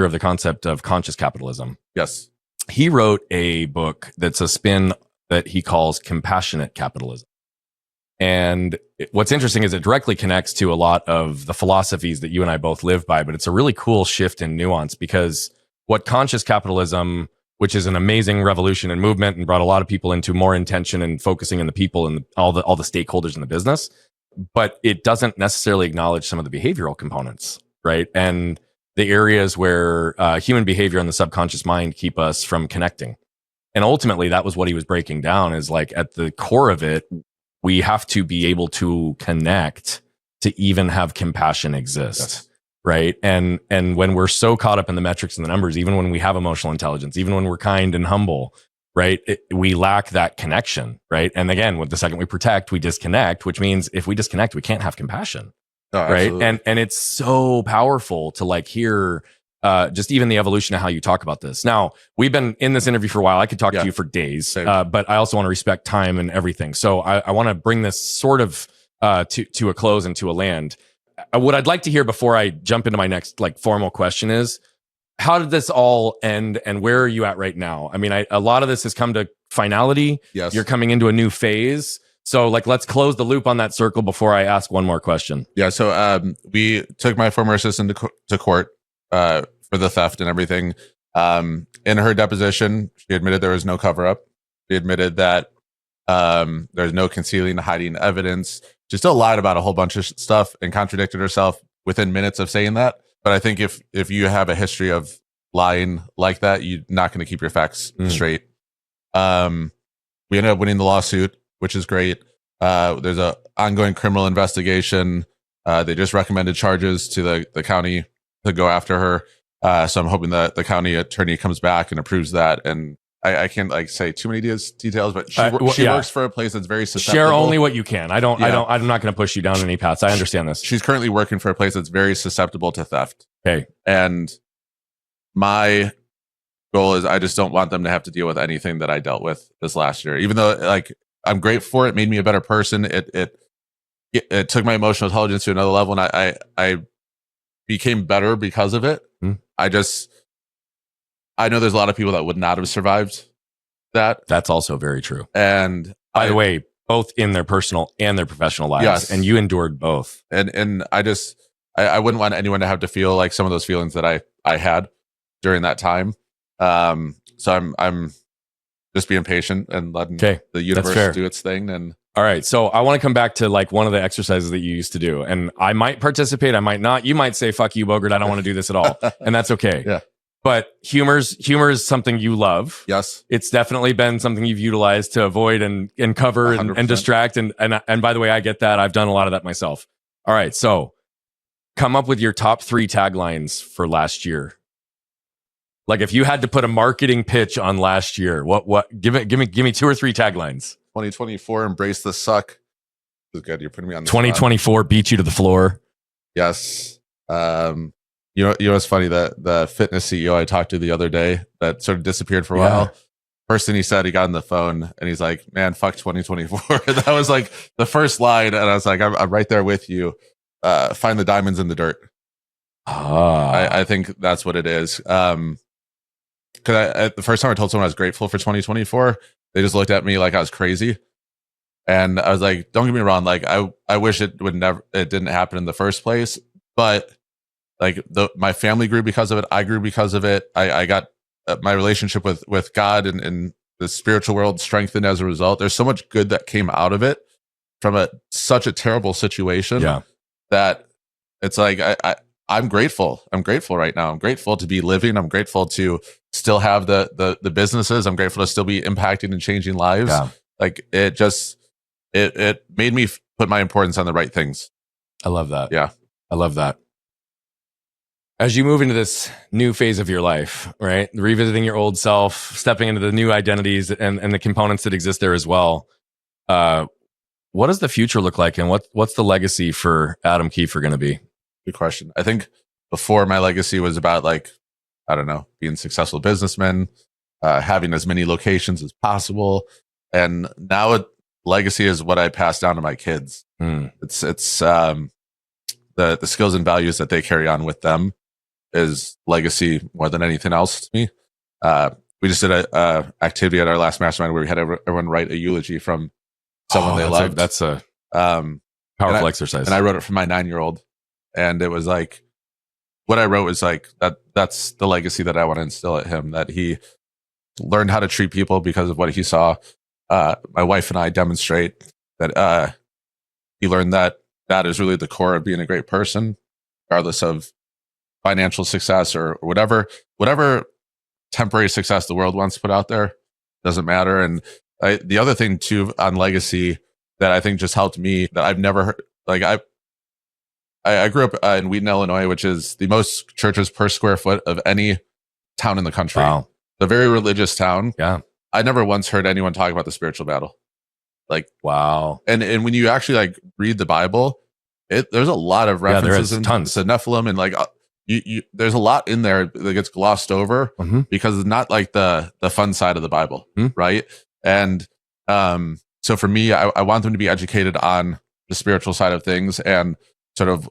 of the concept of conscious capitalism. Yes. He wrote a book that's a spin that he calls compassionate capitalism. And what's interesting is it directly connects to a lot of the philosophies that you and I both live by, but it's a really cool shift in nuance, because what conscious capitalism, which is an amazing revolution and movement and brought a lot of people into more intention and focusing on the people and all the stakeholders in the business, but it doesn't necessarily acknowledge some of the behavioral components, right? And the areas where human behavior and the subconscious mind keep us from connecting. And ultimately, that was what he was breaking down, is like at the core of it, we have to be able to connect to even have compassion exist. Yes. Right. And when we're so caught up in the metrics and the numbers, even when we have emotional intelligence, even when we're kind and humble, right, we lack that connection. Right. And again, with the second we protect, we disconnect, which means if we disconnect, we can't have compassion. Oh, right. And it's so powerful to like hear just even the evolution of how you talk about this. Now, we've been in this interview for a while. I could talk to you for days, but I also want to respect time and everything. So I want to bring this sort of to a close and to a land. What I'd like to hear before I jump into my next like formal question is, how did this all end and where are you at right now? I mean, a lot of this has come to finality. Yes. You're coming into a new phase. So like, let's close the loop on that circle before I ask one more question. Yeah. So we took my former assistant to court for the theft and everything. In her deposition, she admitted there was no cover up. She admitted that there's no concealing, hiding evidence. She still lied about a whole bunch of stuff and contradicted herself within minutes of saying that. But I think if you have a history of lying like that, you're not going to keep your facts straight. We ended up winning the lawsuit, which is great. There's a ongoing criminal investigation. They just recommended charges to the county to go after her. So I'm hoping that the county attorney comes back and approves that. And I can't like say too many details, but she works for a place that's very susceptible. Share only what you can. I'm not going to push you down any paths. I understand this. She's currently working for a place that's very susceptible to theft. Okay. And my goal is I just don't want them to have to deal with anything that I dealt with this last year, even though like I'm grateful for it. It made me a better person. It took my emotional intelligence to another level, and I became better because of it. I know there's a lot of people that would not have survived that. That's also very true. And by the way, both in their personal and their professional lives. Yes. And you endured both. And I wouldn't want anyone to have to feel like some of those feelings that I had during that time. So I'm just being patient and letting the universe do its thing. And all right. So I want to come back to like one of the exercises that you used to do, and I might participate. I might not. You might say, fuck you, Bogert. I don't want to do this at all. And that's okay. Yeah. But humor is something you love. Yes. It's definitely been something you've utilized to avoid and cover and distract. And by the way, I get that. I've done a lot of that myself. All right. So come up with your top 3 taglines for last year. Like if you had to put a marketing pitch on last year, what give me 2 or 3 taglines. 2024, embrace the suck. This is good. You're putting me on the 2024, beat you to the floor. Yes. You know what's funny? The fitness CEO I talked to the other day that sort of disappeared for a while. First thing he said, he got on the phone and he's like, "Man, fuck 2024." That was like the first line, and I was like, "I'm right there with you. Find the diamonds in the dirt." I think that's what it is. Because the first time I told someone I was grateful for 2024, they just looked at me like I was crazy, and I was like, "Don't get me wrong. Like I wish it didn't happen in the first place, but." Like my family grew because of it. I grew because of it. I got my relationship with God and the spiritual world strengthened as a result. There's so much good that came out of it from such a terrible situation that it's like, I'm grateful. I'm grateful right now. I'm grateful to be living. I'm grateful to still have the businesses. I'm grateful to still be impacting and changing lives. Yeah. Like it made me put my importance on the right things. I love that. Yeah. I love that. As you move into this new phase of your life, right? Revisiting your old self, stepping into the new identities and the components that exist there as well. What does the future look like, and what's the legacy for Adam Kifer going to be? Good question. I think before, my legacy was about, like, I don't know, being a successful businessman, having as many locations as possible. And now legacy is what I pass down to my kids. It's the skills and values that they carry on with them is legacy more than anything else to me. We just did a activity at our last mastermind where we had everyone write a eulogy from someone they loved. That's a powerful exercise. And I wrote it for my 9-year-old. And it was like, what I wrote was like, that's the legacy that I want to instill at him, that he learned how to treat people because of what he saw. My wife and I demonstrate that he learned that is really the core of being a great person, regardless of financial success or whatever temporary success the world wants to put out there, doesn't matter. And the other thing too on legacy that I think just helped me, that I've never heard, like I grew up in Wheaton, Illinois, which is the most churches per square foot of any town in the country. Wow. The very religious town. Yeah. I never once heard anyone talk about the spiritual battle. Like, wow. And when you actually like read the Bible, there's a lot of references to Nephilim, and like there's a lot in there that gets glossed over because it's not like the fun side of the Bible, right? And so for me, I want them to be educated on the spiritual side of things, and sort of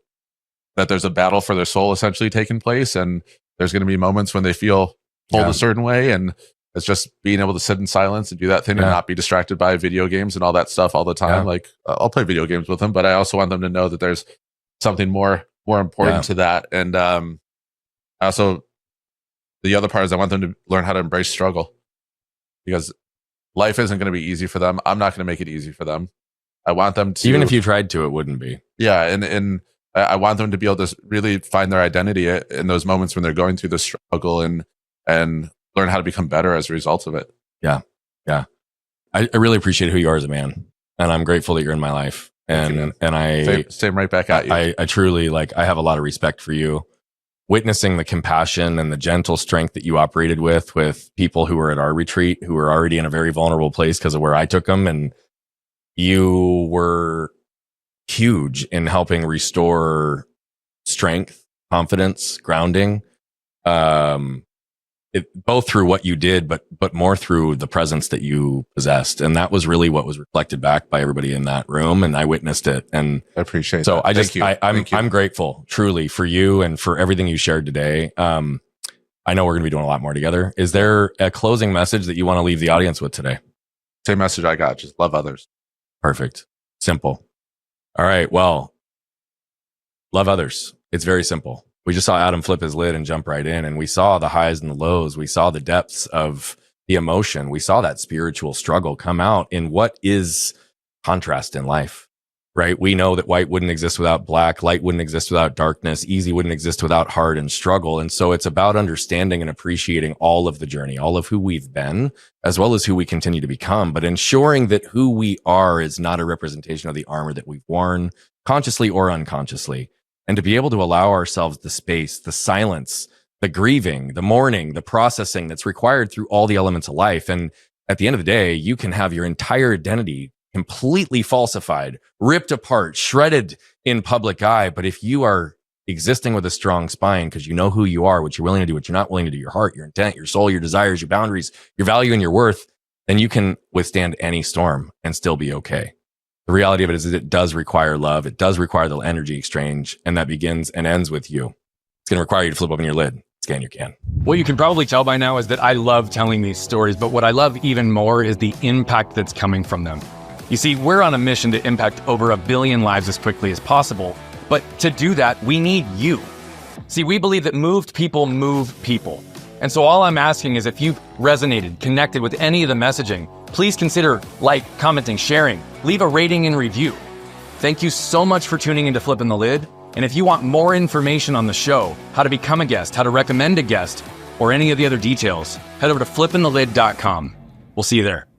that there's a battle for their soul essentially taking place, and there's going to be moments when they feel pulled a certain way, and it's just being able to sit in silence and do that thing and not be distracted by video games and all that stuff all the time. Like I'll play video games with them, but I also want them to know that there's something more important to that. And also the other part is I want them to learn how to embrace struggle, because life isn't going to be easy for them. I'm not going to make it easy for them. I want them to, even if you tried to, it wouldn't be. Yeah. And I want them to be able to really find their identity in those moments when they're going through the struggle, and learn how to become better as a result of it. Yeah. Yeah. I really appreciate who you are as a man, and I'm grateful that you're in my life. And I same right back at you. I truly, like, I have a lot of respect for you, witnessing the compassion and the gentle strength that you operated with people who were at our retreat, who were already in a very vulnerable place because of where I took them. And you were huge in helping restore strength, confidence, grounding, both through what you did, but more through the presence that you possessed. And that was really what was reflected back by everybody in that room. And I witnessed it. And I appreciate so that. I'm grateful truly for you and for everything you shared today. I know we're going to be doing a lot more together. Is there a closing message that you want to leave the audience with today? Same message I got. Just love others. Perfect. Simple. All right. Well, love others. It's very simple. We just saw Adam flip his lid and jump right in, and we saw the highs and the lows. We saw the depths of the emotion. We saw that spiritual struggle come out in what is contrast in life, right? We know that white wouldn't exist without black, light wouldn't exist without darkness, easy wouldn't exist without hard and struggle. And so it's about understanding and appreciating all of the journey, all of who we've been, as well as who we continue to become, but ensuring that who we are is not a representation of the armor that we've worn, consciously or unconsciously. And to be able to allow ourselves the space, the silence, the grieving, the mourning, the processing that's required through all the elements of life. And at the end of the day, you can have your entire identity completely falsified, ripped apart, shredded in public eye. But if you are existing with a strong spine, because you know who you are, what you're willing to do, what you're not willing to do, your heart, your intent, your soul, your desires, your boundaries, your value, and your worth, then you can withstand any storm and still be okay. The reality of it is that it does require love. It does require the energy exchange, and that begins and ends with you. It's going to require you to flip open your lid, scan your can. What you can probably tell by now is that I love telling these stories, but what I love even more is the impact that's coming from them. You see, we're on a mission to impact over 1 billion lives as quickly as possible, but to do that, we need you. See, we believe that moved people move people. And so all I'm asking is if you've resonated, connected with any of the messaging, please consider commenting, sharing, leave a rating and review. Thank you so much for tuning into Flipping the Lid. And if you want more information on the show, how to become a guest, how to recommend a guest, or any of the other details, head over to flippingthelid.com. We'll see you there.